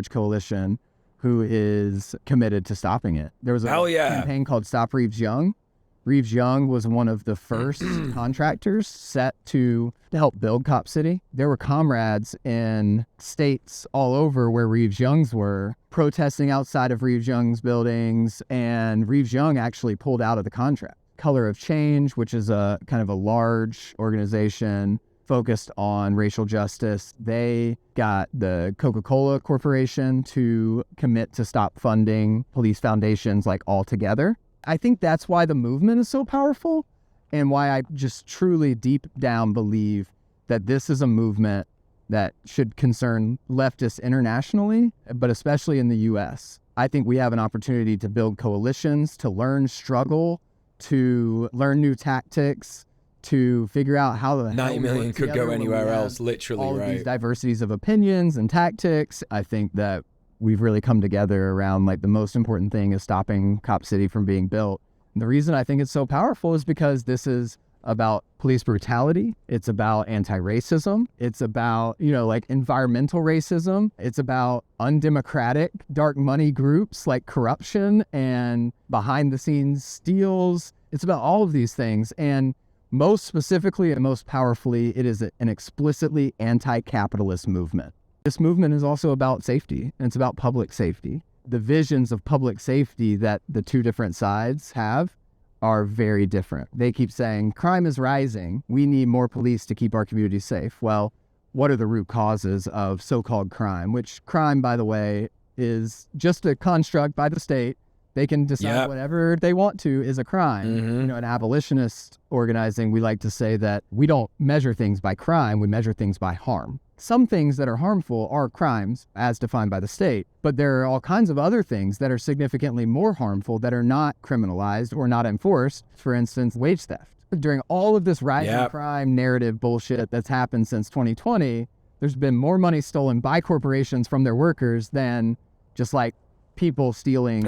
Speaker 5: coalition who is committed to stopping it. There was a campaign called Stop Reeves Young. Reeves Young was one of the first contractors set to help build Cop City. There were comrades in states all over where Reeves Young's were protesting outside of Reeves Young's buildings, and Reeves Young actually pulled out of the contract. Color of Change, which is a kind of a large organization focused on racial justice, they got the Coca-Cola Corporation to commit to stop funding police foundations like altogether. I think that's why the movement is so powerful and why I just truly deep down believe that this is a movement that should concern leftists internationally, but especially in the U.S. I think we have an opportunity to build coalitions, to learn struggle, to learn new tactics, to figure out how the
Speaker 4: 90 million could go anywhere else, literally,
Speaker 5: all
Speaker 4: right?
Speaker 5: Of these diversities of opinions and tactics. I think that we've really come together around like the most important thing is stopping Cop City from being built. And the reason I think it's so powerful is because this is about police brutality. It's about anti-racism. It's about, like environmental racism. It's about undemocratic dark money groups like corruption and behind the scenes steals. It's about all of these things. And most specifically and most powerfully, it is an explicitly anti-capitalist movement. This movement is also about safety, and it's about public safety. The visions of public safety that the two different sides have are very different. They keep saying, crime is rising. We need more police to keep our communities safe. Well, what are the root causes of so-called crime? Which crime, by the way, is just a construct by the state. They can decide whatever they want to is a crime.
Speaker 4: Mm-hmm.
Speaker 5: In abolitionist organizing, we like to say that we don't measure things by crime, we measure things by harm. Some things that are harmful are crimes as defined by the state, but there are all kinds of other things that are significantly more harmful that are not criminalized or not enforced. For instance, wage theft. During all of this rising crime narrative bullshit that's happened since 2020, there's been more money stolen by corporations from their workers than just like people stealing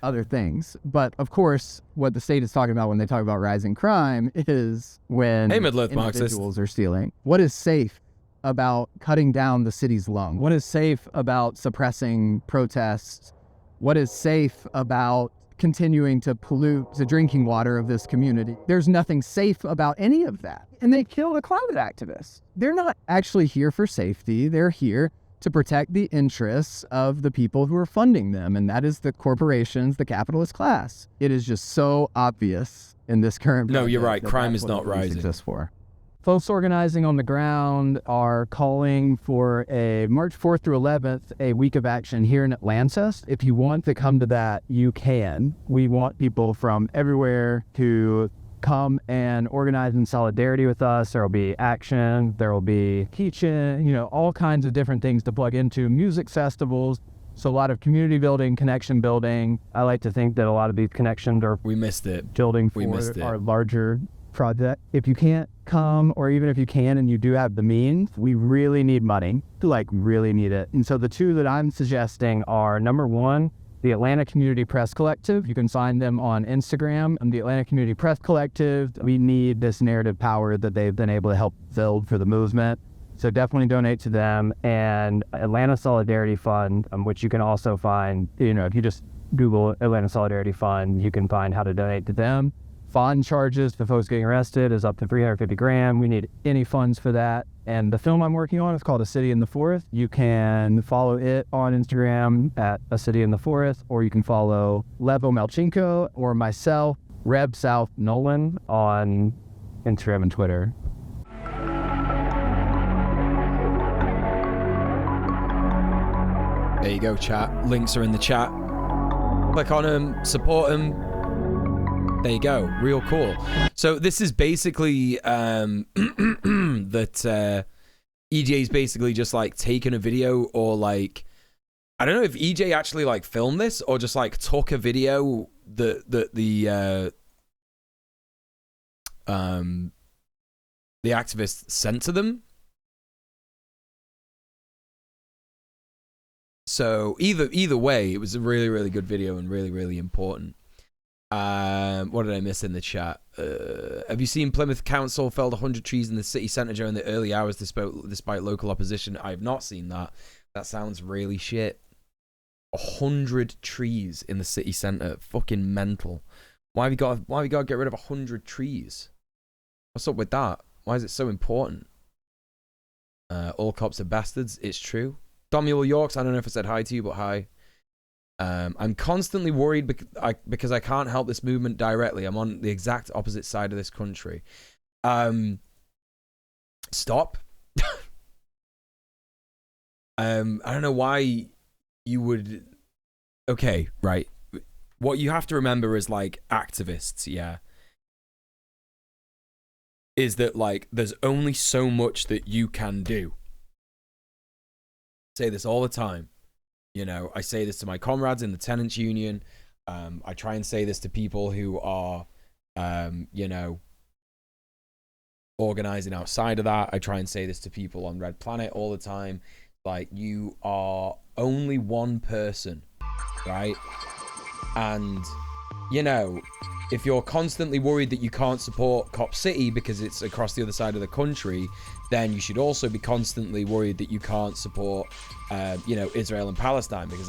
Speaker 5: other things. But of course, what the state is talking about when they talk about rising crime is when individuals are stealing. What is safe about cutting down the city's lung? What is safe about suppressing protests? What is safe about continuing to pollute the drinking water of this community? There's nothing safe about any of that. And they kill the climate activists. They're not actually here for safety. They're here to protect the interests of the people who are funding them, and that is the corporations, the capitalist class. It is just so obvious in this current
Speaker 4: No, you're right. Crime is not rising.
Speaker 5: Exists for. Folks organizing on the ground are calling for a March 4th through 11th, a week of action here in Atlanta. If you want to come to that, you can. We want people from everywhere to come and organize in solidarity with us. There will be action, there will be teaching, all kinds of different things to plug into, music festivals. So a lot of community building, connection building. I like to think that a lot of these connections are building for our larger project. If you can't come, or even if you can and you do have the means, we really need money, really need it. And so the two that I'm suggesting are, number one the Atlanta Community Press Collective. You can find them on Instagram. The Atlanta Community Press Collective, we need this narrative power that they've been able to help build for the movement. So definitely donate to them. And Atlanta Solidarity Fund, which you can also find, if you just Google Atlanta Solidarity Fund, you can find how to donate to them. Fund charges for folks getting arrested is up to $350,000. We need any funds for that. And the film I'm working on is called A City in the Forest. You can follow it on Instagram at A City in the Forest, or you can follow Levo Melchenko or myself, Reb South Nolan, on Instagram and Twitter.
Speaker 4: There you go, chat. Links are in the chat. Click on them, support them. There you go. Real cool. So this is basically that EJ's basically just like taken a video, or like, I don't know if EJ actually like filmed this or just like took a video that the activists sent to them. So either way, it was a really, really good video and really, really important. What did I miss in the chat? Have you seen Plymouth Council felled 100 trees in the city centre during the early hours despite local opposition? I have not seen that. That sounds really shit. 100 trees in the city centre. Fucking mental. Why have you got to get rid of 100 trees? What's up with that? Why is it so important? All cops are bastards. It's true. Muel Yorks, I don't know if I said hi to you, but hi. I'm constantly worried because I can't help this movement directly. I'm on the exact opposite side of this country. Stop. I don't know why you would... Okay, right. What you have to remember is, like, activists, yeah, is that, like, there's only so much that you can do. I say this all the time. I say this to my comrades in the tenants union. I try and say this to people who are, organizing outside of that. I try and say this to people on Red Planet all the time. Like, you are only one person, right? And, if you're constantly worried that you can't support Cop City because it's across the other side of the country, then you should also be constantly worried that you can't support, Israel and Palestine, because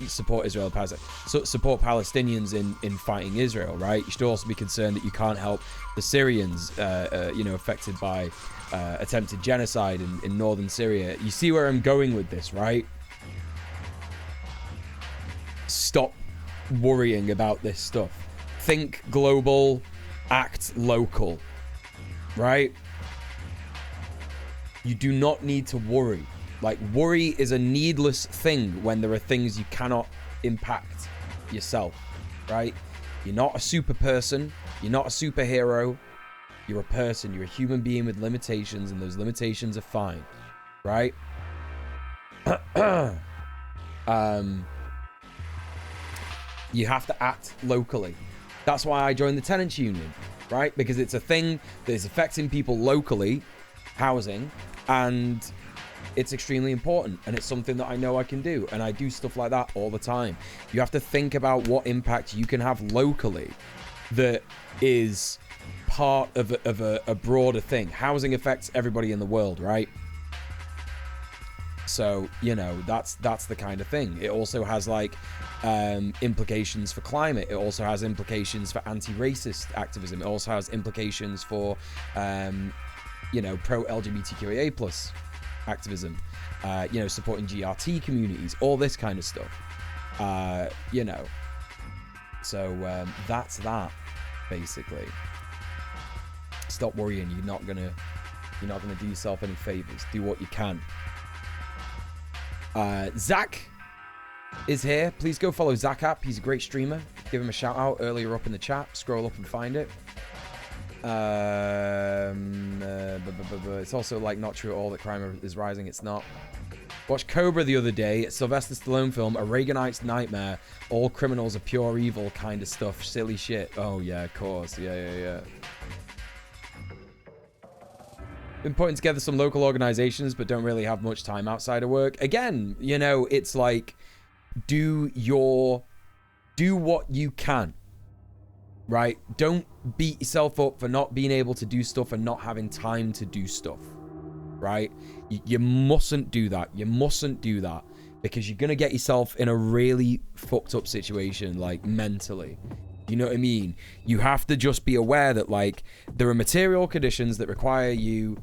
Speaker 4: support Israel and Palestine. So support Palestinians in fighting Israel, right? You should also be concerned that you can't help the Syrians, affected by attempted genocide in northern Syria. You see where I'm going with this, right? Stop worrying about this stuff. Think global, act local, right? You do not need to worry. Like, worry is a needless thing when there are things you cannot impact yourself, right? You're not a super person. You're not a superhero. You're a person. You're a human being with limitations, and those limitations are fine, right? You have to act locally. That's why I joined the tenants union, right? Because it's a thing that is affecting people locally, housing, and it's extremely important, and it's something that I know I can do, and I do stuff like that all the time. You have to think about what impact you can have locally that is part of a broader thing. Housing affects everybody in the world, right? So, that's the kind of thing. It also has, like, implications for climate. It also has implications for anti-racist activism. It also has implications for, pro-LGBTQIA plus activism. Supporting GRT communities, all this kind of stuff. So that's that, basically. Stop worrying. You're not gonna do yourself any favors. Do what you can. Zach is here. Please go follow Zach App. He's a great streamer. Give him a shout out earlier up in the chat. Scroll up and find it. It's also, like, not true at all that crime is rising. It's not. Watched Cobra the other day. Sylvester Stallone film. A Reaganite's nightmare. All criminals are pure evil kind of stuff. Silly shit. Oh, yeah, of course. Yeah. Been putting together some local organizations, but don't really have much time outside of work. Again, it's like do what you can, right? Don't beat yourself up for not being able to do stuff and not having time to do stuff, right? You mustn't do that. You mustn't do that, because you're gonna get yourself in a really fucked up situation, like mentally. You know what I mean? You have to just be aware that, like, there are material conditions that require you.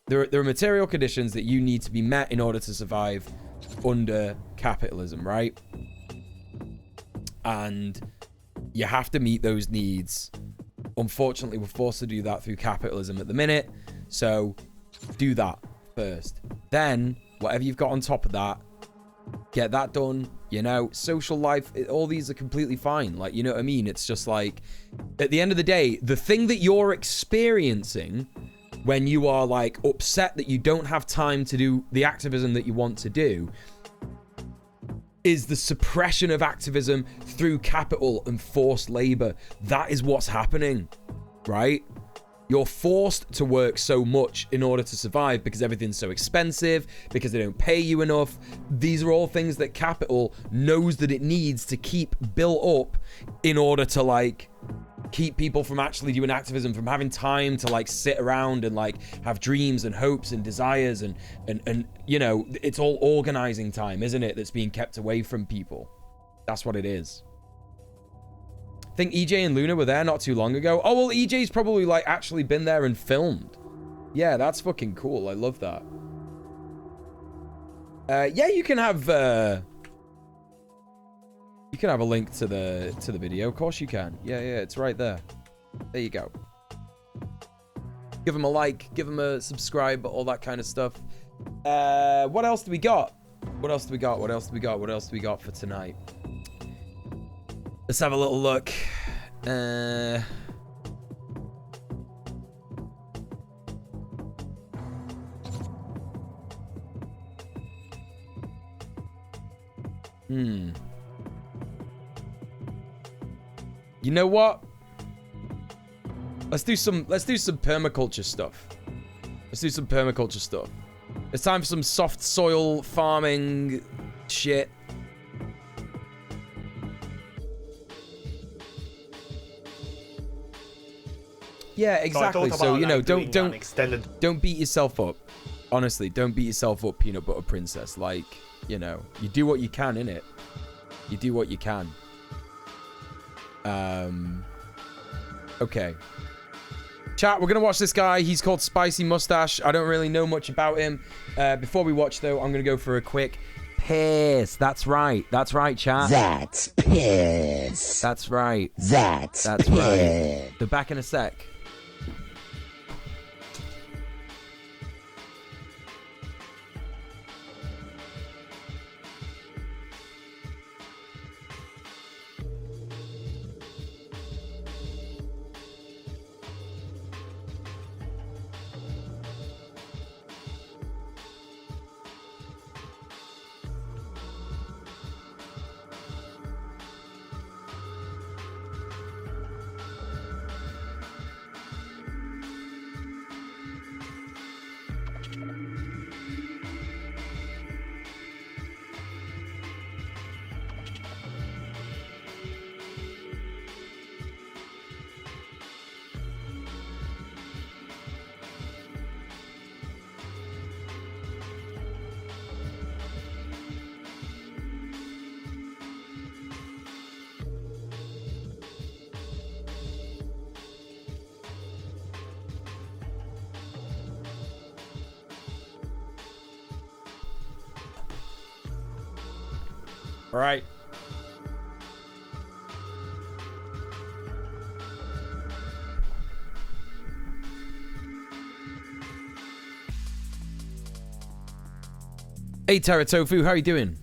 Speaker 4: There are material conditions that you need to be met in order to survive under capitalism, right? And you have to meet those needs. Unfortunately, we're forced to do that through capitalism at the minute. So do that first. Then, whatever you've got on top of that, get that done. You know, social life, all these are completely fine. Like, you know what I mean? It's just like, at the end of the day, the thing that you're experiencing when you are, like, upset that you don't have time to do the activism that you want to do is the suppression of activism through capital and forced labor. That is what's happening, right? You're forced to work so much in order to survive because everything's so expensive, because they don't pay you enough. These are all things that capital knows that it needs to keep built up in order to, like, keep people from actually doing activism, from having time to, like, sit around and, like, have dreams and hopes and desires and you know, it's all organizing time, isn't it, that's being kept away from people. That's what it is. I think EJ and Luna were there not too long ago. Oh, well, EJ's probably, like, actually been there and filmed. Yeah, that's fucking cool. I love that. Yeah, you can have a link to the video. Of course you can. Yeah, it's right there. There you go. Give them a like, give them a subscribe, all that kind of stuff. What else do we got? What else do we got? What else do we got? What else do we got for tonight? Let's have a little look. You know what? Let's do some permaculture stuff. Let's do some permaculture stuff. It's time for some soft soil farming shit. Yeah, exactly. So, you know, don't beat yourself up. Honestly, don't beat yourself up, peanut butter princess. Like, you know, you do what you can, innit? You do what you can. Okay. Chat, we're gonna watch this guy. He's called Spicy Mustache. I don't really know much about him. Before we watch, though, I'm gonna go for a quick piss. That's right. That's right, chat.
Speaker 8: That's piss.
Speaker 4: That's right.
Speaker 8: That's
Speaker 4: piss. Right. They're back in a sec. All right. Hey, Terra Tofu, how are you doing?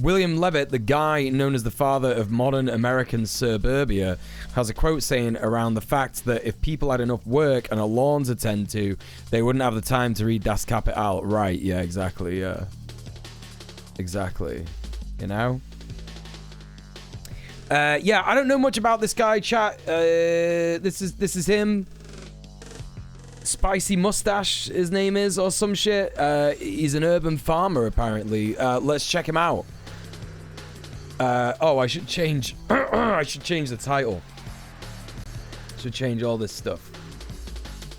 Speaker 4: William Levitt, the guy known as the father of modern American suburbia, has a quote saying around the fact that if people had enough work and a lawn to tend to, they wouldn't have the time to read Das Kapital. Right, yeah, exactly, yeah. Exactly. You know? Yeah, I don't know much about this guy, chat. This is him. Spicy Mustache, his name is, or some shit. He's an urban farmer, apparently. Let's check him out. Oh, I should change. I should change the title. Should change all this stuff.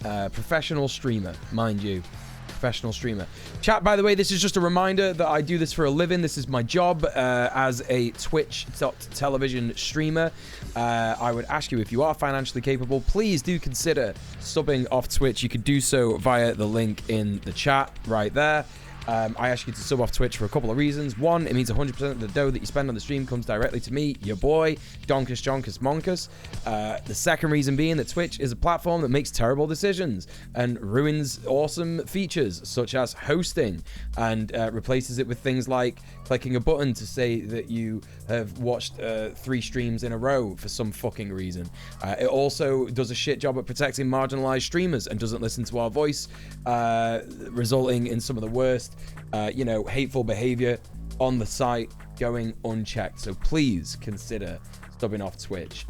Speaker 4: Professional streamer, mind you. Professional streamer. Chat, by the way, this is just a reminder that I do this for a living. This is my job as a Twitch.television streamer. I would ask you, if you are financially capable, please do consider subbing off Twitch. You could do so via the link in the chat right there. I ask you to sub off Twitch for a couple of reasons. One, it means 100% of the dough that you spend on the stream comes directly to me, your boy, Donkus Jonkus Monkus. The second reason being that Twitch is a platform that makes terrible decisions and ruins awesome features such as hosting, and replaces it with things like clicking a button to say that you have watched 3 streams in a row for some fucking reason. It also does a shit job at protecting marginalized streamers and doesn't listen to our voice, resulting in some of the worst hateful behavior on the site going unchecked. So please consider subbing off Twitch.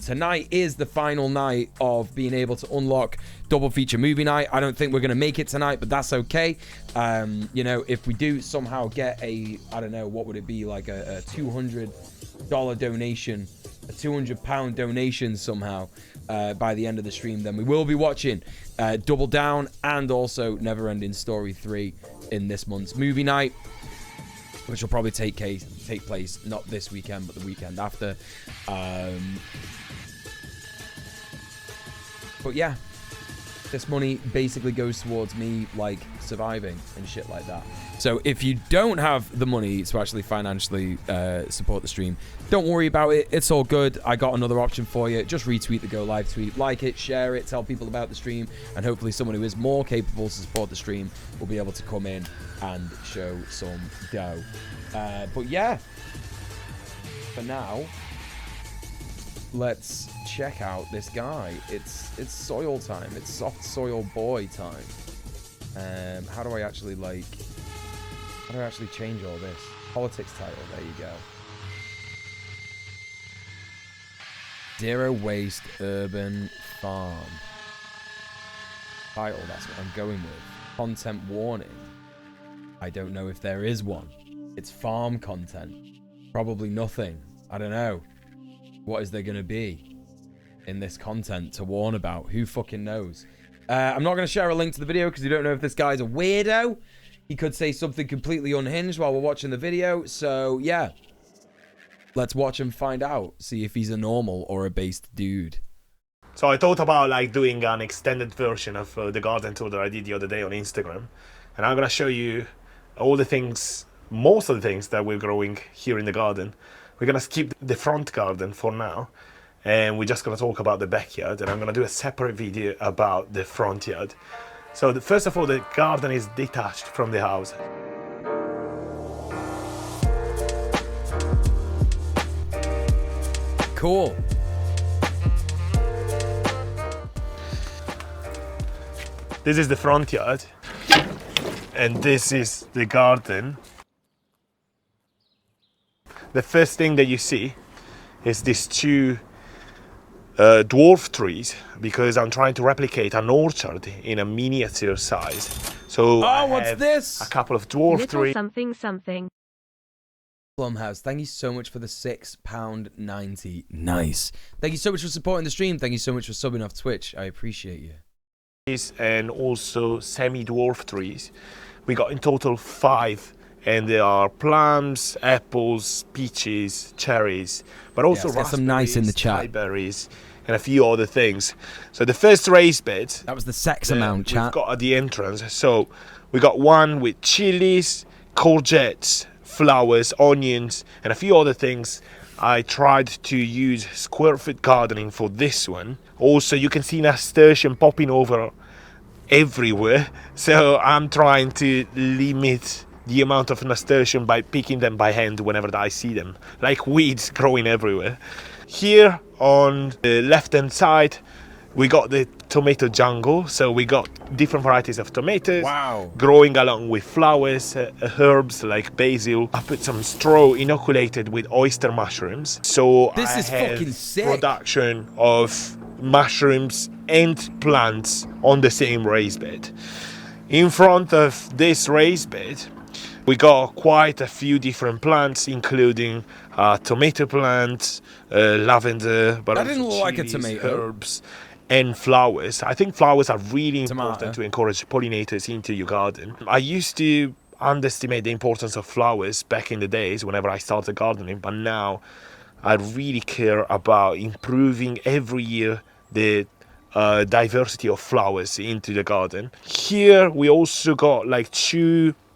Speaker 4: Tonight is the final night of being able to unlock double feature movie night. I don't think we're going to make it tonight, but that's okay. If we do somehow get I don't know, what would it be, like a $200 donation, a £200 donation somehow by the end of the stream, then we will be watching Double Down and also Neverending Story 3 in this month's movie night, which will probably take place not this weekend but the weekend after. But yeah, this money basically goes towards me like surviving and shit like that. So if you don't have the money to actually financially support the stream, don't worry about it. It's all good. I got another option for you. Just retweet the Go Live tweet, like it, share it, tell people about the stream, and hopefully someone who is more capable to support the stream will be able to come in and show some dough. But yeah, for now, let's check out this guy. It's soil time. It's soft soil boy time. How do I actually change all this? Politics title, there you go. Zero Waste Urban Farm. Title, that's what I'm going with. Content warning. I don't know if there is one. It's farm content. Probably nothing. I don't know. What is there going to be in this content to warn about? Who fucking knows? I'm not going to share a link to the video because we don't know if this guy's a weirdo. He could say something completely unhinged while we're watching the video. So, yeah. Let's watch and find out. See if he's a normal or a based dude.
Speaker 9: So I thought about doing an extended version of the garden tour that I did the other day on Instagram. And I'm going to show you all the things, most of the things that we're growing here in the garden. We're going to skip the front garden for now. And we're just going to talk about the backyard. And I'm going to do a separate video about the front yard. So first of all, the garden is detached from the house.
Speaker 4: Cool.
Speaker 9: This is the front yard. And this is the garden. The first thing that you see is these 2 dwarf trees, because I'm trying to replicate an orchard in a miniature size. So
Speaker 4: what's this?
Speaker 9: A couple of dwarf trees.
Speaker 11: Something.
Speaker 4: Blumhouse, thank you so much for the £6.90. Nice. Thank you so much for supporting the stream. Thank you so much for subbing off Twitch. I appreciate you.
Speaker 9: And also semi-dwarf trees. We got in total 5, and there are plums, apples, peaches, cherries, but also raspberries,
Speaker 4: some nice in the chat.
Speaker 9: Berries, and a few other things. So the first raised bed,
Speaker 4: that was the sex amount, chat,
Speaker 9: we've got at the entrance. So we got one with chilies, courgettes, flowers, onions, and a few other things. I tried to use square foot gardening for this one. Also, you can see nasturtium popping over everywhere, so I'm trying to limit the amount of nasturtium by picking them by hand whenever I see them, like weeds growing everywhere. Here on the left hand side we got the tomato jungle, so we got different varieties of tomatoes growing along with flowers, herbs like basil. I put some straw inoculated with oyster mushrooms, so
Speaker 4: this is
Speaker 9: I have
Speaker 4: fucking sick.
Speaker 9: Production of mushrooms and plants on the same raised bed. In front of this raised bed, we got quite a few different plants, including tomato plants, lavender, but
Speaker 4: That
Speaker 9: also
Speaker 4: didn't look like a
Speaker 9: chilies,
Speaker 4: tomato.
Speaker 9: herbs, and flowers. I think flowers are really important to encourage pollinators into your garden. I used to underestimate the importance of flowers back in the days whenever I started gardening, but now I really care about improving every year the diversity of flowers into the garden. Here we also got like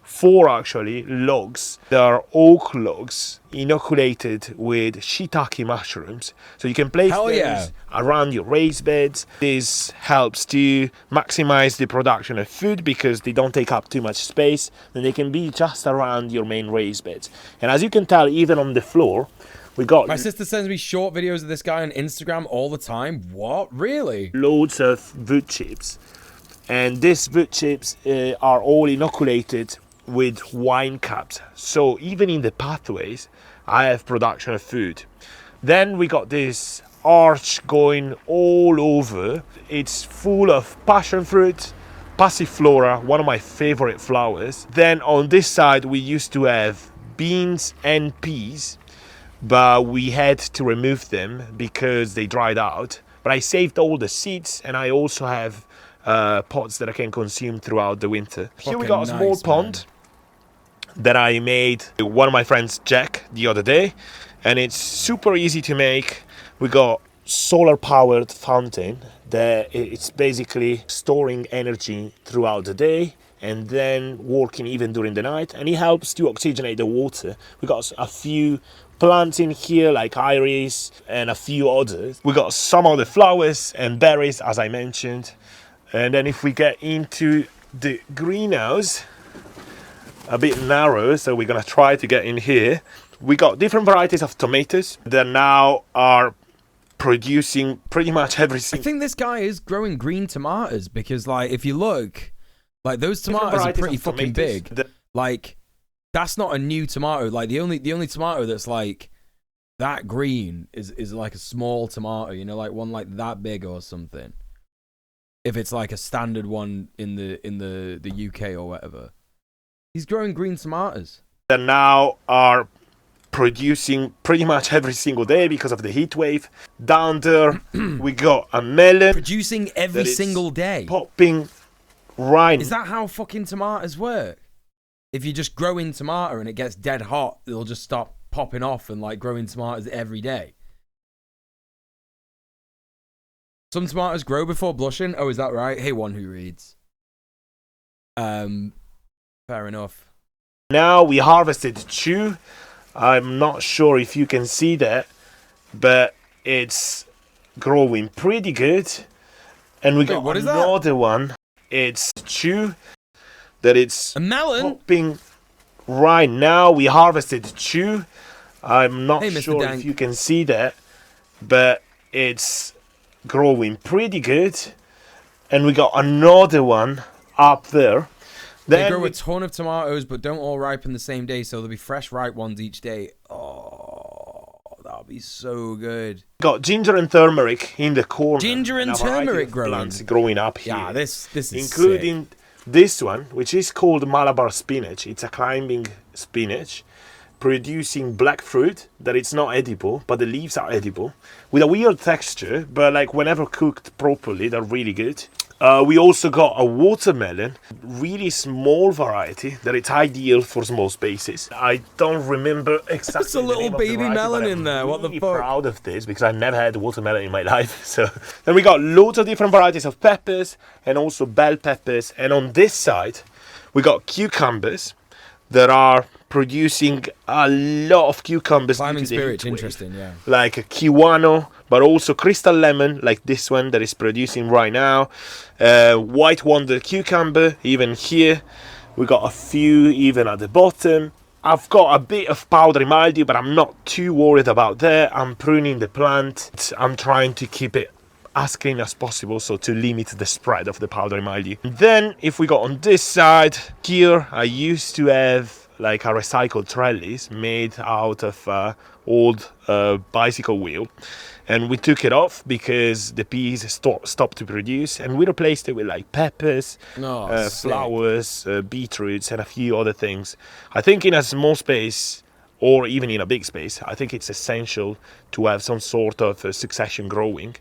Speaker 9: four actually logs. They are oak logs inoculated with shiitake mushrooms, so you can place those around your raised beds. This helps to maximize the production of food because they don't take up too much space, and they can be just around your main raised beds. And as you can tell, even on the floor, we got...
Speaker 4: My sister sends me short videos of this guy on Instagram all the time. What? Really?
Speaker 9: Loads of wood chips. And these wood chips are all inoculated with wine caps. So even in the pathways, I have production of food. Then we got this arch going all over. It's full of passion fruit, passiflora, one of my favorite flowers. Then on this side, we used to have beans and peas, but we had to remove them because they dried out. But I saved all the seeds, and I also have pots that I can consume throughout the winter. Here we got a small pond that I made with one of my friends, Jack, the other day, and it's super easy to make. We got solar powered fountain that it's basically storing energy throughout the day and then working even during the night, and it helps to oxygenate the water. We got a few plants in here like iris and a few others. We got some of the flowers and berries, as I mentioned. And then if we get into the greenhouse, a bit narrow, so we're gonna try to get in here. We got different varieties of tomatoes that now are producing pretty much everything.
Speaker 4: I think this guy is growing green tomatoes because, like, if you look, like those tomatoes are pretty fucking big. Like, that's not a new tomato. Like the only tomato that's like that green is like a small tomato, you know, like one like that big or something. If it's like a standard one in the UK or whatever. He's growing green tomatoes.
Speaker 9: That now are producing pretty much every single day because of the heat wave. Down there, we got a melon.
Speaker 4: Producing every single day.
Speaker 9: Popping right.
Speaker 4: Is that how fucking tomatoes work? If you just grow in tomato and it gets dead hot, it'll just stop popping off and like growing tomatoes every day. Some tomatoes grow before blushing. Oh, is that right? Hey, one who reads. Fair enough.
Speaker 9: Now we harvested chew. I'm not sure if you can see that, but it's growing pretty good. And we got another one. It's chew that it's
Speaker 4: a melon
Speaker 9: popping right now. We harvested chew. I'm not sure
Speaker 4: Dank.
Speaker 9: if you can see that, but it's growing pretty good. And we got another one up there.
Speaker 4: They grow a ton of tomatoes, but don't all ripen the same day, so there'll be fresh, ripe ones each day. Oh, that'll be so good.
Speaker 9: Got ginger and turmeric in the corner.
Speaker 4: Ginger and turmeric
Speaker 9: growing up here.
Speaker 4: Yeah, this is
Speaker 9: including
Speaker 4: sick.
Speaker 9: This one, which is called Malabar spinach. It's a climbing spinach, producing black fruit that it's not edible, but the leaves are edible, with a weird texture, but like whenever cooked properly, they're really good. We also got a watermelon, really small variety that it's ideal for small spaces. I don't remember exactly.
Speaker 4: There's a little baby melon in there. What the fuck?
Speaker 9: I'm proud of this because I've never had watermelon in my life. So then we got loads of different varieties of peppers and also bell peppers. And on this side, we got cucumbers that are producing a lot of cucumbers.
Speaker 4: Climbing spirit, interesting, yeah.
Speaker 9: Like a kiwano, but also crystal lemon, like this one that is producing right now. White wonder cucumber, even here. We got a few even at the bottom. I've got a bit of powdery mildew, but I'm not too worried about that. I'm pruning the plant. I'm trying to keep it as clean as possible, so to limit the spread of the powdery mildew. And then if we go on this side, here I used to have like a recycled trellis made out of old bicycle wheel, and we took it off because the peas stopped to produce, and we replaced it with like peppers, flowers, beetroots, and a few other things. I think in a small space, or even in a big space, I think it's essential to have some sort of succession growing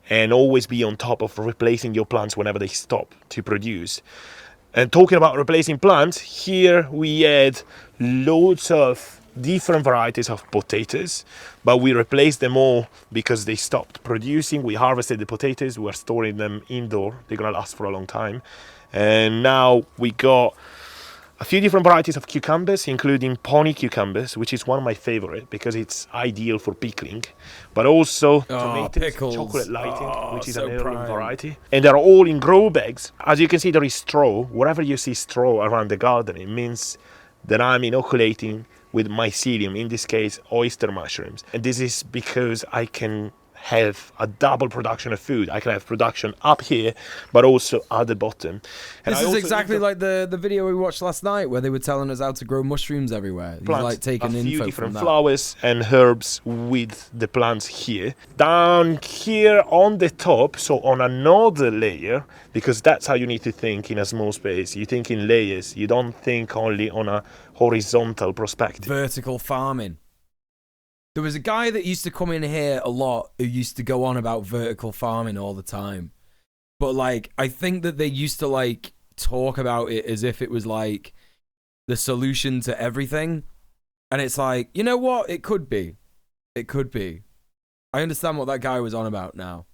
Speaker 9: and always be on top of replacing your plants whenever they stop to produce. And talking about replacing plants, here we had loads of different varieties of potatoes, but we replaced them all because they stopped producing. We harvested the potatoes, we're storing them indoor, they're gonna last for a long time. And now we got a few different varieties of cucumbers, including pony cucumbers, which is one of my favorite because it's ideal for pickling, but also tomatoes,
Speaker 4: pickles.
Speaker 9: chocolate lighting, which is
Speaker 4: so
Speaker 9: an heirloom
Speaker 4: prime.
Speaker 9: variety. And they're all in grow bags. As you can see, there is straw. Wherever you see straw around the garden, it means that I'm inoculating with mycelium, in this case, oyster mushrooms. And this is because I can have a double production of food. I can have production up here, but also at the bottom. And
Speaker 4: this is exactly like the video we watched last night where they were telling us how to grow mushrooms everywhere. You like taking
Speaker 9: a few
Speaker 4: info
Speaker 9: different
Speaker 4: from that.
Speaker 9: flowers and herbs with the plants here. Down here on the top, so on another layer, because that's how you need to think in a small space. You think in layers. You don't think only on a horizontal perspective.
Speaker 4: Vertical farming. There was a guy that used to come in here a lot who used to go on about vertical farming all the time. But, like, I think that they used to, like, talk about it as if it was, like, the solution to everything. And it's like, you know what? It could be. It could be. I understand what that guy was on about now.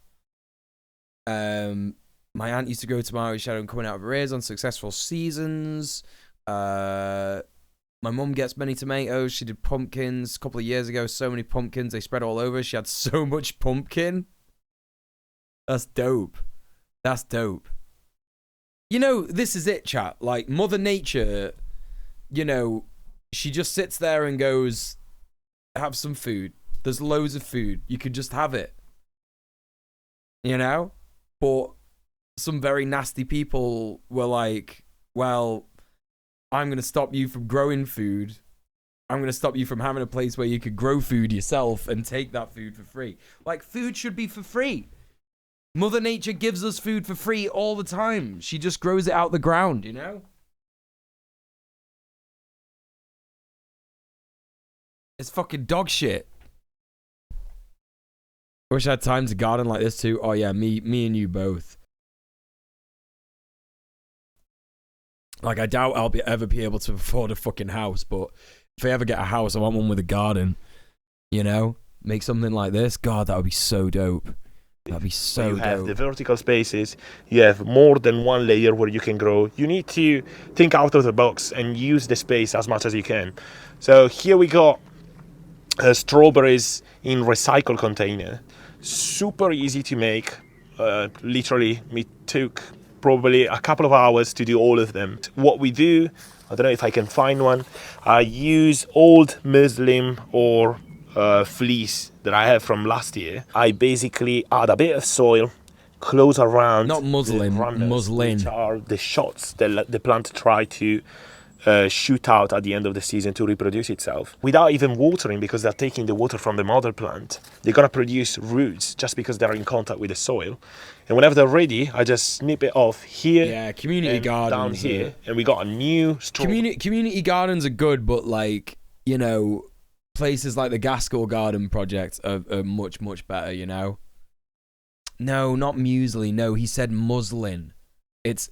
Speaker 4: My aunt used to grow tomato shadow coming out of her ears on successful seasons. My mum gets many tomatoes. She did pumpkins a couple of years ago. So many pumpkins. They spread all over. She had so much pumpkin. That's dope. That's dope. You know, this is it, chat. Like, Mother Nature, you know, she just sits there and goes, have some food. There's loads of food. You could just have it. You know? But some very nasty people were like, well, I'm going to stop you from growing food. I'm going to stop you from having a place where you could grow food yourself and take that food for free. Like, food should be for free. Mother Nature gives us food for free all the time. She just grows it out the ground, you know? It's fucking dog shit. Wish I had time to garden like this too. Oh yeah, me and you both. Like, I doubt I'll ever be able to afford a fucking house, but if I ever get a house, I want one with a garden. You know? Make something like this. God, that would be so dope. That'd be so dope.
Speaker 9: You have the vertical spaces. You have more than one layer where you can grow. You need to think out of the box and use the space as much as you can. So here we got strawberries in recycled container. Super easy to make. Literally, it took probably a couple of hours to do all of them. What we do, I don't know if I can find one, I use old muslin or fleece that I have from last year. I basically add a bit of soil, close around.
Speaker 4: Not muslin, muslin.
Speaker 9: Which are the shots that the plant try to shoot out at the end of the season to reproduce itself. Without even watering, because they're taking the water from the mother plant, they're gonna produce roots just because they're in contact with the soil. And whenever they're ready, I just snip it off here.
Speaker 4: Yeah, community gardens
Speaker 9: down here, and we got a new
Speaker 4: community gardens are good, but like, you know, places like the Gaskell Garden Project are much better. You know. No, not muesli. No, he said muslin. It's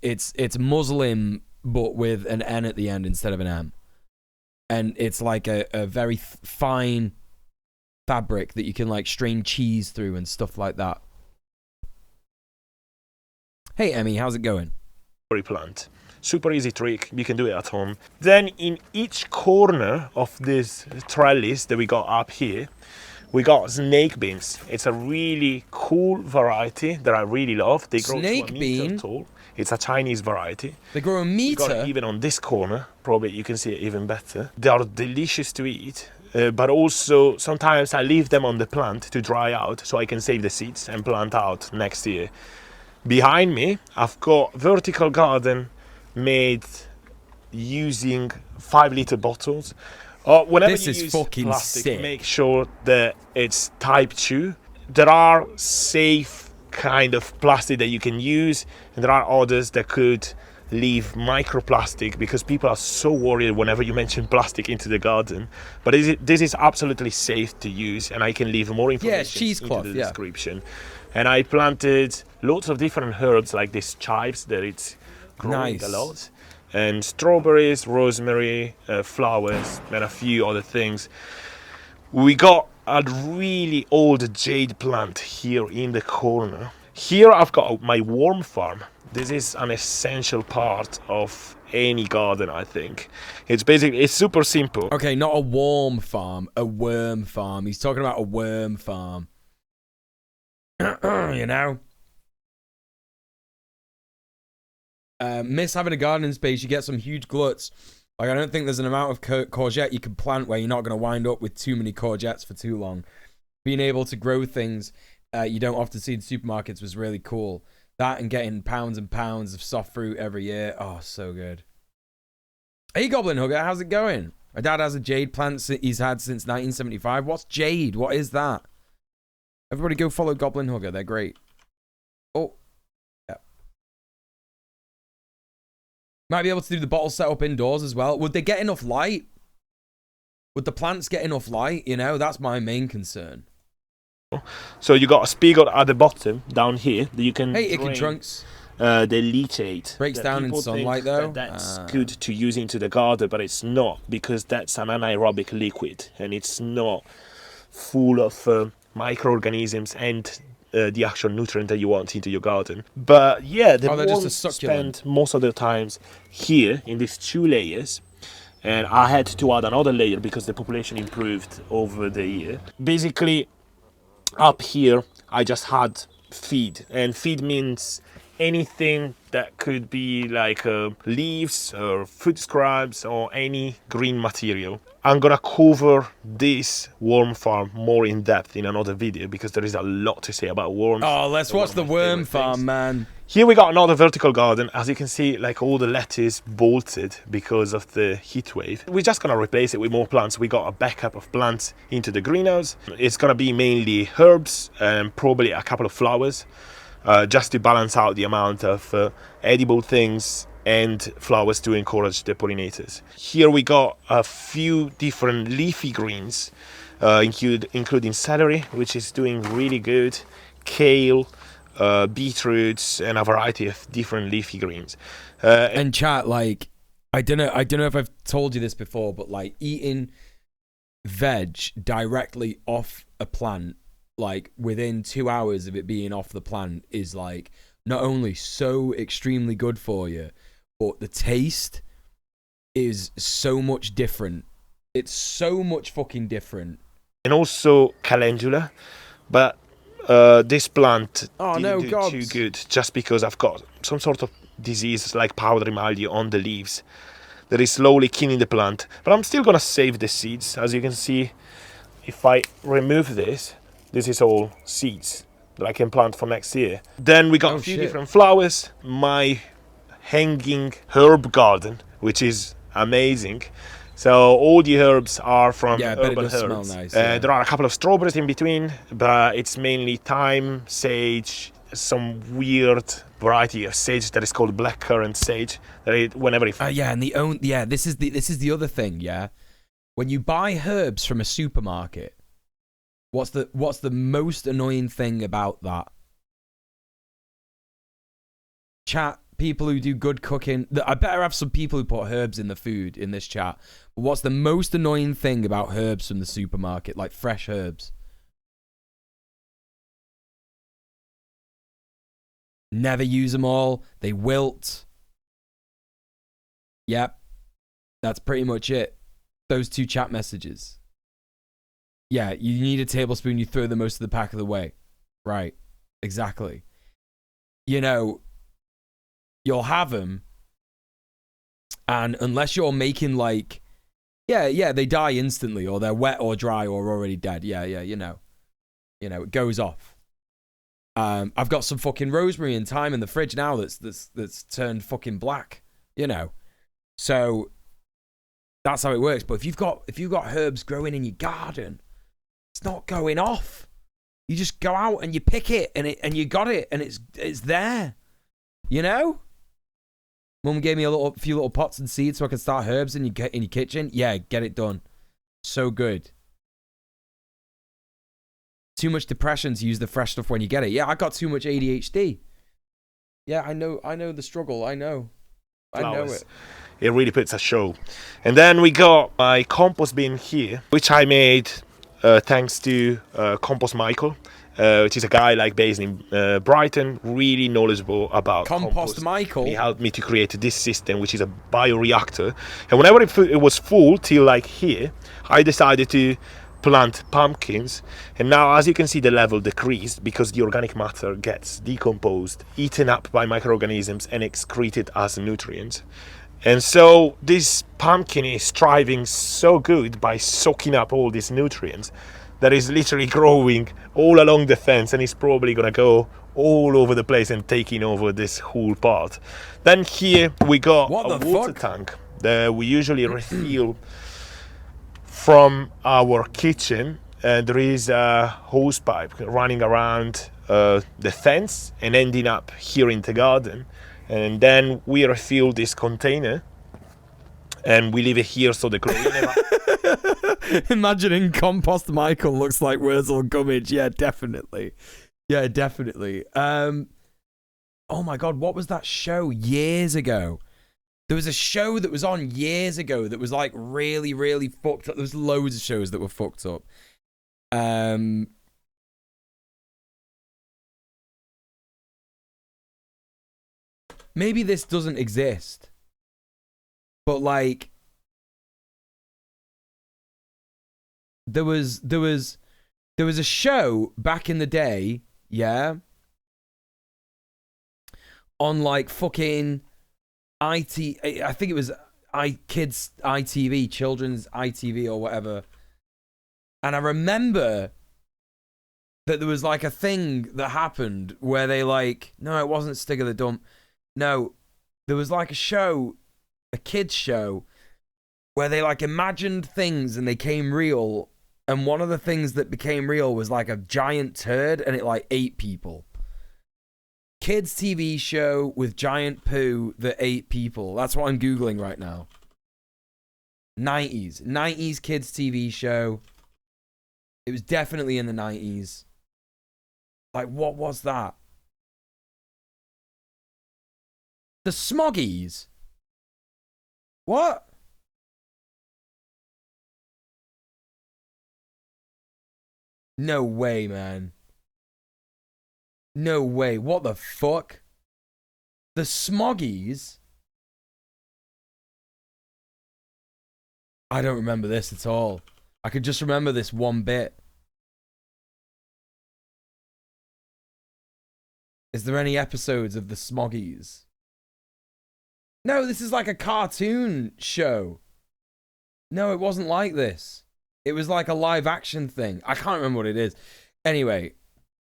Speaker 4: muslin, but with an N at the end instead of an M. And it's like a very fine fabric that you can like strain cheese through and stuff like that. Hey Emmy, how's it going?
Speaker 9: Plant. Super easy trick, you can do it at home. Then in each corner of this trellis that we got up here, we got snake beans. It's a really cool variety that I really love. They grow
Speaker 4: snake
Speaker 9: to a
Speaker 4: bean?
Speaker 9: meter tall. It's a Chinese variety.
Speaker 4: They grow a meter?
Speaker 9: We got it even on this corner. Probably you can see it even better. They are delicious to eat. But also sometimes I leave them on the plant to dry out so I can save the seeds and plant out next year. Behind me, I've got vertical garden made using 5-liter bottles. Whenever
Speaker 4: This
Speaker 9: you
Speaker 4: is
Speaker 9: use
Speaker 4: fucking
Speaker 9: plastic,
Speaker 4: sick.
Speaker 9: make sure that it's type 2. There are safe kind of plastic that you can use, and there are others that could leave microplastic, because people are so worried whenever you mention plastic into the garden. But this is absolutely safe to use, and I can leave more information into the description. And I planted lots of different herbs like these chives that it's growing a lot, and strawberries, rosemary, flowers, and a few other things. We got a really old jade plant here in the corner. Here I've got my worm farm. This is an essential part of any garden, I think. It's super simple.
Speaker 4: Okay, not a worm farm, a worm farm. He's talking about a worm farm. You know? Miss having a gardening space, you get some huge gluts. Like, I don't think there's an amount of courgette you can plant where you're not going to wind up with too many courgettes for too long. Being able to grow things you don't often see in supermarkets was really cool. That and getting pounds and pounds of soft fruit every year. Oh, so good. Hey, Goblin Hugger, how's it going? My dad has a jade plant he's had since 1975. What's jade? What is that? Everybody go follow Goblin Hugger. They're great. Oh. Yeah. Might be able to do the bottle setup indoors as well. Would they get enough light? Would the plants get enough light? You know, that's my main concern.
Speaker 9: So you got a spigot at the bottom down here that you can
Speaker 4: Hey,
Speaker 9: drain,
Speaker 4: Icky Trunks.
Speaker 9: the leachate.
Speaker 4: Breaks
Speaker 9: that
Speaker 4: down in
Speaker 9: people
Speaker 4: sunlight,
Speaker 9: think
Speaker 4: though.
Speaker 9: That's good to use into the garden, but it's not, because that's an anaerobic liquid and it's not full of microorganisms and the actual nutrient that you want into your garden. But yeah, the worms spend most of their times here in these 2 layers. And I had to add another layer because the population improved over the year. Basically, up here, I just had feed. And feed means anything that could be like leaves or food scraps or any green material. I'm gonna cover this worm farm more in depth in another video because there is a lot to say about worms.
Speaker 4: Oh, let's watch the worm farm, man.
Speaker 9: Here we got another vertical garden. As you can see, like all the lettuce bolted because of the heat wave. We're just gonna replace it with more plants. We got a backup of plants into the greenhouse. It's gonna be mainly herbs and probably a couple of flowers, just to balance out the amount of edible things and flowers to encourage the pollinators. Here we got a few different leafy greens, including celery, which is doing really good, kale, beetroots, and a variety of different leafy greens.
Speaker 4: And chat, like, I don't know if I've told you this before, but like eating veg directly off a plant, like within 2 hours of it being off the plant, is like not only so extremely good for you, but the taste is so much different. It's so much fucking different.
Speaker 9: And also calendula, but this plant didn't do too good just because I've got some sort of disease like powdery mildew on the leaves that is slowly killing the plant. But I'm still gonna save the seeds. As you can see, if I remove this is all seeds that I can plant for next year. Then we got a few different flowers. My hanging herb garden, which is amazing. So all the herbs are from urban herbs.
Speaker 4: Smell nice, yeah.
Speaker 9: There are a couple of strawberries in between, but it's mainly thyme, sage, some weird variety of sage that is called blackcurrant sage.
Speaker 4: This is the other thing. Yeah, when you buy herbs from a supermarket, what's the most annoying thing about that? Chat. People who do good cooking. I better have some people who put herbs in the food in this chat. But what's the most annoying thing about herbs from the supermarket, like fresh herbs? Never use them all. They wilt. Yep. That's pretty much it. Those 2 chat messages. Yeah, you need a tablespoon, you throw the most of the pack of the way. Right. Exactly. You know, you'll have them, and unless you're making like, they die instantly, or they're wet or dry or already dead. You know, it goes off. I've got some fucking rosemary and thyme in the fridge now that's turned fucking black. You know, So that's how it works. But if you've got herbs growing in your garden, it's not going off. You just go out and you pick it, and you got it, and it's there. You know? Mum gave me a few little pots and seeds so I could start herbs in your kitchen. Yeah, get it done. So good. Too much depression to use the fresh stuff when you get it. Yeah, I got too much ADHD. Yeah, I know the struggle. I know it.
Speaker 9: It really puts a show. And then we got my compost bin here, which I made thanks to Compost Michael, which is a guy like based in Brighton, really knowledgeable about compost.
Speaker 4: Michael.
Speaker 9: He helped me to create this system, which is a bioreactor. And whenever it was full, till like here, I decided to plant pumpkins, and now as you can see the level decreased because the organic matter gets decomposed, eaten up by microorganisms and excreted as nutrients. And so this pumpkin is thriving so good by soaking up all these nutrients that is literally growing all along the fence, and it's probably gonna go all over the place and taking over this whole part. Then here we got a water tank that we usually refill from our kitchen, and there is a hose pipe running around the fence and ending up here in the garden, and then we refill this container and we leave it here so the chlorine
Speaker 4: Imagining Compost Michael looks like Wurzel Gummidge. Yeah, definitely. Oh my god, what was that show years ago? There was a show that was on years ago that was like really, really fucked up. There was loads of shows that were fucked up. Maybe this doesn't exist. But like there was a show back in the day, yeah, on like fucking I think it was Kids ITV, Children's ITV or whatever. And I remember that there was like a thing that happened where they like, no, it wasn't Stig of the Dump. No, there was like a show, a kids show, where they like imagined things and they came real. And one of the things that became real was like a giant turd and it like ate people. Kids TV show with giant poo that ate people. That's what I'm Googling right now. 90s kids TV show. It was definitely in the 90s. Like, what was that? The Smoggies? What? No way, man. No way. What the fuck? The Smoggies? I don't remember this at all. I could just remember this one bit. Is there any episodes of the Smoggies? No, this is like a cartoon show. No, it wasn't like this. It was like a live action thing. I can't remember what it is. Anyway,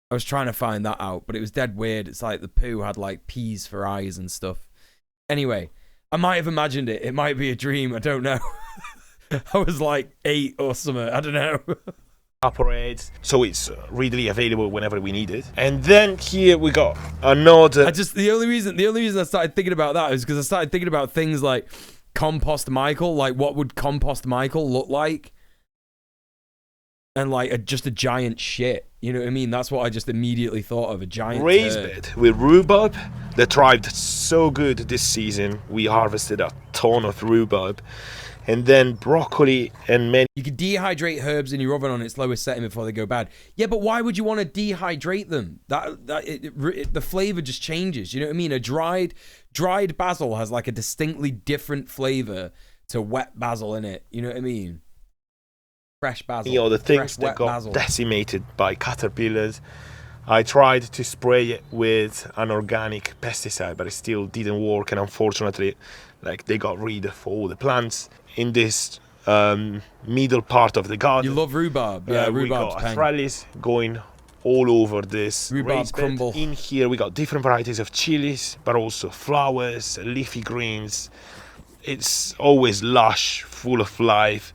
Speaker 4: I was trying to find that out, but it was dead weird. It's like the poo had like peas for eyes and stuff. Anyway, I might have imagined it. It might be a dream. I don't know. I was like 8 or something. I don't know.
Speaker 9: Operates, so it's readily available whenever we need it. And then here we got another.
Speaker 4: The only reason I started thinking about that is because I started thinking about things like Compost Michael. Like, what would Compost Michael look like? And like just a giant shit. You know what I mean? That's what I just immediately thought of, a giant
Speaker 9: raised bed with rhubarb that thrived so good this season. We harvested a ton of rhubarb. And then broccoli and many.
Speaker 4: You could dehydrate herbs in your oven on its lowest setting before they go bad. Yeah, but why would you want to dehydrate them? The flavor just changes. You know what I mean? A dried basil has like a distinctly different flavor to wet basil in it. You know what I mean? Fresh basil.
Speaker 9: You know, the things that got decimated by caterpillars. I tried to spray it with an organic pesticide, but it still didn't work. And unfortunately, like, they got rid of all the plants in this middle part of the garden.
Speaker 4: You love rhubarb. Yeah, rhubarb's
Speaker 9: we got trellis going all over this
Speaker 4: rhubarb crumble.
Speaker 9: In here we got different varieties of chilies, but also flowers, leafy greens, it's always lush, full of life.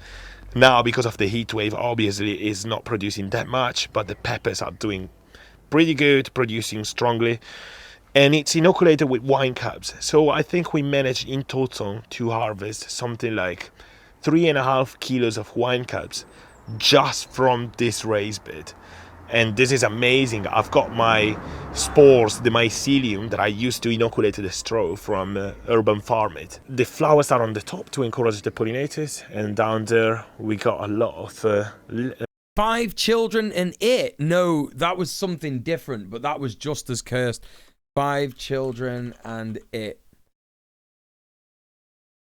Speaker 9: Now, because of the heat wave, obviously it's not producing that much, but the peppers are doing pretty good, producing strongly. And it's inoculated with wine cups. So I think we managed in total to harvest something like 3.5 kilos of wine cups just from this raised bed. And this is amazing. I've got my spores, the mycelium that I used to inoculate the straw from Urban Farm It. The flowers are on the top to encourage the pollinators, and down there we got a lot of
Speaker 4: 5 children and it. No, that was something different, but that was just as cursed. 5 children and it.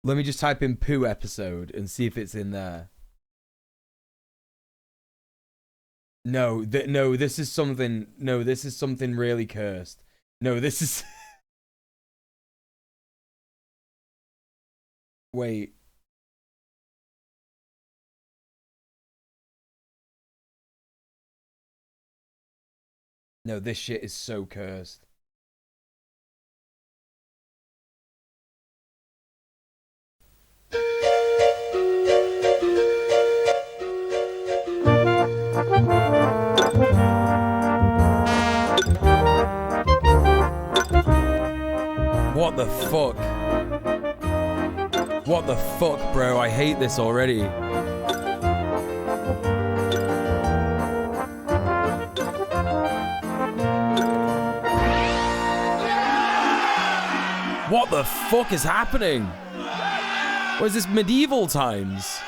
Speaker 4: Let me just type in poo episode and see if it's in there. No, this is something. No, this is something really cursed. No, this is. Wait. No, this shit is so cursed. What the fuck? What the fuck, bro? I hate this already. What the fuck is happening? What is this, medieval times?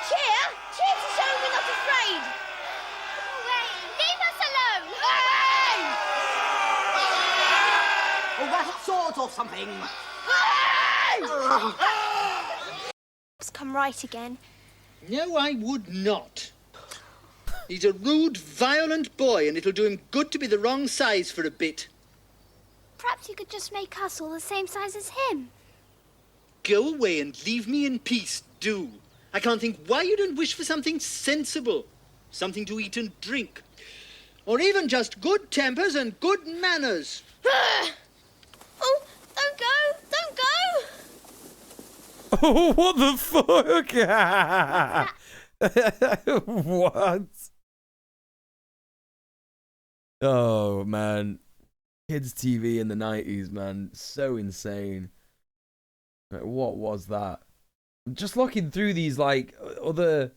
Speaker 11: Cheer to show we're not afraid. Leave us alone.
Speaker 14: Oh, that sword or something.
Speaker 11: It's come right again.
Speaker 15: No, I would not. He's a rude, violent boy, and it'll do him good to be the wrong size for a bit.
Speaker 11: Perhaps you could just make us all the same size as him.
Speaker 15: Go away and leave me in peace, do. I can't think why you don't wish for something sensible. Something to eat and drink. Or even just good tempers and good manners.
Speaker 11: Oh, don't go! Don't go!
Speaker 4: Oh, what the fuck? What? Oh, man. Kids TV in the 90s, man. So insane. Like, what was that? I'm just looking through these, like, other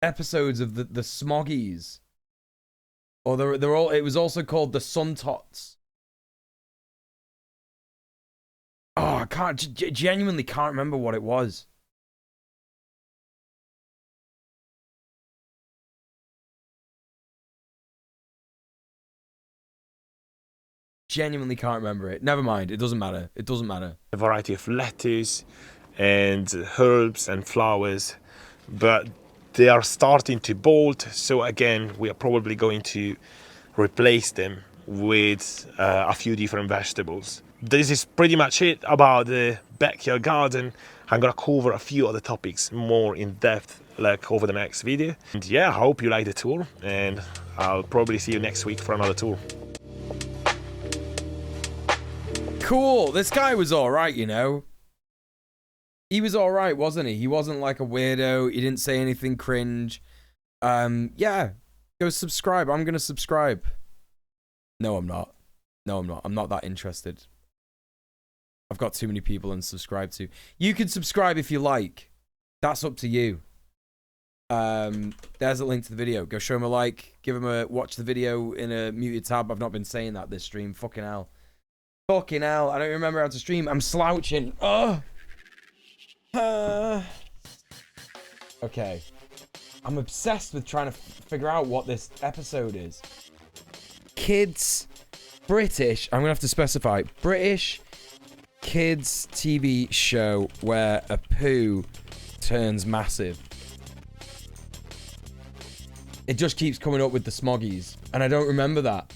Speaker 4: episodes of the Smoggies. Or they're all. It was also called the Suntots. Oh, I can't. Genuinely can't remember what it was. Genuinely can't remember it. Never mind. It doesn't matter. It doesn't matter.
Speaker 9: a variety of lettuce and herbs and flowers, but they are starting to bolt. So again, we are probably going to replace them with a few different vegetables. This is pretty much it about the backyard garden. I'm gonna cover a few other topics more in depth like over the next video. And yeah, I hope you like the tour, and I'll probably see you next week for another tour.
Speaker 4: Cool. This guy was alright, you know. He was alright, wasn't he? He wasn't like a weirdo. He didn't say anything cringe. Yeah. Go subscribe. I'm gonna subscribe. No, I'm not. No, I'm not. I'm not that interested. I've got too many people unsubscribed to. You can subscribe if you like. That's up to you. There's a link to the video. Go show him a like. Give him a watch the video in a muted tab. I've not been saying that this stream. Fucking hell. Fucking hell. I don't remember how to stream. I'm slouching. Oh. Okay. I'm obsessed with trying to figure out what this episode is. Kids, British, I'm gonna have to specify, British kids TV show where a poo turns massive. It just keeps coming up with the Smoggies, and I don't remember that.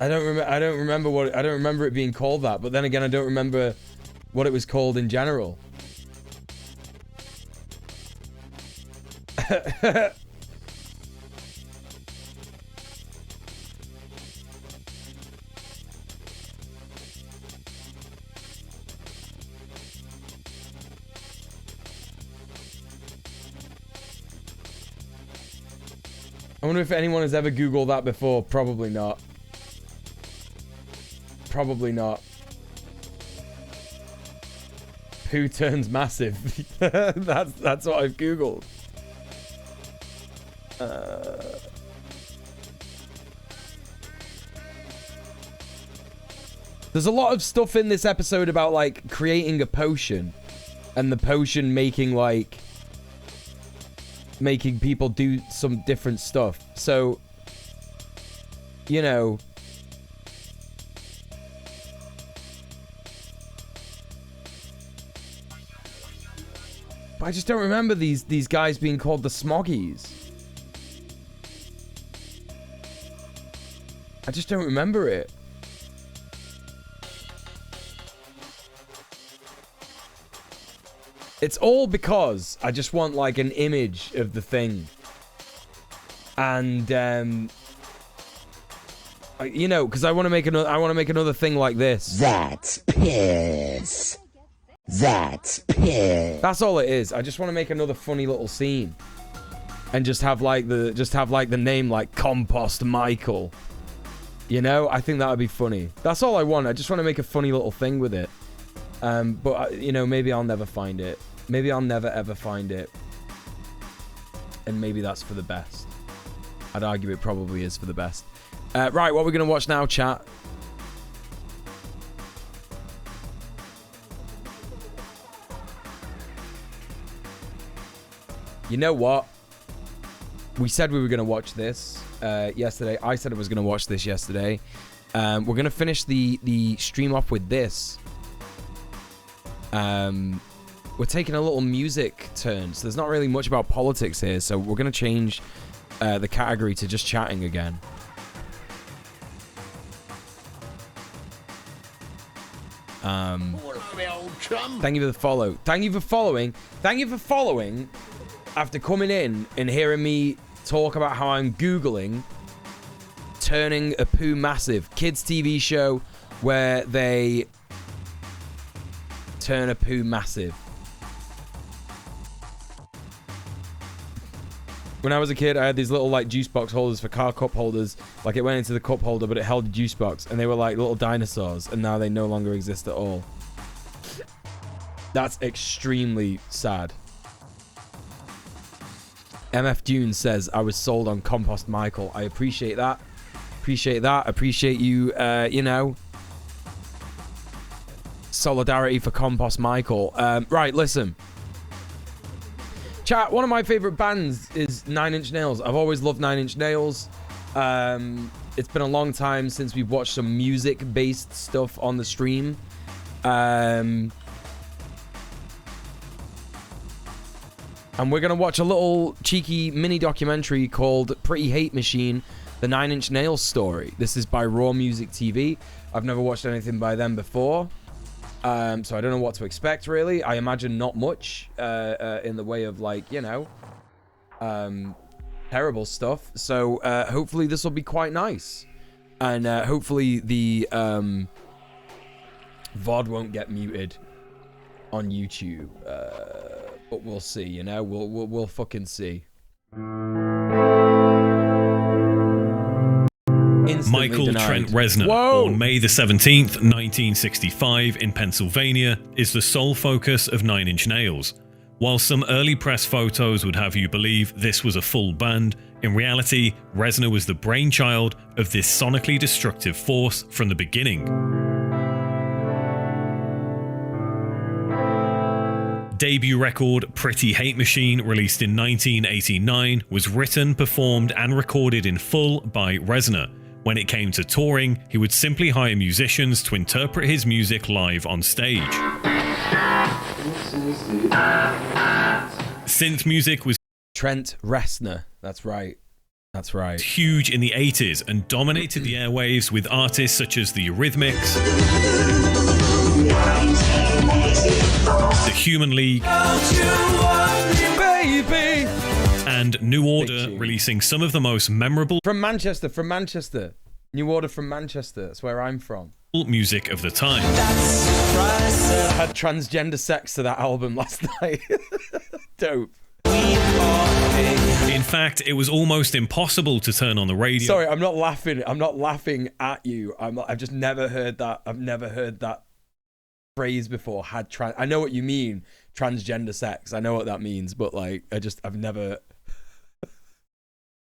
Speaker 4: I don't remember it being called that, but then again, I don't remember what it was called in general. I wonder if anyone has ever Googled that before. Probably not. Probably not. Poo turns massive. That's what I've Googled. There's a lot of stuff in this episode about, like, creating a potion. And the potion making, like... making people do some different stuff. So... you know... But I just don't remember these guys being called the Smoggies. I just don't remember it. It's all because I just want, like, an image of the thing. And, you know, because I want to make another thing like this.
Speaker 8: That's piss. That's piss.
Speaker 4: That's all it is. I just want to make another funny little scene. And just have like the name like Compost Michael. You know, I think that would be funny. That's all I want. I just want to make a funny little thing with it. But you know, maybe I'll never find it. Maybe I'll never ever find it. And maybe that's for the best. I'd argue it probably is for the best. Right, what we're going to watch now, chat. You know what? We said we were going to watch this yesterday. I said I was going to watch this yesterday. We're going to finish the stream off with this. We're taking a little music turn. So there's not really much about politics here. So we're going to change the category to just chatting again. Thank you for the follow. Thank you for following. Thank you for following after coming in and hearing me talk about how I'm Googling turning a poo massive. Kids TV show where they turn a poo massive. When I was a kid, I had these little like juice box holders for car cup holders. Like it went into the cup holder, but it held a juice box. And they were like little dinosaurs. And now they no longer exist at all. That's extremely sad. MF Dune says, I was sold on Compost Michael. I appreciate that. Appreciate that. Appreciate you, you know. Solidarity for Compost Michael. Right, listen. Chat, one of my favorite bands is 9 Inch Nails. I've always loved 9 Inch Nails. It's been a long time since we've watched some music-based stuff on the stream. And we're going to watch a little cheeky mini documentary called Pretty Hate Machine, the 9 Inch Nails story. This is by Raw Music TV. I've never watched anything by them before. So I don't know what to expect, really. I imagine not much in the way of, like, you know, terrible stuff. So hopefully this will be quite nice. And hopefully the VOD won't get muted on YouTube. But we'll see, you know? We'll fucking see.
Speaker 16: Michael Trent Reznor, born May the 17th, 1965 in Pennsylvania, is the sole focus of 9 Inch Nails. While some early press photos would have you believe this was a full band, in reality, Reznor was the brainchild of this sonically destructive force from the beginning. Debut record Pretty Hate Machine, released in 1989, was written, performed and recorded in full by Reznor. When it came to touring, he would simply hire musicians to interpret his music live on stage. Synth music was
Speaker 4: Trent Reznor. That's right. That's right.
Speaker 16: Huge in the 80s and dominated the airwaves with artists such as the Eurythmics, the Human League, and New Order, releasing some of the most memorable
Speaker 4: from Manchester. New Order from Manchester. That's where I'm from.
Speaker 16: Music of the time.
Speaker 4: Had transgender sex to that album last night. Dope.
Speaker 16: In fact, it was almost impossible to turn on the radio.
Speaker 4: Sorry, I'm not laughing. I'm not laughing at you. I've just never heard that. I've never heard that phrase before. I know what you mean, transgender sex. I know what that means, but like, I've never.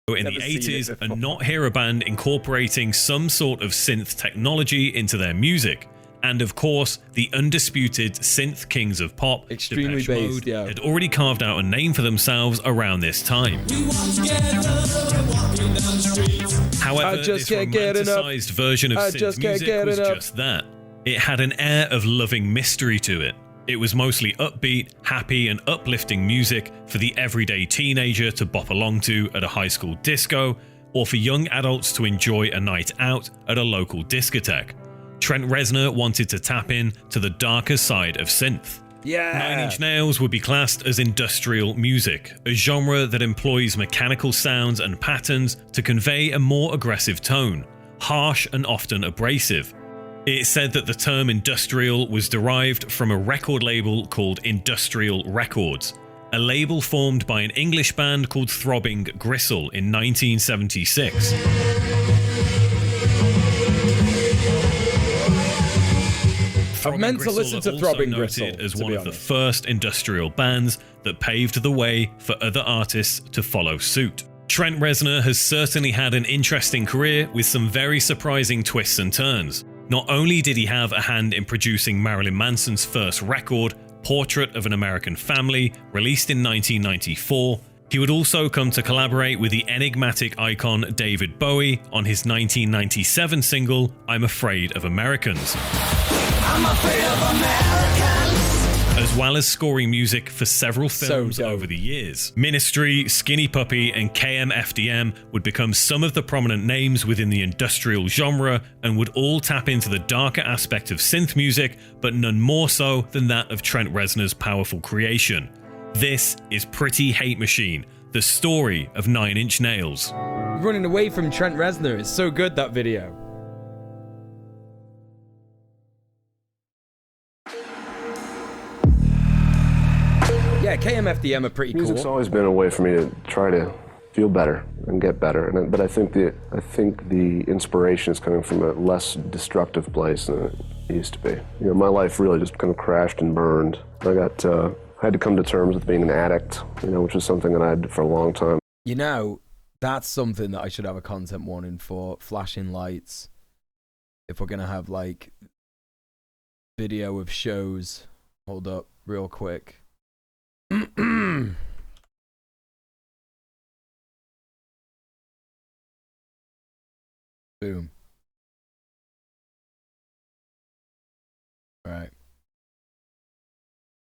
Speaker 16: In the 80s, and not hear a band incorporating some sort of synth technology into their music. And of course, the undisputed synth kings of pop,
Speaker 4: extremely
Speaker 16: Depeche
Speaker 4: based,
Speaker 16: Mode, had already carved out a name for themselves around this time. However, this romanticized version of synth music was just that. It had an air of loving mystery to it. It was mostly upbeat, happy, and uplifting music for the everyday teenager to bop along to at a high school disco, or for young adults to enjoy a night out at a local discotheque. Trent Reznor wanted to tap in to the darker side of synth.
Speaker 4: Yeah.
Speaker 16: 9 Inch Nails would be classed as industrial music, a genre that employs mechanical sounds and patterns to convey a more aggressive tone, harsh and often abrasive. It's said that the term industrial was derived from a record label called Industrial Records, a label formed by an English band called Throbbing Gristle in 1976.
Speaker 4: I've meant to listen to Throbbing Gristle
Speaker 16: as one of the first industrial bands that paved the way for other artists to follow suit. Trent Reznor has certainly had an interesting career with some very surprising twists and turns. Not only did he have a hand in producing Marilyn Manson's first record, Portrait of an American Family, released in 1994, he would also come to collaborate with the enigmatic icon David Bowie on his 1997 single, I'm Afraid of Americans. I'm afraid of Americans. As well as scoring music for several films over the years. Ministry, Skinny Puppy, and KMFDM would become some of the prominent names within the industrial genre and would all tap into the darker aspect of synth music, but none more so than that of Trent Reznor's powerful creation. This is Pretty Hate Machine, the story of 9 Inch Nails.
Speaker 4: Running away from Trent Reznor is so good, that video. Yeah, KMFDM are pretty cool.
Speaker 17: Music's always been a way for me to try to feel better and get better. But I think the inspiration is coming from a less destructive place than it used to be. You know, my life really just kind of crashed and burned. I had to come to terms with being an addict, you know, which is something that I had for a long time.
Speaker 4: You know, that's something that I should have a content warning for. Flashing lights. If we're gonna have like video of shows, hold up real quick. Boom. All right.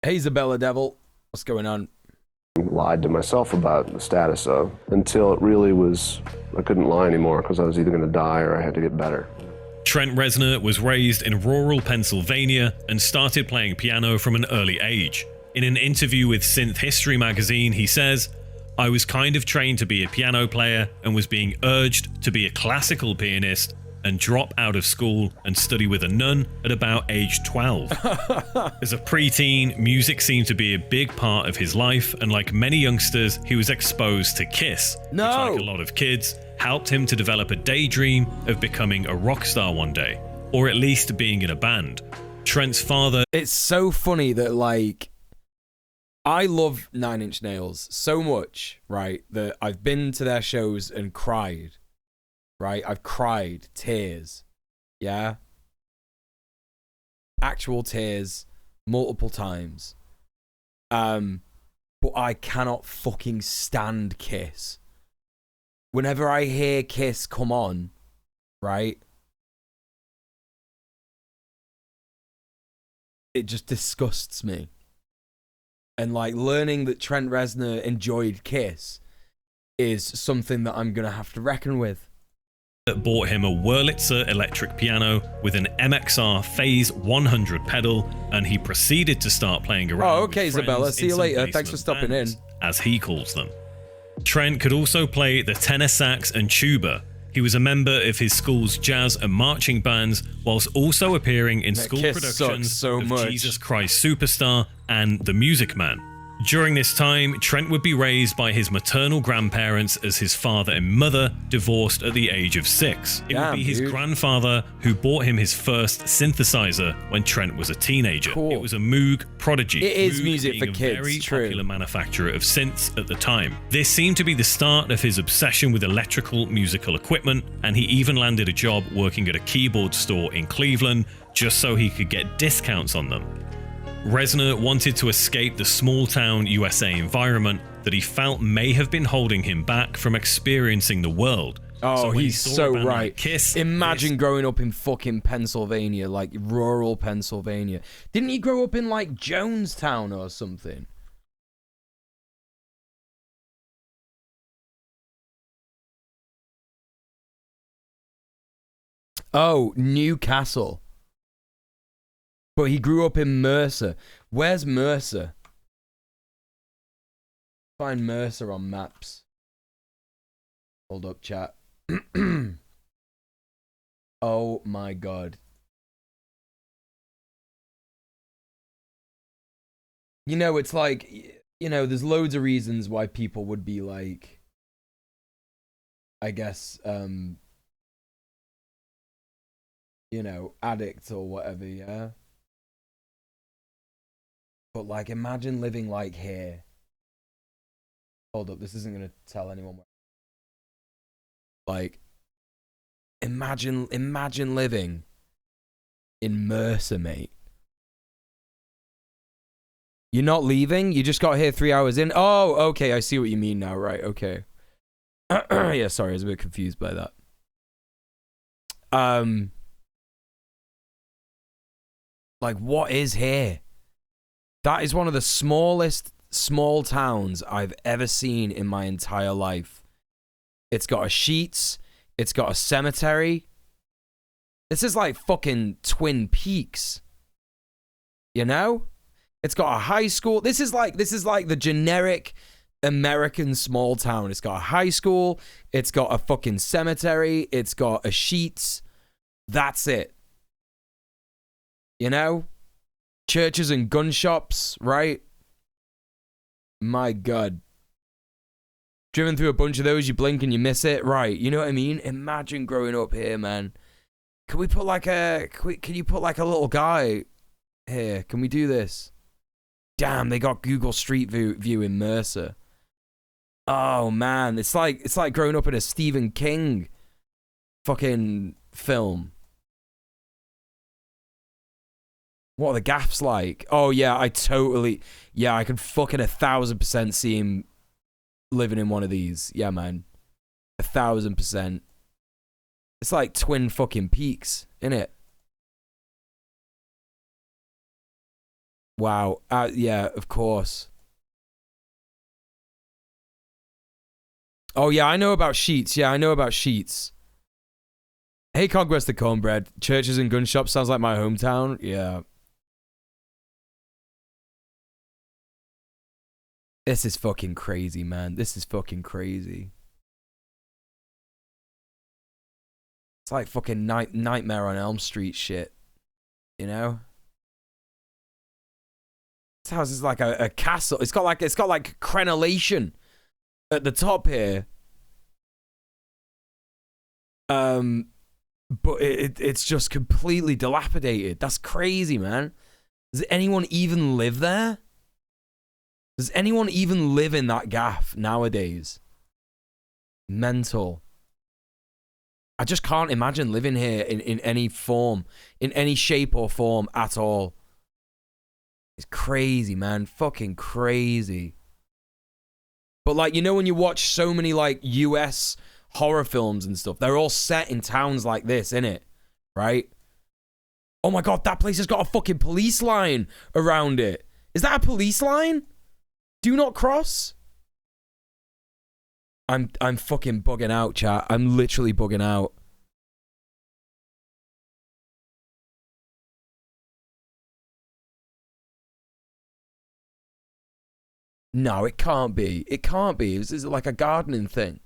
Speaker 4: Hey, Isabella Devil, what's going on?
Speaker 17: I lied to myself about the status of, until it really was, I couldn't lie anymore because I was either going to die or I had to get better.
Speaker 16: Trent Reznor was raised in rural Pennsylvania and started playing piano from an early age. In an interview with Synth History magazine, he says, I was kind of trained to be a piano player and was being urged to be a classical pianist and drop out of school and study with a nun at about age 12. As a preteen, music seemed to be a big part of his life, and like many youngsters, he was exposed to Kiss, which, like a lot of kids, helped him to develop a daydream of becoming a rock star one day, or at least being in a band. Trent's father...
Speaker 4: It's so funny that, like, I love 9 Inch Nails so much, right, that I've been to their shows and cried. Right? I've cried tears. Yeah? Actual tears multiple times. But I cannot fucking stand Kiss. Whenever I hear Kiss come on, right? It just disgusts me. And like learning that Trent Reznor enjoyed Kiss is something that I'm going to have to reckon with.
Speaker 16: Bought him a Wurlitzer electric piano with an MXR Phase 100 pedal, and he proceeded to start playing around.
Speaker 4: Oh, okay, Isabella. See you later. Thanks for stopping in.
Speaker 16: As he calls them. Trent could also play the tenor sax and tuba. He was a member of his school's jazz and marching bands, whilst also appearing in school productions of Jesus Christ Superstar and The Music Man. During this time, Trent would be raised by his maternal grandparents as his father and mother divorced at the age of 6. It would be his grandfather who bought him his first synthesizer when Trent was a teenager. It was a Moog Prodigy.
Speaker 4: It is
Speaker 16: Moog
Speaker 4: music for
Speaker 16: being a
Speaker 4: kids,
Speaker 16: very
Speaker 4: true.
Speaker 16: popular manufacturer of synths at the time. This seemed to be the start of his obsession with electrical musical equipment, and he even landed a job working at a keyboard store in Cleveland just so he could get discounts on them. Reznor wanted to escape the small-town USA environment that he felt may have been holding him back from experiencing the world.
Speaker 4: Oh, he's so right.
Speaker 16: Like Kiss,
Speaker 4: imagine growing up in fucking Pennsylvania, like rural Pennsylvania. Didn't he grow up in like Jonestown or something? Oh, Newcastle. But he grew up in Mercer. Where's Mercer? Find Mercer on maps. Hold up, chat. Oh my god. You know, it's like, you know, there's loads of reasons why people would be like, I guess, you know, addicts or whatever, yeah? But like, imagine living like here. Hold up, this isn't gonna tell anyone. Like, imagine living in Mercer, mate. You're not leaving? You just got here 3 hours in? Oh, okay, I see what you mean now. Right, okay. Yeah, sorry, I was a bit confused by that. Like, what is here? That is one of the smallest small towns I've ever seen in my entire life. It's got a Sheetz. It's got a cemetery. This is like fucking Twin Peaks. You know? It's got a high school. This is like the generic American small town. It's got a high school. It's got a fucking cemetery. It's got a Sheetz. That's it. You know? Churches and gun shops, right? My God. Driven through a bunch of those, you blink and you miss it. Right, you know what I mean? Imagine growing up here, man. Can we put like a... Can you put like a little guy here? Can we do this? Damn, they got Google Street View in Mercer. Oh, man. It's like growing up in a Stephen King fucking film. What are the gaffs like? Oh, yeah, I totally... Yeah, I can fucking 1,000% see him living in one of these. Yeah, man. 1,000%. It's like Twin fucking Peaks, innit? Wow. Yeah, of course. Oh, yeah, I know about Sheetz. Yeah, I know about Sheetz. Hey, Conquest the Cornbread. Churches and gun shops sounds like my hometown. Yeah. This is fucking crazy, man. This is fucking crazy. It's like fucking Nightmare on Elm Street shit. You know? This house is like a castle. It's got like crenellation at the top here. But it's just completely dilapidated. That's crazy, man. Does anyone even live there? Does anyone even live in that gaff nowadays? Mental. I just can't imagine living here in any form, in any shape or form at all. It's crazy, man. Fucking crazy. But like, you know when you watch so many like US horror films and stuff, they're all set in towns like this, innit? Right? Oh my God, that place has got a fucking police line around it. Is that a police line? Do not cross? I'm fucking bugging out, chat. I'm literally bugging out. No, it can't be. It can't be. Is it like a gardening thing?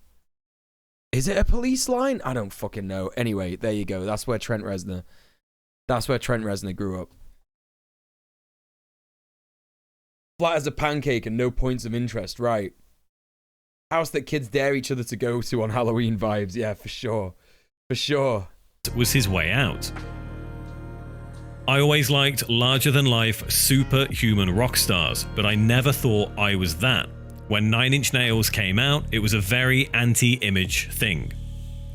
Speaker 4: Is it a police line? I don't fucking know. Anyway, there you go. That's where Trent Reznor grew up. Flat as a pancake and no points of interest, right? House that kids dare each other to go to on Halloween vibes, yeah, for sure. For sure.
Speaker 16: Was his way out. I always liked larger-than-life, superhuman rock stars, but I never thought I was that. When 9 Inch Nails came out, it was a very anti-image thing.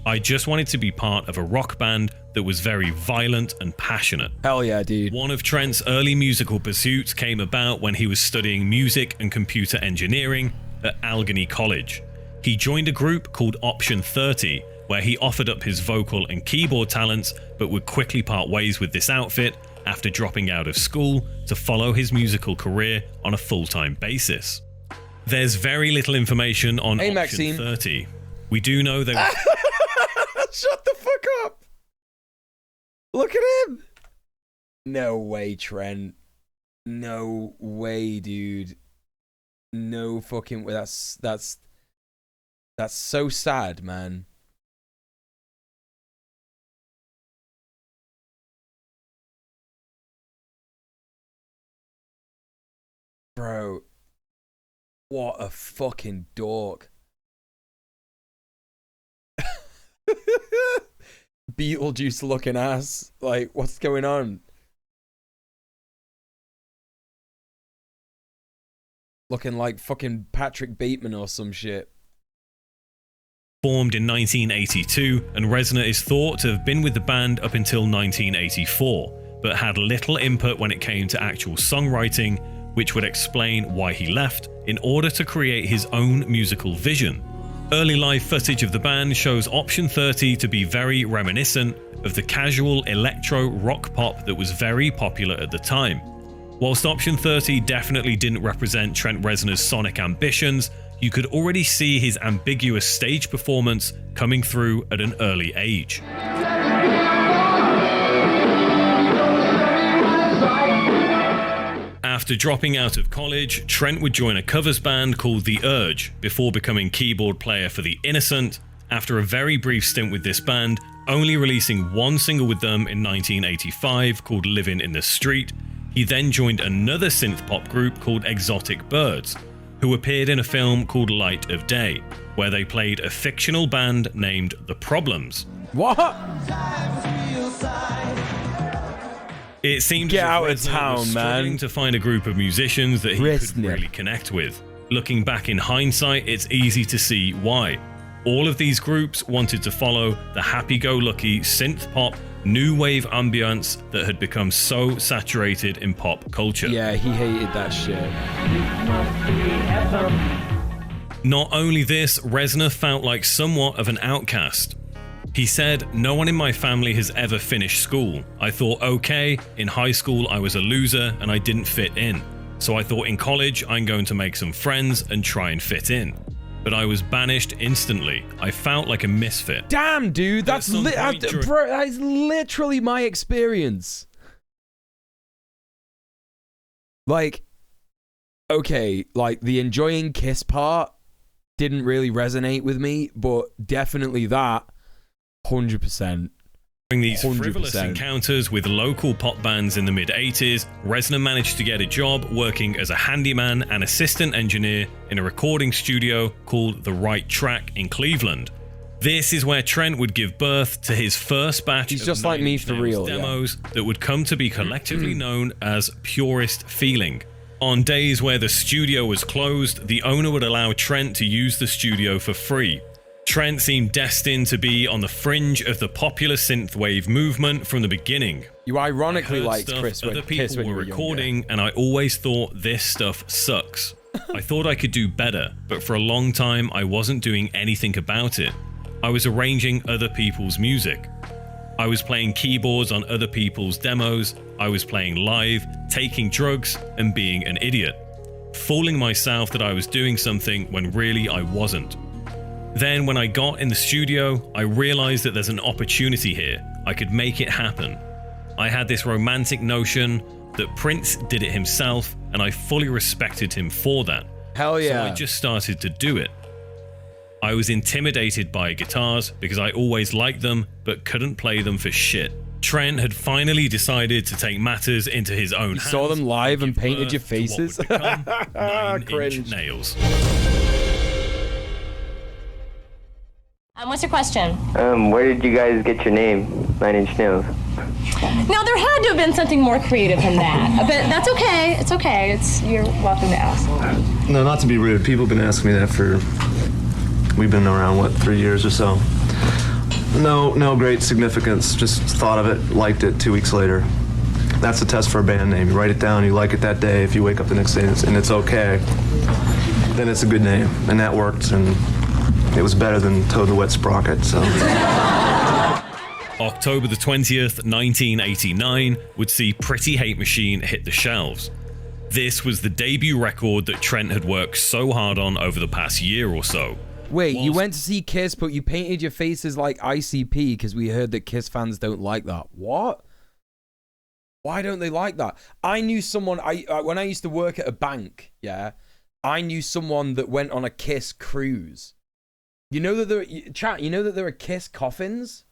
Speaker 16: I just wanted to be part of a rock band that was very violent and passionate.
Speaker 4: Hell yeah, dude.
Speaker 16: One of Trent's early musical pursuits came about when he was studying music and computer engineering at Allegheny College. He joined a group called Option 30, where he offered up his vocal and keyboard talents, but would quickly part ways with this outfit after dropping out of school to follow his musical career on a full-time basis. There's very little information on Option 30. We do know they
Speaker 4: Shut the fuck up! Look at him! No way, Trent. No way, dude. No fucking way. That's so sad, man. Bro. What a fucking dork. Beetlejuice looking ass. Like, what's going on? Looking like fucking Patrick Bateman or some shit.
Speaker 16: Formed in 1982, and Reznor is thought to have been with the band up until 1984, but had little input when it came to actual songwriting, which would explain why he left in order to create his own musical vision. Early live footage of the band shows Option 30 to be very reminiscent of the casual electro rock pop that was very popular at the time. Whilst Option 30 definitely didn't represent Trent Reznor's sonic ambitions, you could already see his ambiguous stage performance coming through at an early age. After dropping out of college, Trent would join a covers band called The Urge before becoming keyboard player for The Innocent, after a very brief stint with this band, only releasing one single with them in 1985 called Living in the Street. He then joined another synth pop group called Exotic Birds, who appeared in a film called Light of Day, where they played a fictional band named The Problems.
Speaker 4: What?
Speaker 16: It seemed
Speaker 4: Get out
Speaker 16: as if
Speaker 4: of
Speaker 16: Reznor
Speaker 4: town,
Speaker 16: was struggling
Speaker 4: man.
Speaker 16: to find a group of musicians that he could
Speaker 4: Reznor.
Speaker 16: really connect with. Looking back in hindsight, it's easy to see why. All of these groups wanted to follow the happy-go-lucky synth-pop, new wave ambience that had become so saturated in pop culture.
Speaker 4: Yeah, he hated that shit.
Speaker 16: Not only this, Reznor felt like somewhat of an outcast. He said, "No one in my family has ever finished school. I thought, okay, in high school I was a loser and I didn't fit in. So I thought in college I'm going to make some friends and try and fit in. But I was banished instantly. I felt like a misfit."
Speaker 4: Damn, dude, that's bro, that is literally my experience. Like, okay, like the enjoying Kiss part didn't really resonate with me, but definitely that 100%.
Speaker 16: During these frivolous encounters with local pop bands in the mid-80s, Reznor managed to get a job working as a handyman and assistant engineer in a recording studio called The Right Track in Cleveland. This is where Trent would give birth to his first batch
Speaker 4: He's
Speaker 16: of
Speaker 4: just like me for real,
Speaker 16: demos that would come to be collectively known as Purist Feeling. On days where the studio was closed, the owner would allow Trent to use the studio for free. Trent seemed destined to be on the fringe of the popular synthwave movement from the beginning.
Speaker 4: You ironically liked
Speaker 16: stuff
Speaker 4: Chris
Speaker 16: other
Speaker 4: when
Speaker 16: people
Speaker 4: Kiss when you
Speaker 16: were
Speaker 4: were
Speaker 16: recording,
Speaker 4: younger.
Speaker 16: and I always thought this stuff sucks. I thought I could do better, but for a long time I wasn't doing anything about it. I was arranging other people's music. I was playing keyboards on other people's demos. I was playing live, taking drugs, and being an idiot. Fooling myself that I was doing something when really I wasn't. Then when I got in the studio, I realized that there's an opportunity here. I could make it happen. I had this romantic notion that Prince did it himself, and I fully respected him for that.
Speaker 4: Hell yeah.
Speaker 16: So I just started to do it. I was intimidated by guitars because I always liked them but couldn't play them for shit. Trent had finally decided to take matters into his own hands.
Speaker 4: You saw them live and painted your faces?
Speaker 16: Nine-inch nails.
Speaker 18: What's your question?
Speaker 19: Where did you guys get your name, 9 Inch Nails?
Speaker 18: Now, there had to have been something more creative than that, but that's okay. It's okay. You're welcome to ask.
Speaker 20: No, not to be rude. People have been asking me that we've been around, 3 years or so. No great significance. Just thought of it, liked it 2 weeks later. That's a test for a band name. You write it down, you like it that day. If you wake up the next day and it's okay, then it's a good name. And that worked, and it was better than Toad the Wet Sprocket, so.
Speaker 16: October the 20th, 1989 would see Pretty Hate Machine hit the shelves. This was the debut record that Trent had worked so hard on over the past year or so.
Speaker 4: Wait, you went to see Kiss, but you painted your faces like ICP because we heard that Kiss fans don't like that. What? Why don't they like that? I knew someone, when I used to work at a bank, yeah, I knew someone that went on a Kiss cruise. You know that there are Kiss coffins?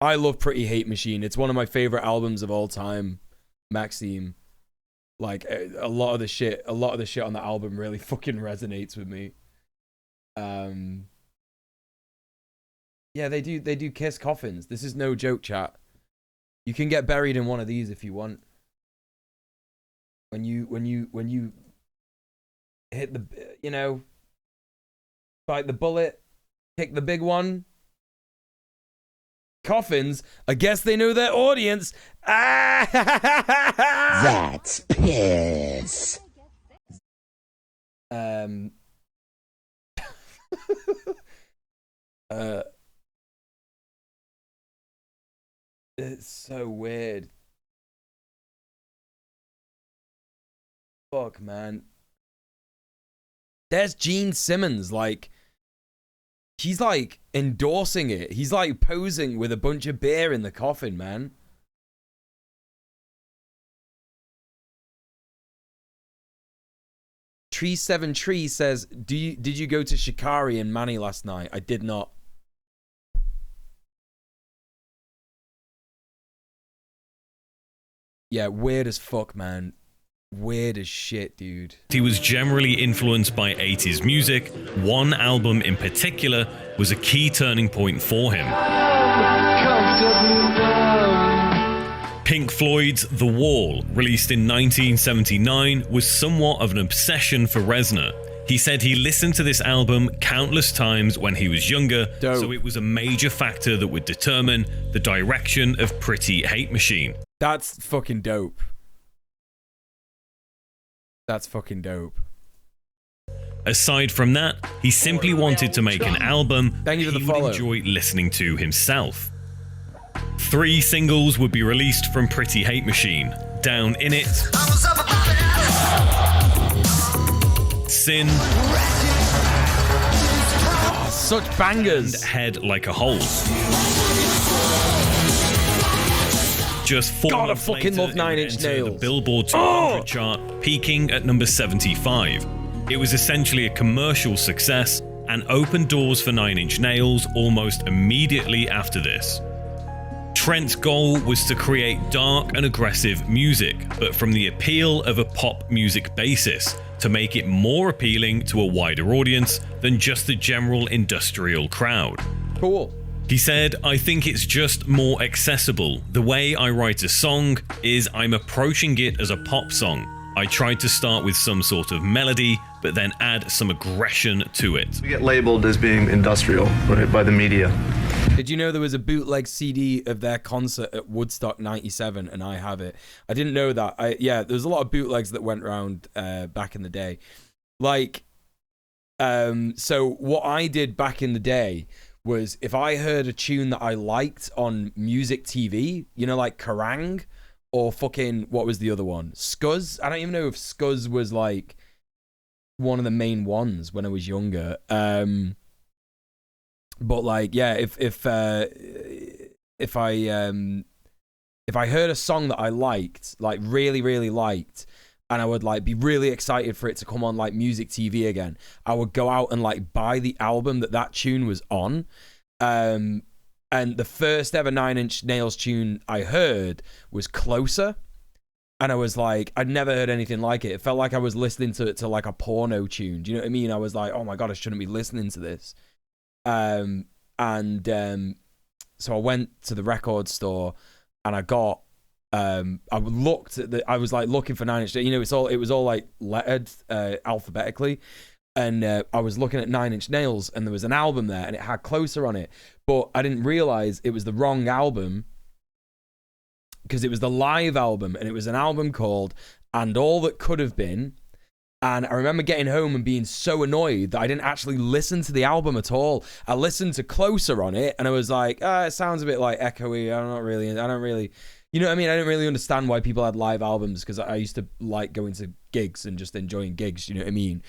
Speaker 4: I love Pretty Hate Machine. It's one of my favorite albums of all time, Maxime. Like a lot of the shit on the album really fucking resonates with me. Yeah, they do Kiss coffins. This is no joke, chat. You can get buried in one of these if you want. When you hit the, bite the bullet, pick the big one. Coffins, I guess they know their audience.
Speaker 8: That's piss.
Speaker 4: It's so weird. Fuck, man. There's Gene Simmons, like, he's like endorsing it. He's like posing with a bunch of beer in the coffin, man. Tree7Tree says, did you go to Shikari and Manny last night? I did not. Yeah, weird as fuck, man. Weird as shit, dude.
Speaker 16: He was generally influenced by 80s music. One album in particular was a key turning point for him. Pink Floyd's The Wall, released in 1979, was somewhat of an obsession for Reznor. He said he listened to this album countless times when he was younger, so it was a major factor that would determine the direction of Pretty Hate Machine.
Speaker 4: That's fucking dope. That's fucking dope.
Speaker 16: Aside from that, he simply wanted to make an album
Speaker 4: he would
Speaker 16: enjoy listening to himself. 3 singles would be released from Pretty Hate Machine: Down In It, Sin,
Speaker 4: such bangers,
Speaker 16: and Head Like a Hole. Just 4
Speaker 4: God, I
Speaker 16: months
Speaker 4: fucking
Speaker 16: later,
Speaker 4: love 9 Inch Nails.
Speaker 16: The Billboard 200 chart, peaking at number 75. It was essentially a commercial success and opened doors for 9 Inch Nails almost immediately after this. Trent's goal was to create dark and aggressive music, but from the appeal of a pop music basis, to make it more appealing to a wider audience than just the general industrial crowd.
Speaker 4: Cool.
Speaker 16: He said, I think it's just more accessible. The way I write a song is I'm approaching it as a pop song. I tried to start with some sort of melody, but then add some aggression to it.
Speaker 20: We get labeled as being industrial, right, by the media.
Speaker 4: Did you know there was a bootleg CD of their concert at Woodstock 97, and I have it? I didn't know that. Yeah, there's a lot of bootlegs that went around back in the day. Like, so what I did back in the day was if I heard a tune that I liked on music TV, like Kerrang! Or fucking, what was the other one? Scuzz? I don't even know if Scuzz was like one of the main ones when I was younger. But like, yeah, if I heard a song that I liked, like really, really liked, and I would like be really excited for it to come on like music TV again, I would go out and like buy the album that tune was on. And the first ever Nine Inch Nails tune I heard was Closer. And I was like, I'd never heard anything like it. It felt like I was listening to like a porno tune. Do you know what I mean? I was like, oh my God, I shouldn't be listening to this. So I went to the record store and I got, I was like looking for Nine Inch Nails. You know, it was all like lettered alphabetically. And I was looking at Nine Inch Nails and there was an album there and it had Closer on it. But I didn't realize it was the wrong album, because it was the live album, and it was an album called And All That Could Have Been. And I remember getting home and being so annoyed that I didn't actually listen to the album at all. I listened to Closer on it, and I was like, it sounds a bit like echoey. I don't really, you know what I mean? I didn't really understand why people had live albums, because I used to like going to gigs and just enjoying gigs, you know what I mean?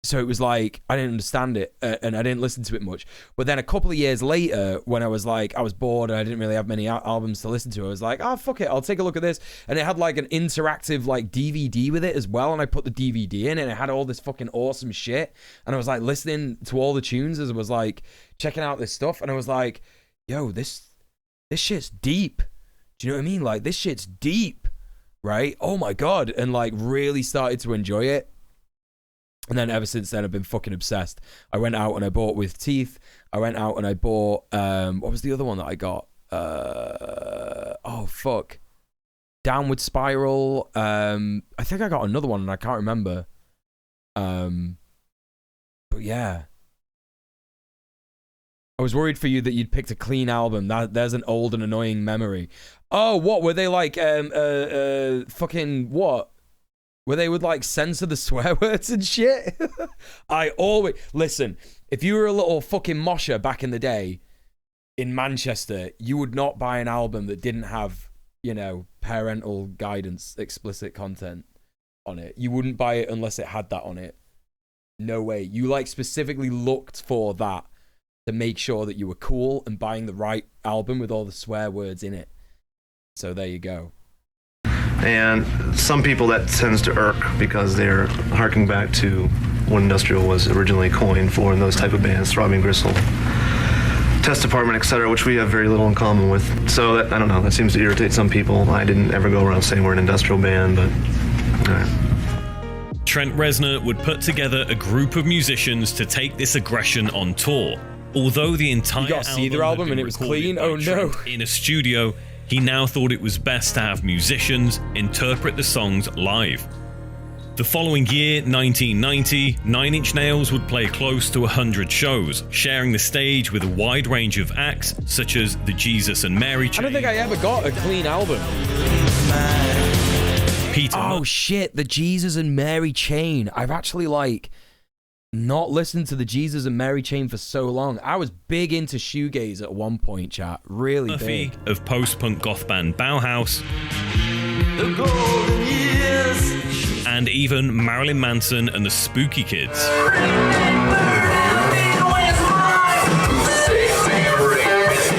Speaker 4: So it was like, I didn't understand it, and I didn't listen to it much. But then a couple of years later, when I was bored and I didn't really have many albums to listen to, I was like, oh, fuck it, I'll take a look at this. And it had like an interactive like DVD with it as well, and I put the DVD in, and it had all this fucking awesome shit. And I was like listening to all the tunes as I was like checking out this stuff, and I was like, yo, this shit's deep. Do you know what I mean? Like, this shit's deep, right? Oh my God. And like really started to enjoy it. And then ever since then, I've been fucking obsessed. I went out and I bought With Teeth. I went out and I bought, what was the other one that I got? Downward Spiral. I think I got another one and I can't remember. But yeah. I was worried for you that you'd picked a clean album. There's an old and annoying memory. Oh, what? Were they like, fucking what? Where they would like censor the swear words and shit. I always listen. If you were a little fucking mosher back in the day in Manchester, you would not buy an album that didn't have, you know, parental guidance, explicit content on it. You wouldn't buy it unless it had that on it. No way. You like specifically looked for that to make sure that you were cool and buying the right album with all the swear words in it. So there you go.
Speaker 20: And some people that tends to irk because they're harking back to when industrial was originally coined for, and those type of bands, Throbbing Gristle, Test Department, etc., which we have very little in common with. So that, I don't know, that seems to irritate some people. I didn't ever go around saying we're an industrial band, but all right.
Speaker 16: Trent Reznor would put together a group of musicians to take this aggression on tour. Although the entire
Speaker 4: you got to see their album and it was clean. Oh no!
Speaker 16: In a studio, he now thought it was best to have musicians interpret the songs live. The following year, 1990, Nine Inch Nails would play close to 100 shows, sharing the stage with a wide range of acts such as the Jesus and Mary Chain.
Speaker 4: I don't think I ever got a clean album. Shit, the Jesus and Mary Chain. I've actually like not listened to the Jesus and Mary Chain for so long. I was big into shoegaze at one point, chat. Really big.
Speaker 16: Of post-punk goth band Bauhaus.
Speaker 1: The golden years.
Speaker 16: And even Marilyn Manson and the Spooky Kids.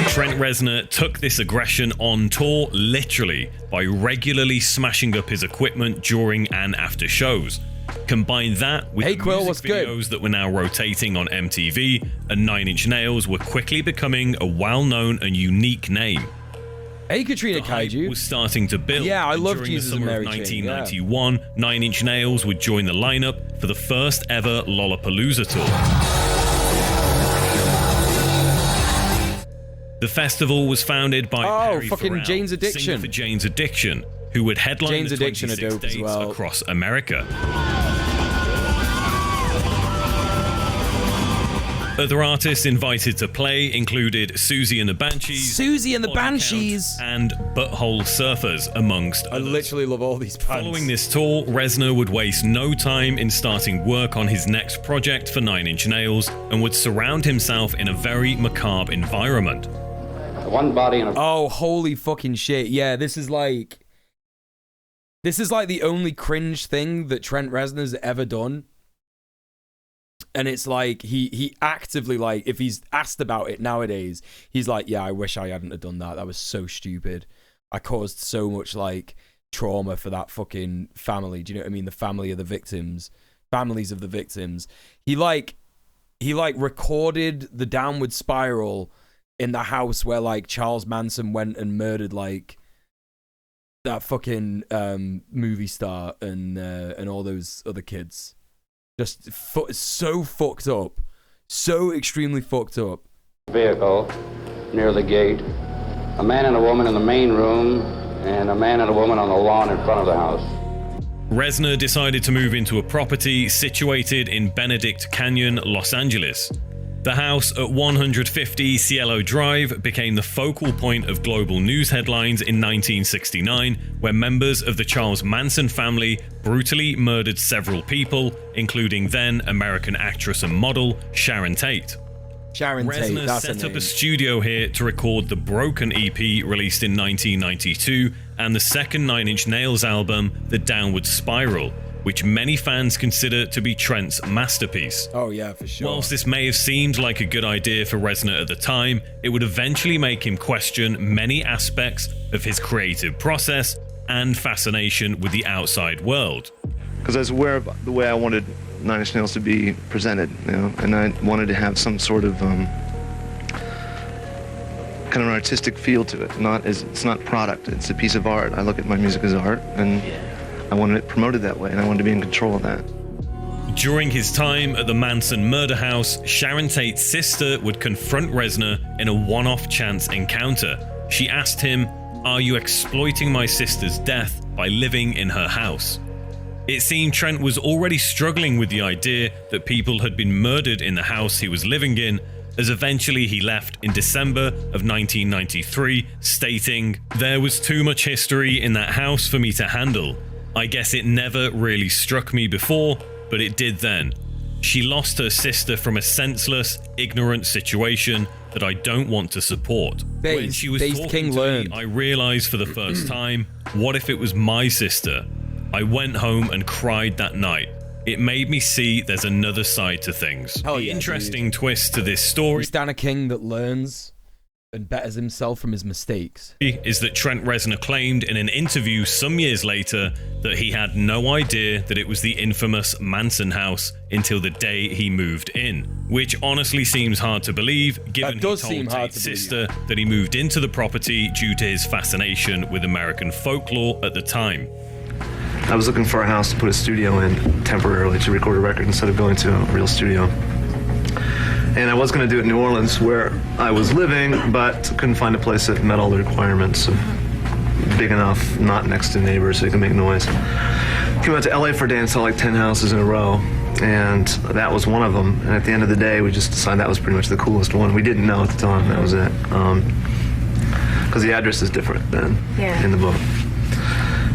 Speaker 16: Trent Reznor took this aggression on tour literally by regularly smashing up his equipment during and after shows. Combine that with the music videos that were now rotating on MTV, and Nine Inch Nails were quickly becoming a well-known and unique name.
Speaker 4: Hey, Katrina Kaiju
Speaker 16: was starting to build.
Speaker 4: Yeah, I love
Speaker 16: during
Speaker 4: Jesus
Speaker 16: the summer
Speaker 4: and
Speaker 16: of
Speaker 4: Mary
Speaker 16: 1991,
Speaker 4: Chain,
Speaker 16: Nine Inch Nails would join the lineup for the first ever Lollapalooza tour. The festival was founded by Perry
Speaker 4: fucking
Speaker 16: Farrell,
Speaker 4: Jane's Addiction.
Speaker 16: singer for Jane's Addiction, who would headline
Speaker 4: Jane's
Speaker 16: the
Speaker 4: Addiction
Speaker 16: 26 dates
Speaker 4: as well.
Speaker 16: across America. Other artists invited to play included Susie and the Banshees, and Butthole Surfers, amongst others.
Speaker 4: I literally love all these bands.
Speaker 16: Following this tour, Reznor would waste no time in starting work on his next project for Nine Inch Nails and would surround himself in a very macabre environment.
Speaker 12: One body and
Speaker 4: oh, holy fucking shit. Yeah, this is like the only cringe thing that Trent Reznor's ever done. And it's like he actively, like, if he's asked about it nowadays, he's like, yeah, I wish I hadn't have done that. That was so stupid. I caused so much like trauma for that fucking family. Do you know what I mean? The families of the victims. He recorded the downward spiral in the house where like Charles Manson went and murdered like that fucking movie star and all those other kids. Just so fucked up, so extremely fucked up.
Speaker 12: Vehicle near the gate, a man and a woman in the main room, and a man and a woman on the lawn in front of the house.
Speaker 16: Reznor decided to move into a property situated in Benedict Canyon, Los Angeles. The house at 150 Cielo Drive became the focal point of global news headlines in 1969, where members of the Charles Manson family brutally murdered several people, including then American actress and model Sharon Tate. Reznor set up a studio here to record the Broken EP released in 1992 and the second 9 Inch Nails album, The Downward Spiral, which many fans consider to be Trent's masterpiece.
Speaker 4: Oh yeah, for sure.
Speaker 16: Whilst this may have seemed like a good idea for Reznor at the time, it would eventually make him question many aspects of his creative process and fascination with the outside world.
Speaker 20: Because I was aware of the way I wanted 9 Inch Nails to be presented, you know, and I wanted to have some sort of kind of an artistic feel to it. It's not product, it's a piece of art. I look at my music as art, and I wanted it promoted that way, and I wanted to be in control of that.
Speaker 16: During his time at the Manson murder house, Sharon Tate's sister would confront Reznor in a one-off chance encounter. She asked him, "Are you exploiting my sister's death by living in her house?" It seemed Trent was already struggling with the idea that people had been murdered in the house he was living in, as eventually he left in December of 1993, stating, "There was too much history in that house for me to handle. I guess it never really struck me before, but it did then. She lost her sister from a senseless, ignorant situation that I don't want to support. When she was talking to me, I realized for the first time, what if it was my sister? I went home and cried that night. It made me see there's another side to things." The interesting twist to this story
Speaker 4: is a king that learns and betters himself from his mistakes.
Speaker 16: Is that Trent Reznor claimed in an interview some years later that he had no idea that it was the infamous Manson house until the day he moved in, which honestly seems hard to believe, given he told Tate's sister that he moved into the property due to his fascination with American folklore at the time.
Speaker 20: I was looking for a house to put a studio in temporarily to record a record instead of going to a real studio. And I was going to do it in New Orleans, where I was living, but couldn't find a place that met all the requirements of big enough, not next to neighbors, so you can make noise. Came out to LA for a day and saw like 10 houses in a row, and that was one of them. And at the end of the day, we just decided that was pretty much the coolest one. We didn't know at the time that was it, because the address is different than in the book.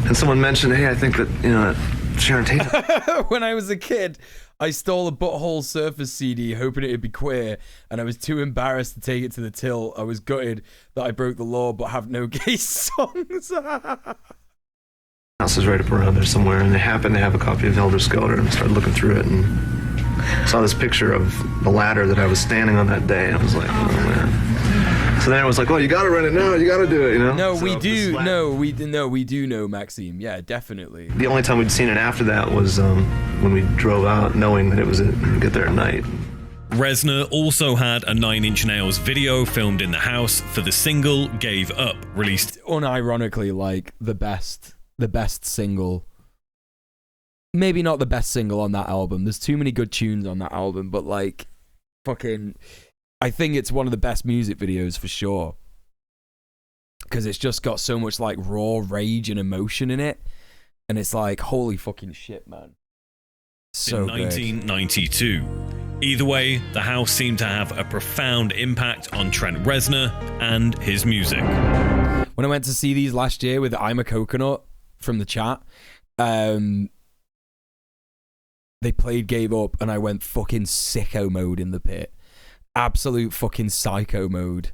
Speaker 20: And someone mentioned, hey, I think that, you know, Sharon Tate.
Speaker 4: When I was a kid, I stole a Butthole Surfers CD hoping it'd be queer, and I was too embarrassed to take it to the till. I was gutted that I broke the law but have no gay songs.
Speaker 20: House is right up around there somewhere, and they happened to have a copy of Elder Skelter, and started looking through it and saw this picture of the ladder that I was standing on that day. I was like, oh man. So then it was like, oh, you gotta rent it now, you gotta do it, you know?
Speaker 4: No, we do know, Maxime. Yeah, definitely.
Speaker 20: The only time we'd seen it after that was when we drove out, knowing that it was we'd get there at night.
Speaker 16: Reznor also had a 9 Inch Nails video filmed in the house for the single Gave Up, released
Speaker 4: unironically like the best single. Maybe not the best single on that album. There's too many good tunes on that album, but like fucking I think it's one of the best music videos for sure. Because it's just got so much like raw rage and emotion in it. And it's like, holy fucking shit, man. So
Speaker 16: in 1992. Either way, the house seemed to have a profound impact on Trent Reznor and his music.
Speaker 4: When I went to see these last year with I'm a Coconut from the chat, they played Gave Up and I went fucking sicko mode in the pit. Absolute fucking psycho mode.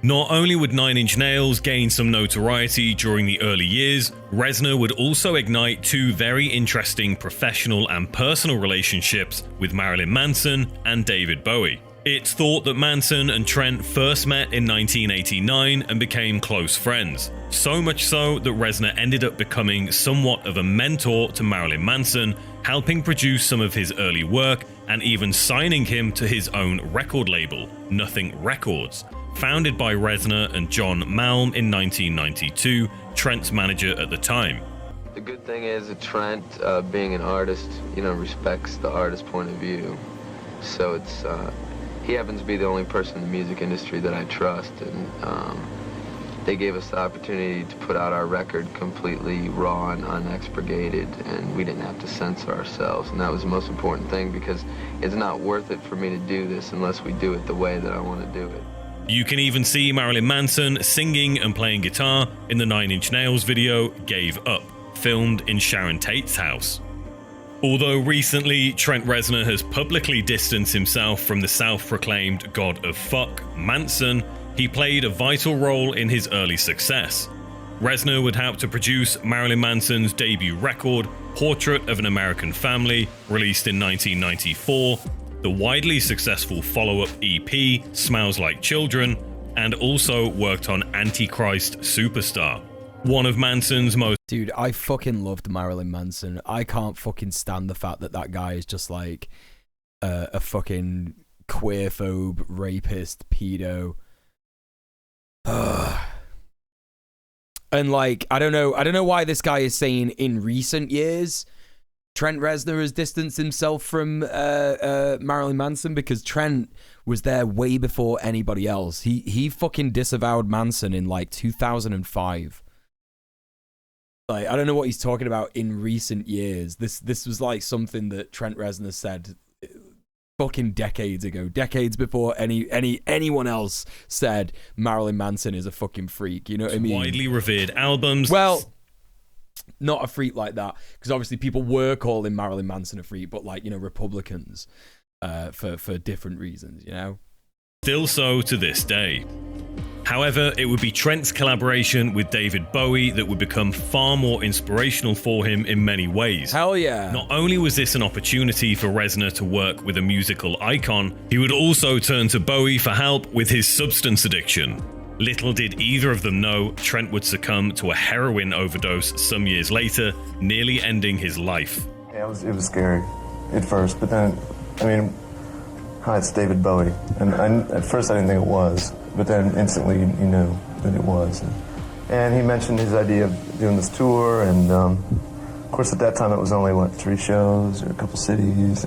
Speaker 16: Not only would Nine Inch Nails gain some notoriety during the early years, Reznor would also ignite two very interesting professional and personal relationships with Marilyn Manson and David Bowie. It's thought that Manson and Trent first met in 1989 and became close friends. So much so that Reznor ended up becoming somewhat of a mentor to Marilyn Manson, helping produce some of his early work and even signing him to his own record label, Nothing Records, founded by Reznor and John Malm in 1992, Trent's manager at the time.
Speaker 2: The good thing is that Trent, being an artist, respects the artist's point of view. So it's he happens to be the only person in the music industry that I trust, and they gave us the opportunity to put out our record completely raw and unexpurgated, and we didn't have to censor ourselves, and that was the most important thing, because it's not worth it for me to do this unless we do it the way that I want to do it.
Speaker 16: You can even see Marilyn Manson singing and playing guitar in the Nine Inch Nails video Gave Up, filmed in Sharon Tate's house. Although recently Trent Reznor has publicly distanced himself from the self-proclaimed god of fuck, Manson, he played a vital role in his early success. Reznor would help to produce Marilyn Manson's debut record, Portrait of an American Family, released in 1994, the widely successful follow-up EP, Smells Like Children, and also worked on Antichrist Superstar. One of Manson's most...
Speaker 4: Dude, I fucking loved Marilyn Manson. I can't fucking stand the fact that that guy is just like a fucking queerphobe, rapist, pedo. Ugh. And like, I don't know why this guy is saying in recent years Trent Reznor has distanced himself from Marilyn Manson, because Trent was there way before anybody else. He fucking disavowed Manson in like 2005. Like, I don't know what he's talking about in recent years. This was like something that Trent Reznor said fucking decades ago, decades before anyone else said Marilyn Manson is a fucking freak. You know what I mean?
Speaker 16: Widely revered albums.
Speaker 4: Well, not a freak like that, because obviously people were calling Marilyn Manson a freak, but like, Republicans for different reasons,
Speaker 16: Still so to this day. However, it would be Trent's collaboration with David Bowie that would become far more inspirational for him in many ways.
Speaker 4: Hell yeah.
Speaker 16: Not only was this an opportunity for Reznor to work with a musical icon, he would also turn to Bowie for help with his substance addiction. Little did either of them know Trent would succumb to a heroin overdose some years later, nearly ending his life.
Speaker 20: Yeah, it was scary at first, but then, hi, it's David Bowie. And at first I didn't think it was, but then instantly you knew that it was. And he mentioned his idea of doing this tour, and of course at that time it was only, 3 shows or a couple cities.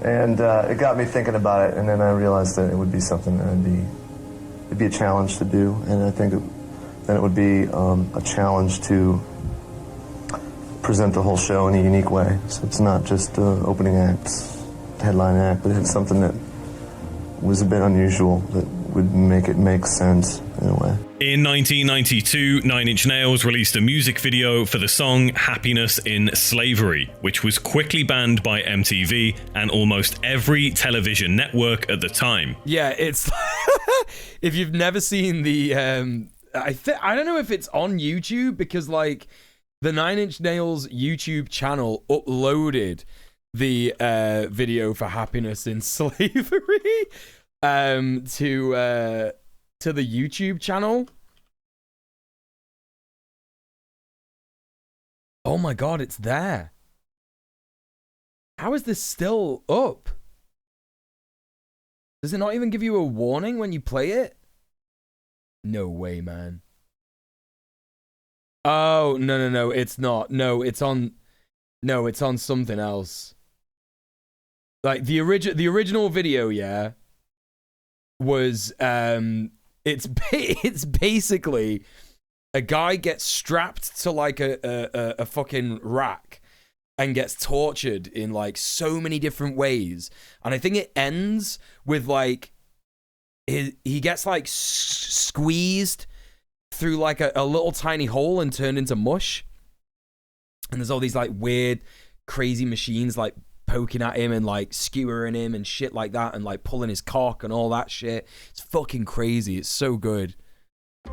Speaker 20: And it got me thinking about it, and then I realized that it would be something that it'd be a challenge to do, and I think then it would be a challenge to present the whole show in a unique way. So it's not just opening acts, headline act, but it's something that was a bit unusual that would make it make sense in a way.
Speaker 16: In 1992, Nine Inch Nails released a music video for the song Happiness in Slavery, which was quickly banned by MTV and almost every television network at the time.
Speaker 4: Yeah, it's... if you've never seen the... I don't know if it's on YouTube, because like the Nine Inch Nails YouTube channel uploaded the video for Happiness in Slavery to the YouTube channel. Oh my god, it's there. How is this still up? Does it not even give you a warning when you play it? No way, man. Oh, no, it's not. No, it's on something else. Like the original video, yeah, was it's basically a guy gets strapped to like a fucking rack and gets tortured in like so many different ways, and I think it ends with like he gets like squeezed through like a little tiny hole and turned into mush, and there's all these like weird crazy machines like poking at him and like skewering him and shit like that, and like pulling his cock and all that shit. It's fucking crazy. It's so good.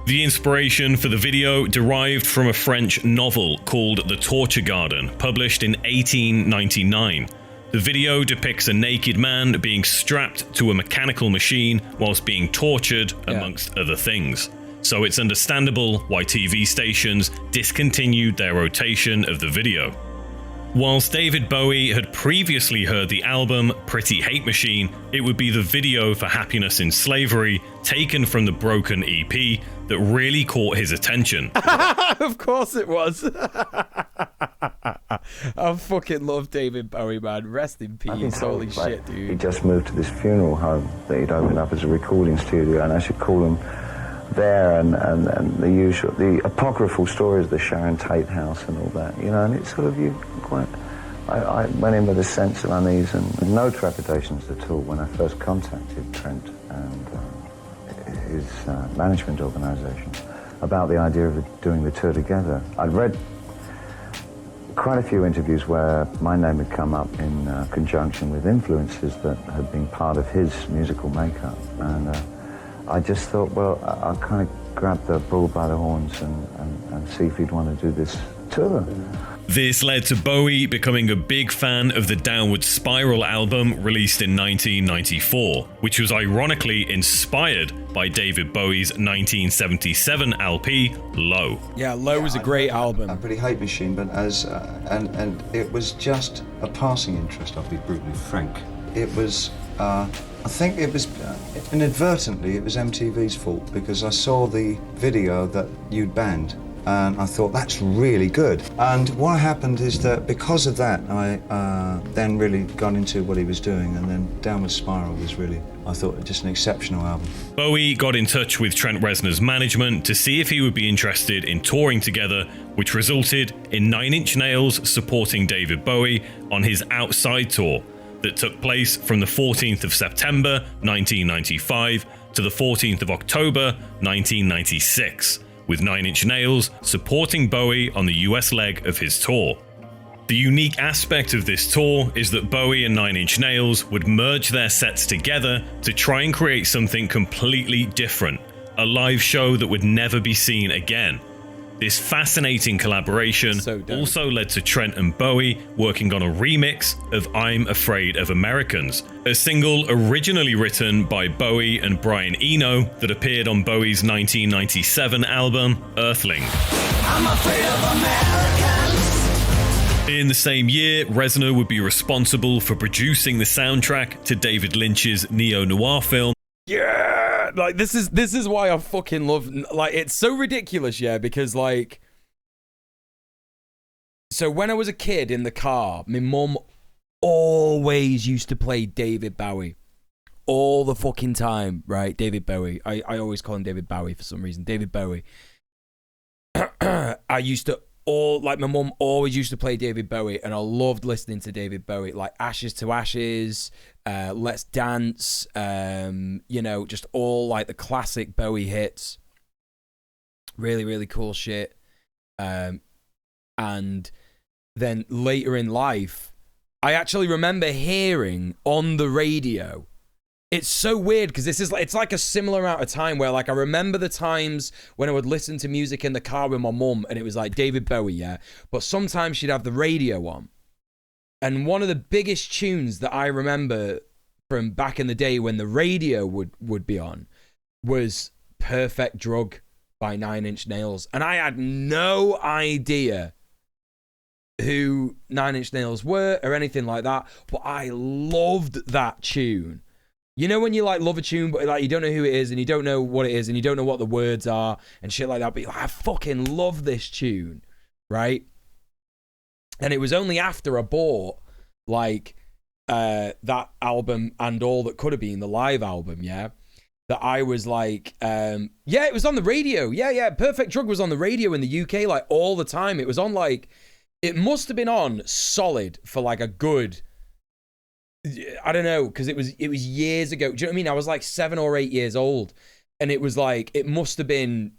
Speaker 16: The inspiration for the video derived from a French novel called The Torture Garden, published in 1899. The video depicts a naked man being strapped to a mechanical machine whilst being tortured, amongst other things. So it's understandable why TV stations discontinued their rotation of the video. Whilst David Bowie had previously heard the album Pretty Hate Machine, it would be the video for Happiness in Slavery, taken from the Broken EP, that really caught his attention.
Speaker 4: Of course it was. I fucking love David Bowie, man. Rest in peace. Holy shit, dude.
Speaker 3: He just moved to this funeral home that he'd opened up as a recording studio, and I should call him there, and the apocryphal stories of the Sharon Tate house and all that, you know, and it's sort of I went in with a sense of unease and no trepidations at all when I first contacted Trent and his management organisation about the idea of doing the tour together. I'd read quite a few interviews where my name had come up in conjunction with influences that had been part of his musical makeup, and I just thought, well, I'll kind of grab the bull by the horns and see if he'd want to do this tour.
Speaker 16: This led to Bowie becoming a big fan of the Downward Spiral album released in 1994, which was ironically inspired by David Bowie's 1977 LP, Low.
Speaker 4: Yeah, Low was a great album.
Speaker 3: A Pretty Hate Machine, but and it was just a passing interest, I'll be brutally frank. It was, I think it was, inadvertently, it was MTV's fault, because I saw the video that you'd banned, and I thought, that's really good. And what happened is that because of that, I then really got into what he was doing, and then Downward Spiral was really, I thought, just an exceptional album.
Speaker 16: Bowie got in touch with Trent Reznor's management to see if he would be interested in touring together, which resulted in 9 Inch Nails supporting David Bowie on his Outside tour that took place from the 14th of September 1995 to the 14th of October 1996. With 9 Inch Nails supporting Bowie on the US leg of his tour. The unique aspect of this tour is that Bowie and 9 Inch Nails would merge their sets together to try and create something completely different, a live show that would never be seen again. This fascinating collaboration also led to Trent and Bowie working on a remix of I'm Afraid of Americans, a single originally written by Bowie and Brian Eno that appeared on Bowie's 1997 album, Earthling. I'm afraid of Americans. In the same year, Reznor would be responsible for producing the soundtrack to David Lynch's neo-noir film.
Speaker 4: Yeah, like this is why I fucking love, like, it's so ridiculous, yeah, because like, so when I was a kid in the car, my mum always used to play David Bowie all the fucking time, right? David Bowie. I always call him David Bowie for some reason. David Bowie. I used to my mum always used to play David Bowie, and I loved listening to David Bowie, like Ashes to Ashes, Let's Dance, you know, just all like the classic Bowie hits. Really, really cool shit. And then later in life, I actually remember hearing on the radio. It's so weird because this is like, it's like a similar amount of time where like I remember the times when I would listen to music in the car with my mum and it was like David Bowie, yeah. But sometimes she'd have the radio on. And one of the biggest tunes that I remember from back in the day when the radio would be on was Perfect Drug by 9 Inch Nails. And I had no idea who 9 Inch Nails were or anything like that, but I loved that tune. You know when you like love a tune, but like you don't know who it is and you don't know what it is and you don't know what the words are and shit like that, but you're like, I fucking love this tune, right? And it was only after I bought like that album and all that could have been the live album, yeah, that I was like, yeah, it was on the radio. Yeah, Perfect Drug was on the radio in the UK like all the time. It was on like, it must have been on solid for like a good, I don't know, because it was years ago. Do you know what I mean? I was like 7 or 8 years old, and it was like, it must have been,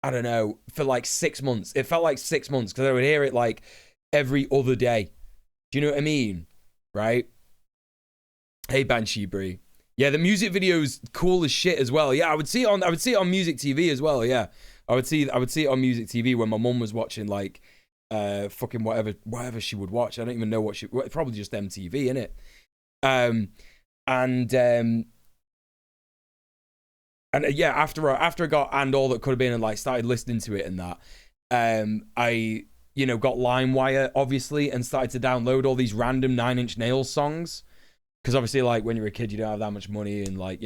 Speaker 4: I don't know, for like 6 months. It felt like 6 months because I would hear it like every other day. Do you know what I mean? Right? Hey, Banshee Bree. Yeah, the music video's cool as shit as well. Yeah, I would see it on music TV as well. Yeah, I would see it on music TV when my mum was watching like fucking whatever she would watch. I don't even know what probably just MTV, innit? And yeah, after I got And All That Could Have Been and like started listening to it and that, I got LimeWire obviously and started to download all these random Nine Inch Nails songs. Because obviously, like, when you're a kid, you don't have that much money and, like,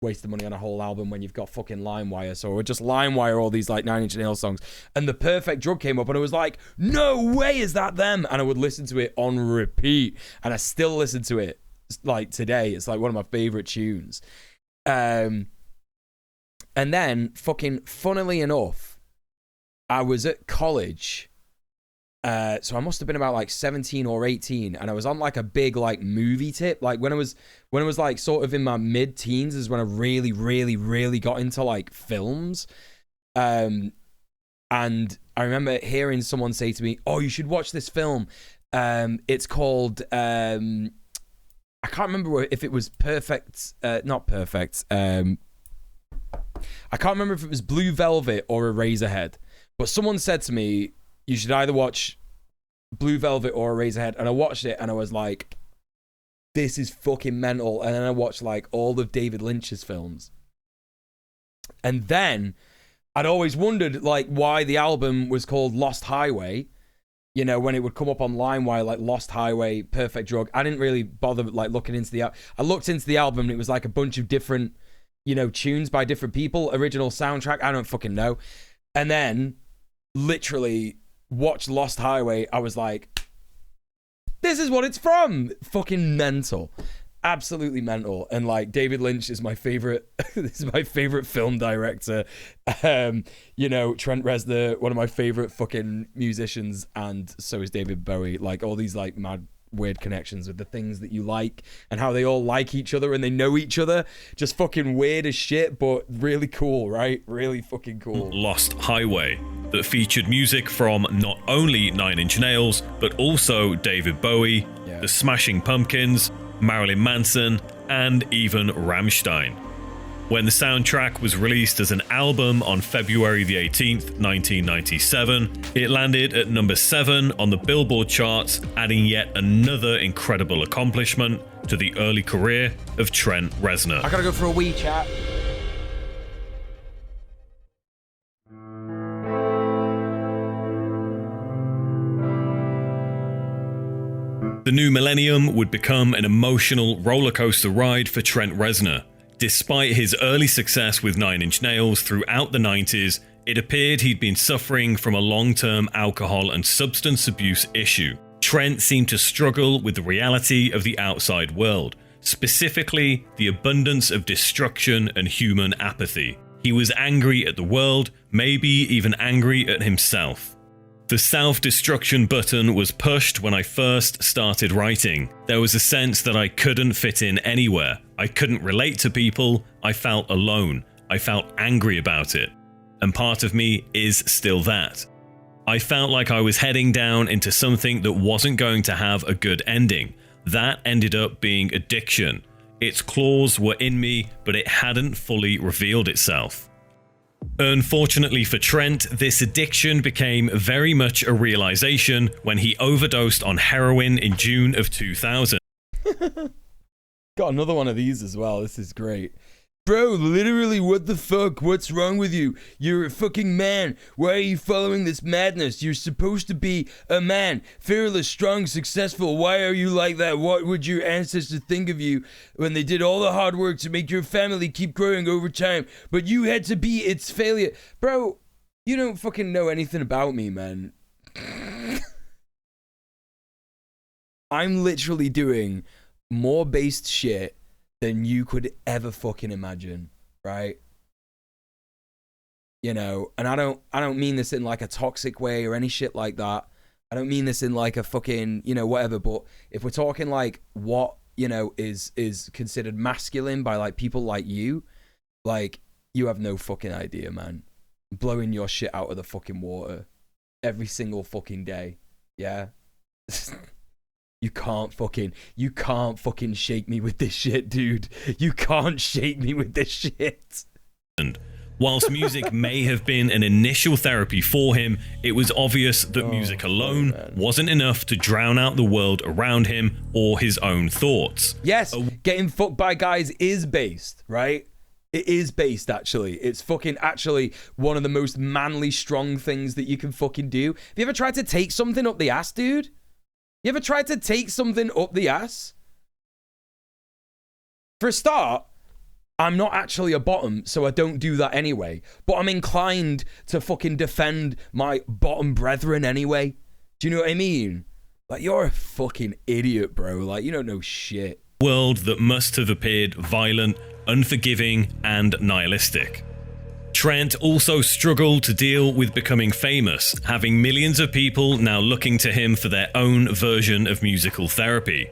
Speaker 4: waste the money on a whole album when you've got fucking LimeWire. So I would just LimeWire all these, like, Nine Inch Nails songs. And The Perfect Drug came up and I was like, no way is that them? And I would listen to it on repeat. And I still listen to it, like, today. It's, like, one of my favorite tunes. And then, fucking funnily enough, I was at college. So I must have been about like 17 or 18, and I was on like a big like movie tip. Like when I was like sort of in my mid-teens is when I really, really, really got into like films. And I remember hearing someone say to me, "Oh, you should watch this film. It's called I can't remember if it was Perfect, not Perfect. I can't remember if it was Blue Velvet or Eraserhead, but someone said to me, you should either watch Blue Velvet or Eraserhead. And I watched it and I was like, this is fucking mental. And then I watched like all of David Lynch's films. And then I'd always wondered like why the album was called Lost Highway. When it would come up on LimeWire, like Lost Highway, Perfect Drug. I didn't really bother like looking into the album. I looked into the album and it was like a bunch of different, tunes by different people. Original soundtrack. I don't fucking know. And then literally watched Lost Highway. I was like, this is what it's from. Fucking mental. Absolutely mental. And like David Lynch is my favorite. This is my favorite film director. Trent Reznor, one of my favorite fucking musicians, and so is David Bowie. Like all these like mad weird connections with the things that you like and how they all like each other and they know each other. Just fucking weird as shit, but really cool, right? Really fucking cool.
Speaker 16: Lost Highway, that featured music from not only Nine Inch Nails, but also David Bowie, the Smashing Pumpkins, Marilyn Manson, and even Rammstein. When the soundtrack was released as an album on February the 18th, 1997, it landed at number 7 on the Billboard charts, adding yet another incredible accomplishment to the early career of Trent Reznor.
Speaker 4: I gotta go for a wee chat.
Speaker 16: The new millennium would become an emotional rollercoaster ride for Trent Reznor. Despite his early success with Nine Inch Nails throughout the 90s, it appeared he'd been suffering from a long-term alcohol and substance abuse issue. Trent seemed to struggle with the reality of the outside world, specifically the abundance of destruction and human apathy. He was angry at the world, maybe even angry at himself. The self-destruction button was pushed when I first started writing. There was a sense that I couldn't fit in anywhere. I couldn't relate to people. I felt alone. I felt angry about it. And part of me is still that. I felt like I was heading down into something that wasn't going to have a good ending. That ended up being addiction. Its claws were in me, but it hadn't fully revealed itself. Unfortunately for Trent, this addiction became very much a realization when he overdosed on heroin in June of 2000.
Speaker 4: Got another one of these as well. This is great. Bro, literally, what the fuck? What's wrong with you? You're a fucking man. Why are you following this madness? You're supposed to be a man. Fearless, strong, successful. Why are you like that? What would your ancestors think of you when they did all the hard work to make your family keep growing over time, but you had to be its failure? Bro, you don't fucking know anything about me, man. I'm literally doing more based shit than you could ever fucking imagine, right? And I don't mean this in like a toxic way or any shit like that. I don't mean this in like a fucking, whatever, but if we're talking like what, is considered masculine by like people like you, like you have no fucking idea, man. I'm blowing your shit out of the fucking water every single fucking day. Yeah. You can't fucking shake me with this shit, dude. You can't shake me with this shit.
Speaker 16: Whilst music may have been an initial therapy for him, it was obvious that music alone wasn't enough to drown out the world around him or his own thoughts.
Speaker 4: Yes, getting fucked by guys is based, right? It is based, actually. It's fucking actually one of the most manly, strong things that you can fucking do. Have you ever tried to take something up the ass, dude? You ever tried to take something up the ass? For a start, I'm not actually a bottom, so I don't do that anyway. But I'm inclined to fucking defend my bottom brethren anyway. Do you know what I mean? Like, you're a fucking idiot, bro. Like, you don't know shit.
Speaker 16: World that must have appeared violent, unforgiving, and nihilistic. Trent also struggled to deal with becoming famous, having millions of people now looking to him for their own version of musical therapy.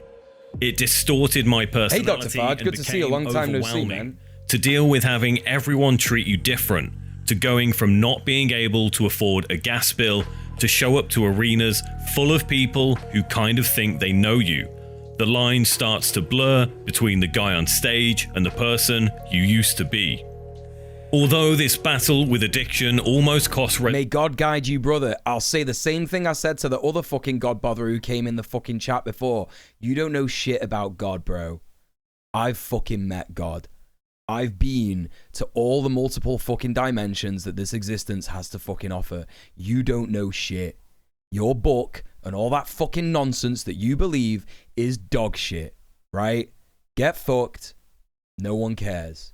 Speaker 16: It distorted my personality.
Speaker 4: Hey, Dr. Fard, good to see you. Long time no see, man.
Speaker 16: To deal with having everyone treat you different, to going from not being able to afford a gas bill to show up to arenas full of people who kind of think they know you. The line starts to blur between the guy on stage and the person you used to be. Although this battle with addiction almost cost...
Speaker 4: May God guide you, brother. I'll say the same thing I said to the other fucking God botherer who came in the fucking chat before. You don't know shit about God, bro. I've fucking met God. I've been to all the multiple fucking dimensions that this existence has to fucking offer. You don't know shit. Your book and all that fucking nonsense that you believe is dog shit, right? Get fucked. No one cares.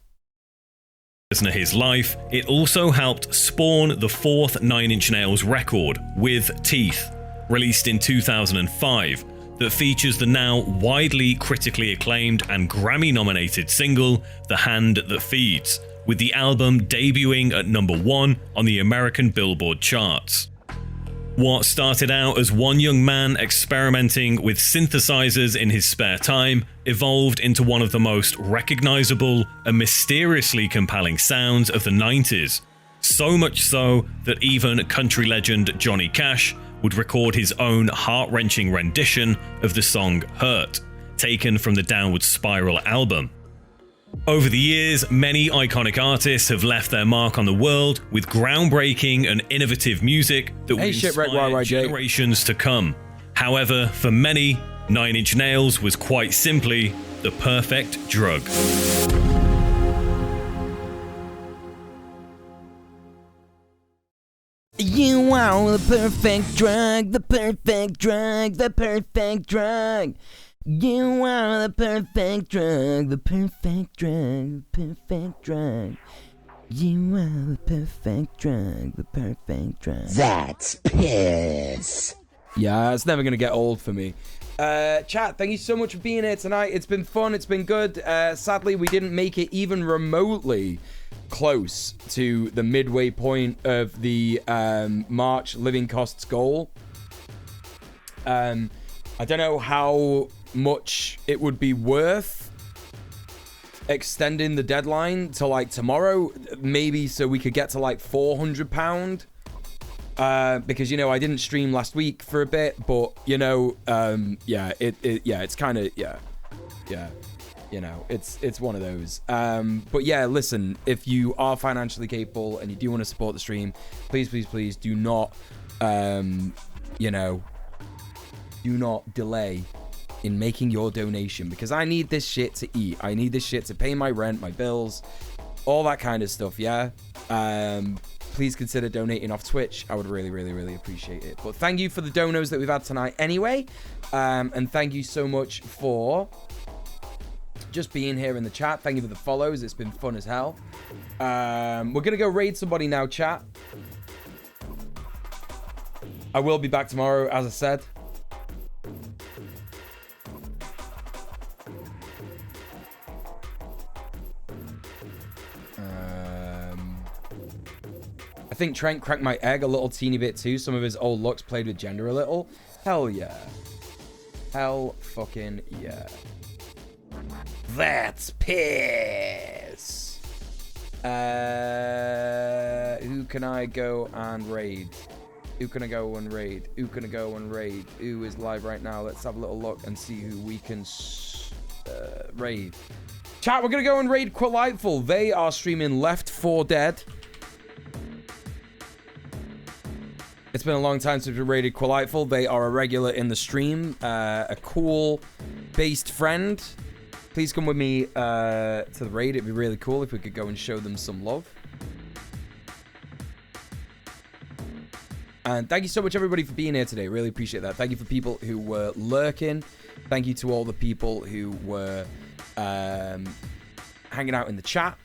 Speaker 16: His life, it also helped spawn the fourth Nine Inch Nails record, With Teeth, released in 2005, that features the now widely critically acclaimed and Grammy-nominated single, The Hand That Feeds, with the album debuting at #1 on the American Billboard charts. What started out as one young man experimenting with synthesizers in his spare time evolved into one of the most recognizable and mysteriously compelling sounds of the 90s. So much so that even country legend Johnny Cash would record his own heart-wrenching rendition of the song Hurt, taken from the Downward Spiral album. Over the years, many iconic artists have left their mark on the world with groundbreaking and innovative music that will inspire generations to come. However, for many, Nine Inch Nails was quite simply the perfect drug.
Speaker 4: You are the perfect drug, the perfect drug, the perfect drug. You are the perfect drug, the perfect drug, the perfect drug. You are the perfect drug, the perfect drug.
Speaker 8: That's piss.
Speaker 4: Yeah, it's never gonna get old for me. Chat, thank you so much for being here tonight. It's been fun, it's been good. Sadly, we didn't make it even remotely close to the midway point of the March living costs goal. I don't know how much it would be worth extending the deadline to like tomorrow, maybe, so we could get to like £400, because, you know, I didn't stream last week for a bit, but, you know, it's kind of, you know, it's one of those. But yeah, listen, if you are financially capable and you do want to support the stream, please do not, you know, do not delay in making your donation, because I need this shit to eat. I need this shit to pay my rent, my bills, all that kind of stuff, yeah? Please consider donating off Twitch. I would really appreciate it. But thank you for the donos that we've had tonight anyway. And thank you so much for just being here in the chat. Thank you for the follows. It's been fun as hell. We're going to go raid somebody now, chat. I will be back tomorrow, as I said. I think Trent cracked my egg a little teeny bit too. Some of his old looks played with gender a little. Hell yeah. Hell fucking yeah. That's piss. Who can I go and raid? Who can I go and raid? Who can I go and raid? Who is live right now? Let's have a little look and see who we can raid. Chat, we're going to go and raid Quillightful. They are streaming Left 4 Dead. It's been a long time since we raided Quillightful. They are a regular in the stream. A cool based friend. Please come with me to the raid. It'd be really cool if we could go and show them some love. And thank you so much, everybody, for being here today. Really appreciate that. Thank you for people who were lurking. Thank you to all the people who were hanging out in the chat.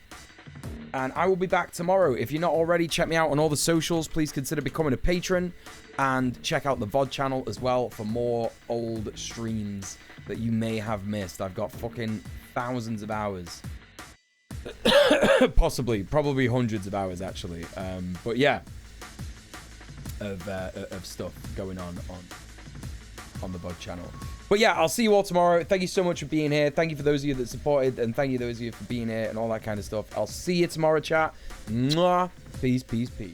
Speaker 4: And I will be back tomorrow. If you're not already, check me out on all the socials. Please consider becoming a patron. And check out the VOD channel as well for more old streams that you may have missed. I've got fucking thousands of hours. Probably hundreds of hours, actually. But yeah. Of stuff going on the VOD channel. But yeah, I'll see you all tomorrow. Thank you so much for being here. Thank you for those of you that supported, and thank you those of you for being here and all that kind of stuff. I'll see you tomorrow, chat. Mwah. Peace, peace, peace.